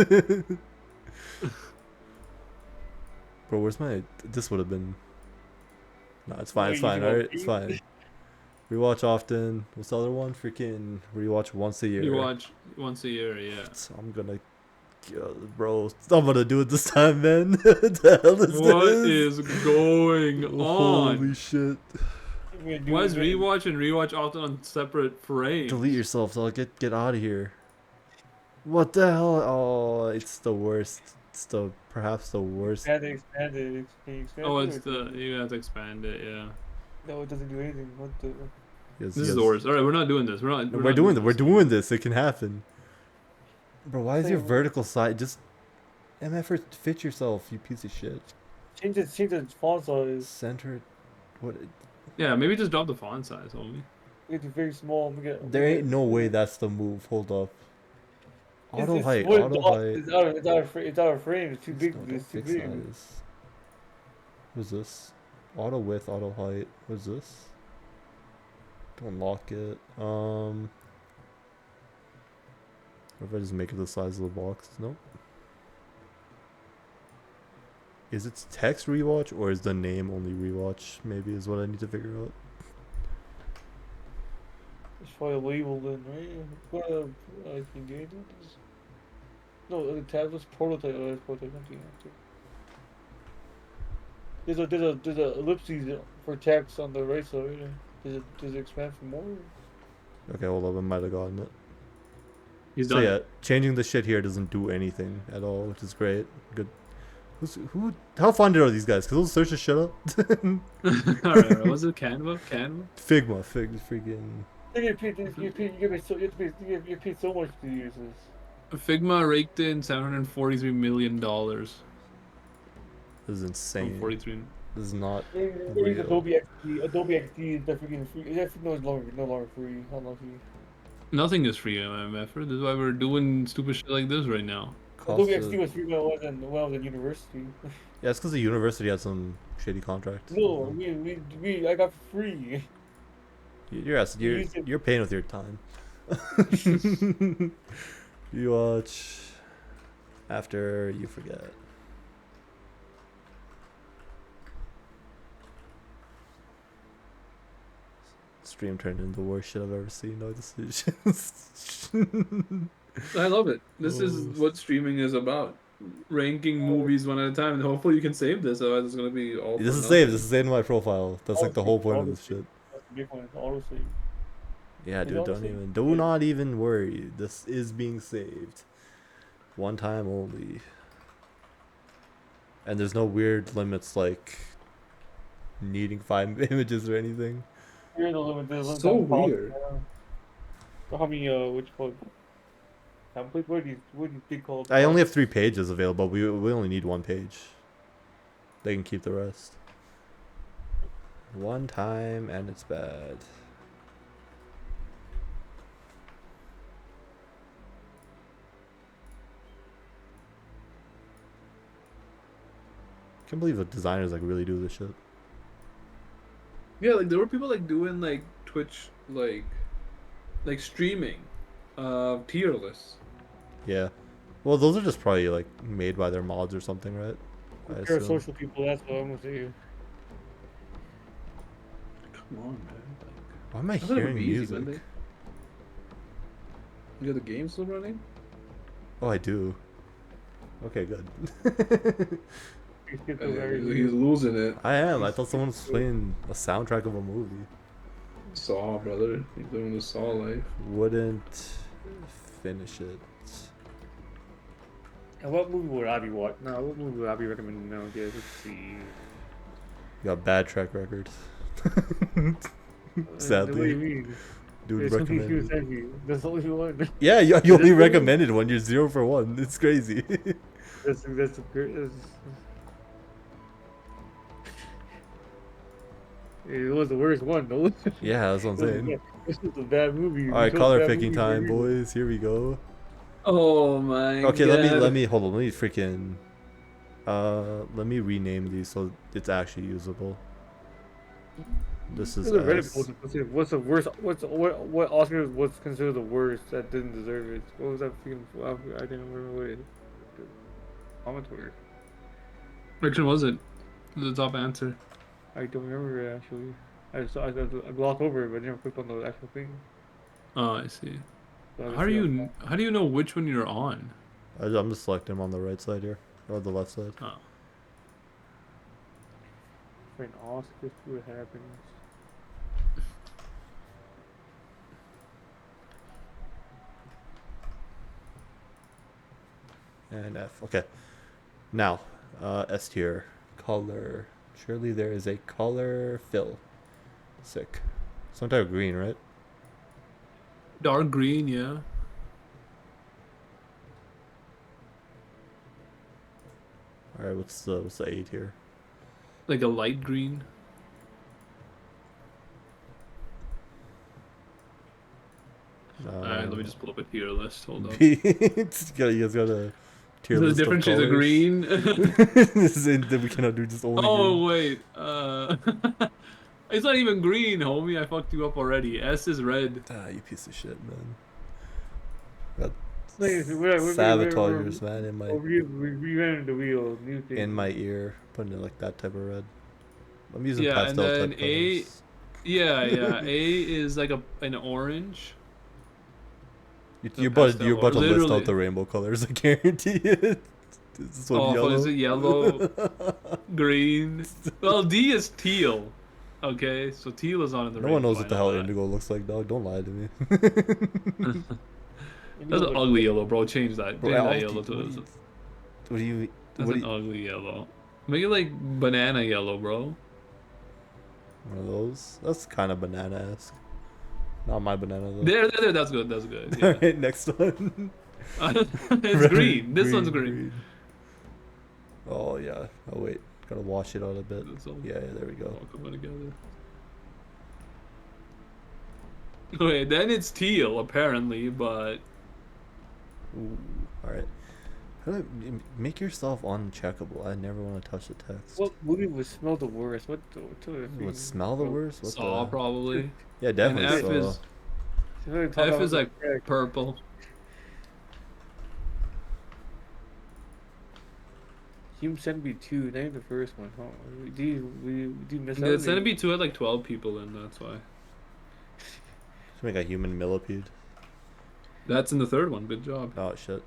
Bro, where's my... This would have been... No, it's fine, alright? It's fine. Rewatch often. What's the other one? Freaking rewatch once a year. You watch once a year, yeah. So I'm gonna... bro, I'm gonna do it this time, man. What the hell is What this? is going on? Holy shit. Why is rewatch and rewatch often on separate frames? Delete yourself, so I'll get out of here. What the hell? Oh, it's the worst. It's perhaps the worst. Expand it. Oh, it's you have to expand it, yeah. No, it doesn't do anything. What the? Yes, This is the worst. All right, we're not doing this. We're doing this. It can happen. Bro, why is your vertical side just... MF, fit yourself, you piece of shit. Change the font size. Center... What? Yeah, maybe just drop the font size, homie. It's very small. There ain't no way that's the move. Hold up. Auto height. It's out of frame. It's too big. It's too big. Size. What's this? Auto width, auto height. What's this? Don't lock it. What if I just make it the size of the box? Nope. Is it text rewatch or is the name only rewatch? Maybe is what I need to figure out. It's probably labeled in, right? What I can do this. No, the tab was prototype. Oh, it's prototype. There's a ellipses for text on the right side. Does it expand for more? Okay, hold up. I might have gotten it. He's So done. yeah, changing the shit here doesn't do anything at all, which is great. Good. How funded are these guys? Cause they'll search the shit up. Alright, was it Canva? Figma, freaking. You paid so much to use this. Figma raked in $743 million. This is insane. 43. This is not. Adobe XD is definitely free. It's no longer free. Unlucky. Nothing is free, MF. This is why we're doing stupid shit like this right now. Adobe XD was free when I was in university. Yeah, it's because the university had some shady contracts. No, I got free. You're paying with your time. You watch after you forget. Stream turned into the worst shit I've ever seen. No decisions. I love it. This is what streaming is about. Ranking movies one at a time, and hopefully you can save this, otherwise it's gonna be all. This is saved. This is saved in my profile. That's like the whole point of this shit. That's the big one. Auto save. Yeah, dude, honestly, do not even worry. This is being saved. One time only. And there's no weird limits like needing 5 images or anything. You're the limit. There's a So time policy. weird. How many which called templates? What do you think called? I only have 3 pages available. We only need 1 page. They can keep the rest. One time and it's bad. Can't believe the designers like really do this shit. Yeah, like there were people like doing like Twitch like streaming tier lists. Yeah. Well, those are just probably like made by their mods or something, right? I They're assume. social people. That's what I'm gonna say. Come on, man. Like, Why am I I thought it would hearing be easy, music? man. You got the game still running? Oh, I do. Okay, good. He's losing it. I am. I thought someone was playing a soundtrack of a movie. Saw, brother. He's living the Saw life. Wouldn't finish it. And what movie would I be watching? No, what movie would I be recommending now? Guys, let's see. You got bad track record. What do Sadly, you mean? dude There's only few recommended. sent you. There's only one. Yeah, you only recommended one. You're 0 for 1. It's crazy. That's a great. It was the worst one, though. Yeah, that's what I'm saying. This was a bad movie. All right, We chose color bad picking movies for a time, reason. boys. Here we go. Oh my Okay, god. let me hold on. Let me freaking let me rename these so it's actually usable. This is Look at Reddit S. post. What's the worst? What Oscar was considered the worst that didn't deserve it? What was that freaking? I didn't remember what it. Comments were. Which one was it? The top answer. I don't remember it actually. I glossed over it, but I never clicked on the actual thing. Oh, I see. So How do you know which one you're on? I'm just selecting them on the right side here or the left side. Oh. For an Oscar, see what happens. And F. Okay. Now, S tier. Color. Surely there is a color fill. Sick. Some type of green, right? Dark green, yeah. Alright, what's the A tier? Like a light green. Alright, let me just pull up a tier list. Hold up. You guys gotta tier The list different of shades of colors. green. Then we cannot do just only Oh green. wait, it's not even green, homie. I fucked you up already. S is red. Ah, you piece of shit, man. Got We're sabotagers, man, in my reinvented the wheel. New thing. in my ear, putting it like that type of red. I'm using Yeah, and pastel then type A. colors. Yeah, yeah. A is like an orange. You're pastel about to or list literally- out the rainbow colors. I guarantee it. Is this one Oh, yellow? is it yellow? Green. Well, D is teal. Okay, so teal is on in the No one knows rainbow, what the I hell know that. indigo looks like, dog. Don't lie to me. That's an ugly yellow, bro. Change that. Bro, Change that I'll yellow keep- to what do you? That's What an do you? ugly yellow. Make it like banana yellow, bro. One of those. That's kind of banana-esque. Not my banana though. There. That's good. That's good. Yeah. Alright, next one. It's green. This one's green. Oh yeah. Oh wait, gotta wash it out a bit. It's all Yeah, there we go. all coming together. Okay, then it's teal apparently, but Ooh, all right. How do I make yourself uncheckable? I never want to touch the text. What movie would smell the worst? What Would smell the worst? What Saw the? probably. Yeah, And definitely F Saw. is F is like purple. Human Centipede 2, not even the first one. Huh? Do you miss out? The Centipede 2 had like 12 people in. That's why. Should make a human millipede. That's in the third one. Good job. Oh shit.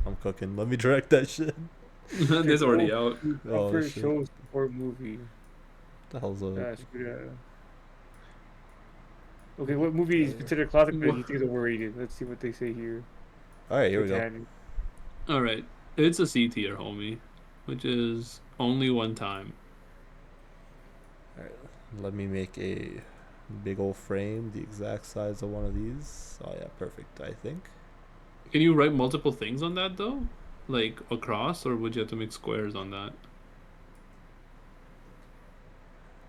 I'm cooking. Let me direct that shit. This already out. Oh, First shit. show support movie. The hell's a? Yeah, screw that. Okay, what movie is considered classic but you think is overrated? Let's see what they say here. All right, here we go. Titanic. All right, it's a C tier, homie, which is only one time. All right, let me make a big old frame the exact size of one of these. Oh yeah, perfect. I think. Can you write multiple things on that though, like across, or would you have to make squares on that?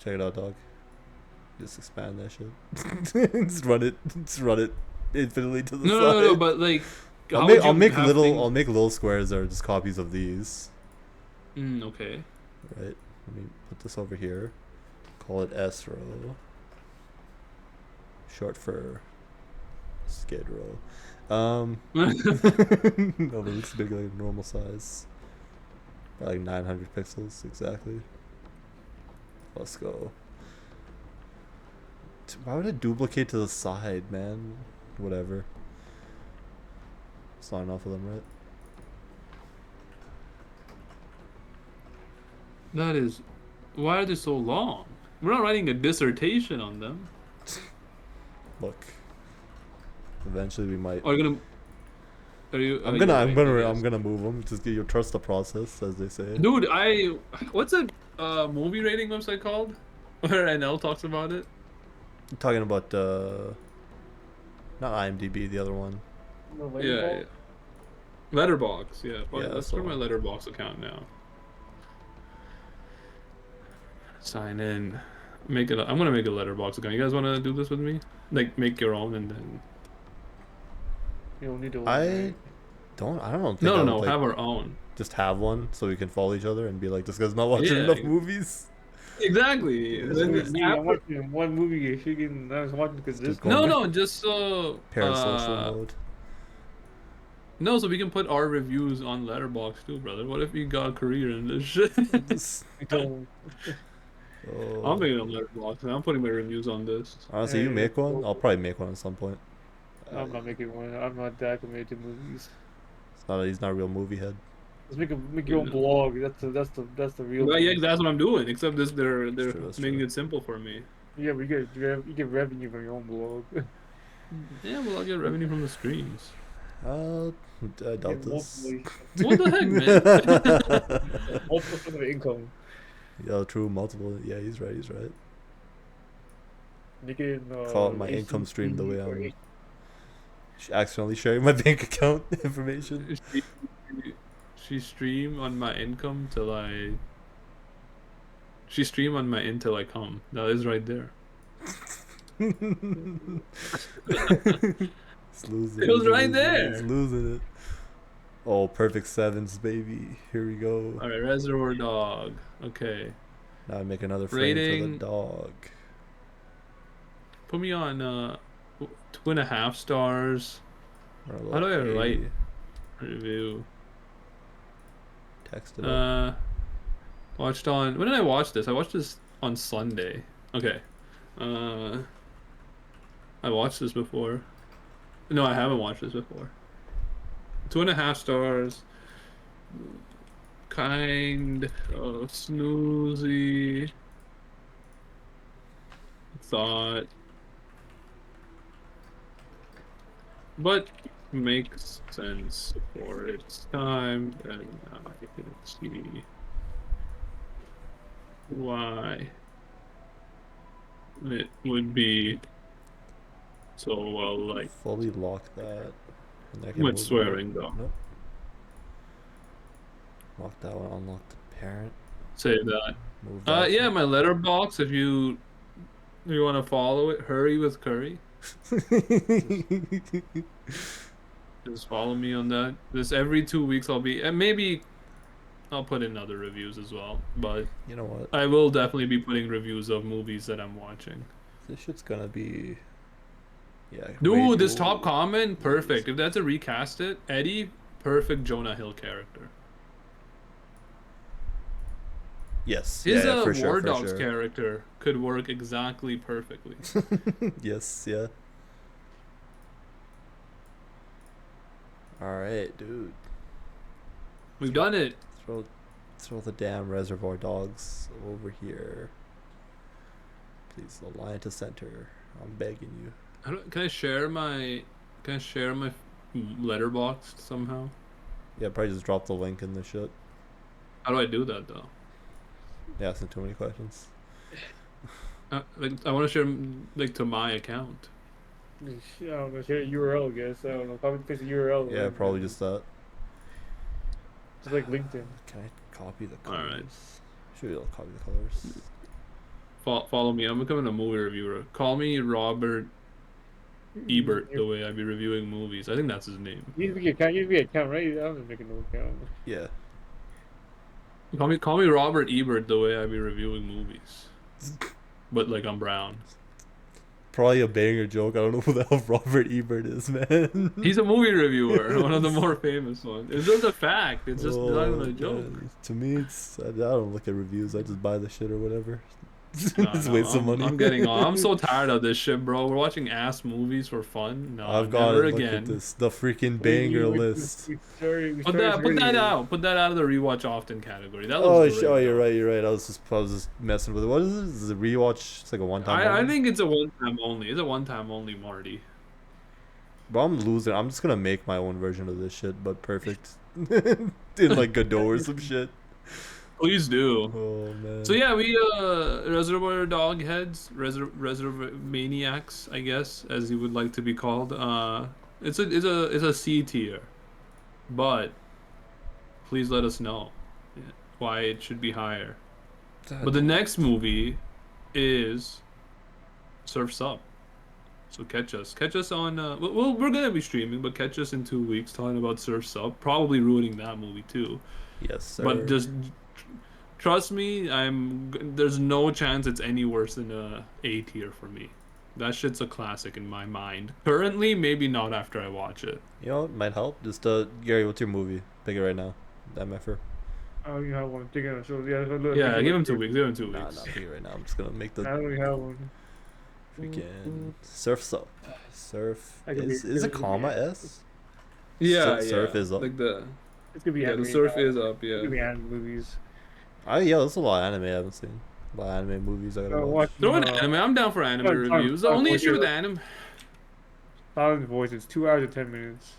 Check it out, dog. Just expand that shit. Just run it. Just run it infinitely to the No, side. no, no, but like, I'll how make would you I'll make have little things- I'll make little squares that are just copies of these. Okay. Right. Let me put this over here. Call it S row. Short for Skid Row. No, it looks big like normal size. Like 900 pixels exactly. Let's go. Why would it duplicate to the side, man? Whatever. It's not enough of them, right? That is, why are they so long? We're not writing a dissertation on them. Look. Eventually we might. Are you gonna? Are you? I'm you're right, I guess. gonna move them. Just get you trust the process, as they say. Dude, what's a movie rating website called? Where NL talks about it. I'm talking about not IMDb, the other one. No, Yeah, Letterboxd? yeah. Letterbox, yeah. Yeah, Let's that's start the my one. Letterbox account now. Sign in. Make it. I'm gonna make a Letterbox account. You guys want to do this with me? Like, make your own and then. You don't need to. I don't think No, I no, would, no. like, Have our own. just have one so we can follow each other and be like, this guy's not watching Yeah. enough movies. Exactly. Yeah. And This then was me. I'm after- watching one movie. I was watching because this. Just going no, back. just so. Parasocial mode. No, so we can put our reviews on Letterbox too, brother. What if you got a career in this shit? Don't. Oh. I'm making a Letterbox. I'm putting my reviews on this. Honestly, you Yeah, make one? well- I'll probably make one at some point. I'm not making one. I'm not that committed to movies. He's not a real movie head. Just make your own blog. That's the real. But yeah, thing. that's what I'm doing. Except this, they're true, that's making true. it simple for me. Yeah, but you get revenue from your own blog. Yeah, well, I'll get revenue from the streams. I doubt this. What the heck, man? Multiple sources of income. Yeah, true, multiple. Yeah, he's right. You can Call it my income stream the way or I'm accidentally sharing my bank account information. She stream on my income till I. She stream on my until I come. That is right there. He's losing It was right He's there. losing it. Oh, perfect sevens, baby. Here we go. All right, Reservoir Dog. Okay, Now I make another frame for Rating. the dog. put me on 2.5 stars. Or How do I like write? 80. Review. Text it up. Watched on. When did I watch this? I watched this on Sunday. Okay. I watched this before. No, I haven't watched this before. 2.5 stars. Kind of snoozy. Thought. But makes sense for its time, and I can see why it would be so well liked. Fully lock that. And I can With move swearing, that. though. Nope. Lock that one. Unlock the parent. Say that. Move that. Yeah, my letterbox. If you want to follow it, Hurry with Curry. Just follow me on that. This every 2 weeks I'll be, and maybe I'll put in other reviews as well. But You know what? I will definitely be putting reviews of movies that I'm watching. This shit's gonna be. Yeah. Dude, this ooh. top comment, perfect. If that's a recast it, Eddie, perfect Jonah Hill character. Yes. His yeah, for War sure, for Dogs sure. character could work exactly perfectly. Yes. Yeah. All right, dude. We've done it. Throw the damn Reservoir Dogs over here. Please align to center. I'm begging you. Can I share my letterbox somehow? Yeah, probably just drop the link in the shit. How do I do that though? Yeah, asking too many questions. Like I want to share like to my account. I don't know, share a URL, I guess. I don't know. Probably paste a URL. Yeah, right? probably just that. Just like LinkedIn. Can I copy the All colors? right. Should be able to copy the colors. Follow me. I'm becoming a movie reviewer. Call me Robert Ebert the way I be reviewing movies. I think that's his name. You need to be account. You need to be account, right? I don't make a no account. Yeah. Call me Robert Ebert the way I be reviewing movies. But like I'm brown. Probably a banger joke. I don't know who the hell Robert Ebert is, man. He's a movie reviewer, one of the more famous ones. It's just a fact. It's just not even a joke. Man. To me, it's I don't look at reviews. I just buy the shit or whatever. Nah, just no, waste some money. I'm getting on. I'm so tired of this shit, bro. We're watching ass movies for fun. No, I've got never to look again. at this. The freaking banger list. Put that out. Put that out of the rewatch often category. That looks great, Oh, you're though. right. You're right. I was just messing with it. What is it? Is it a rewatch? It's like a one-time. I think it's a one-time only. It's a one-time only, Marty. But I'm losing. I'm just gonna make my own version of this shit, but perfect. In like Godot or some shit. Please do. Oh man. So yeah, we Reservoir Dog Heads, Reservoir Maniacs, I guess, as you would like to be called. It's a C tier, but please let us know why it should be higher. But the next movie is Surf's Up. So catch us on. Well, we're gonna be streaming, but catch us in 2 weeks talking about Surf's Up. Probably ruining that movie too. Yes, sir. But just trust me, there's no chance it's any worse than A tier for me. That shit's a classic in my mind. Currently, maybe not after I watch it. You know, it might help. Just Gary, what's your movie? Pick it right now. MFR. Oh, you have one. Take it. So Yeah, give him 2 weeks. Give him 2 Nah, weeks. pick it right now. I'm just gonna make I the don't have one. freaking Surf's Up. Surf I can is be- a comma S? Yeah, Surf is up. Like the It's gonna be the anime. surf now. is up. It's gonna Yeah. be anime movies. Yeah, there's a lot of anime I haven't seen. A lot of anime movies I gotta watch. Throw an anime. I'm down for anime reviews. The only issue with anime, Silent Voice. It's 2 hours and 10 minutes.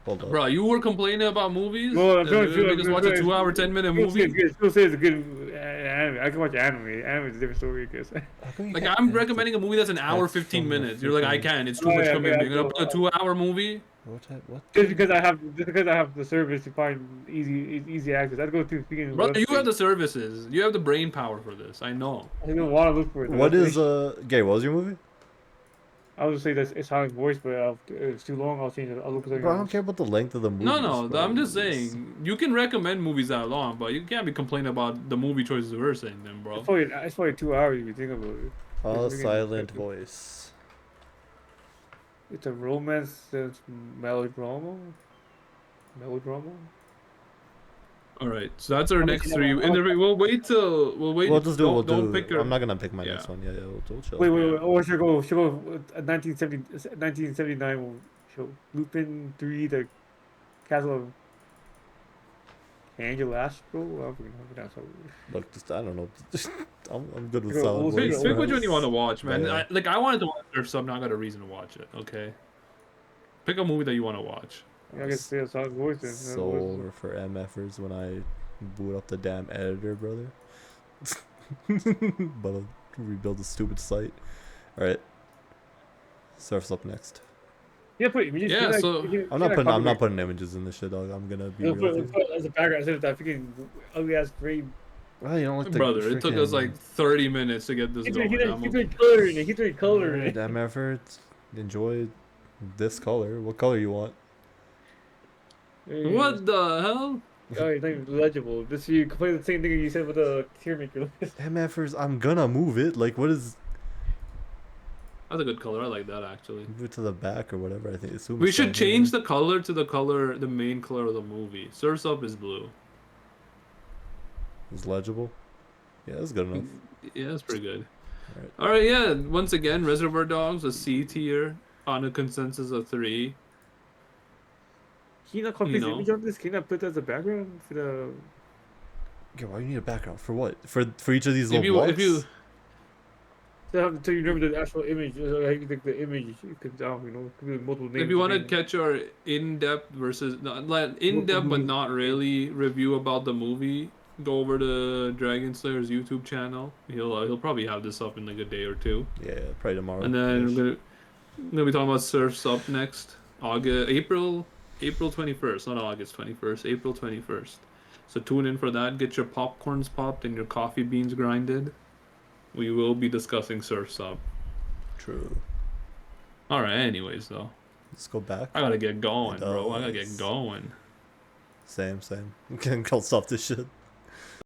Hold up. bro, you were complaining about movies. Well, I'm That trying you make us watch a 2 hour 10-minute movie. Still say it's a good anime. I can watch anime. Anime is a different story, I guess. How come you Like can't I'm add recommending a movie that's an hour That's 15 from the minutes. You're like, I freaking- can. It's too Oh, much yeah, commitment. yeah, You're gonna put a 2-hour movie. What? Just because I have the service to find easy access. I'd go to speaking. Brother, you have the services. You have the brain power for this. I know. I don't want to look for it. What is Gary? What was your movie? I would say that it's Silent Voice, but if it's too long, I'll change it. I'll look for something Bro, I don't else. care about the length of the movie. No. I'm just saying you can recommend movies that long, but you can't be complaining about the movie choices we're saying, then, bro. It's probably 2 hours if you think about it. A silent voice. It's a romance that's melodrama. Melodrama. All right, so that's our How next much- three. We'll wait. We'll just do. Don't pick your. I'm not gonna pick my Yeah. next one. Yeah, we'll chill. Wait. Oh, should go. 1979 will show Lupin 3, the Castle of Angelastro. I'm freaking pronounce that word. Look, just I don't know. I'm good with Go, silent we'll voice. Pick which one you want to watch, man. Yeah. I wanted to watch Surf's Up, not got a reason to watch it. Okay. Pick a movie that you want to watch. Yeah, I guess say a solid voice then. Soul for MFers when I boot up the damn editor, brother. But I'll rebuild the stupid site. All right. Surf's Up next. Yeah, I'm not putting images in this shit, dog. I'm gonna be real with you. Put as a background instead of that freaking ugly ass gray. Well, you don't like the Brother, it took us freaking- like 30 minutes to get this going. He's doing coloring it. He's doing coloring it. Damn effort. Enjoy this color. What color you want? What the hell? Oh, it's not even legible. This you complain the same thing you said with the tier maker list. MFers, I'm gonna move it. Like, what is. That's a good color. I like that actually. Move it to the back or whatever. I think it's We should change the color to the main color of the movie. Surf's Up is blue. It's legible. Yeah, that's good enough. Yeah, that's pretty good. Alright. All right, yeah. Once again, Reservoir Dogs, a C tier on a consensus of 3. Can you not copy You this know. image on this? Can you not put that as a background for the? Okay, why do you need a background? For what? For each of these If little blocks? you Until you remember the actual image, like the image, could could be like multiple names. If you want to depending- catch our in-depth versus not like multiple in-depth but movies. not really review about the movie, go over to Dragon Slayer's YouTube channel. He'll probably have this up in like a day or two. Yeah, probably tomorrow. And then I'm gonna be talking about Surf's Up next. April 21st, not August 21st, April 21st. So tune in for that. Get your popcorns popped and your coffee beans grinded. We will be discussing Surf's Up. True. All right. Anyways, though, Let's go back. I gotta get going, bro. I gotta does. get going. Same. Can't stop this shit.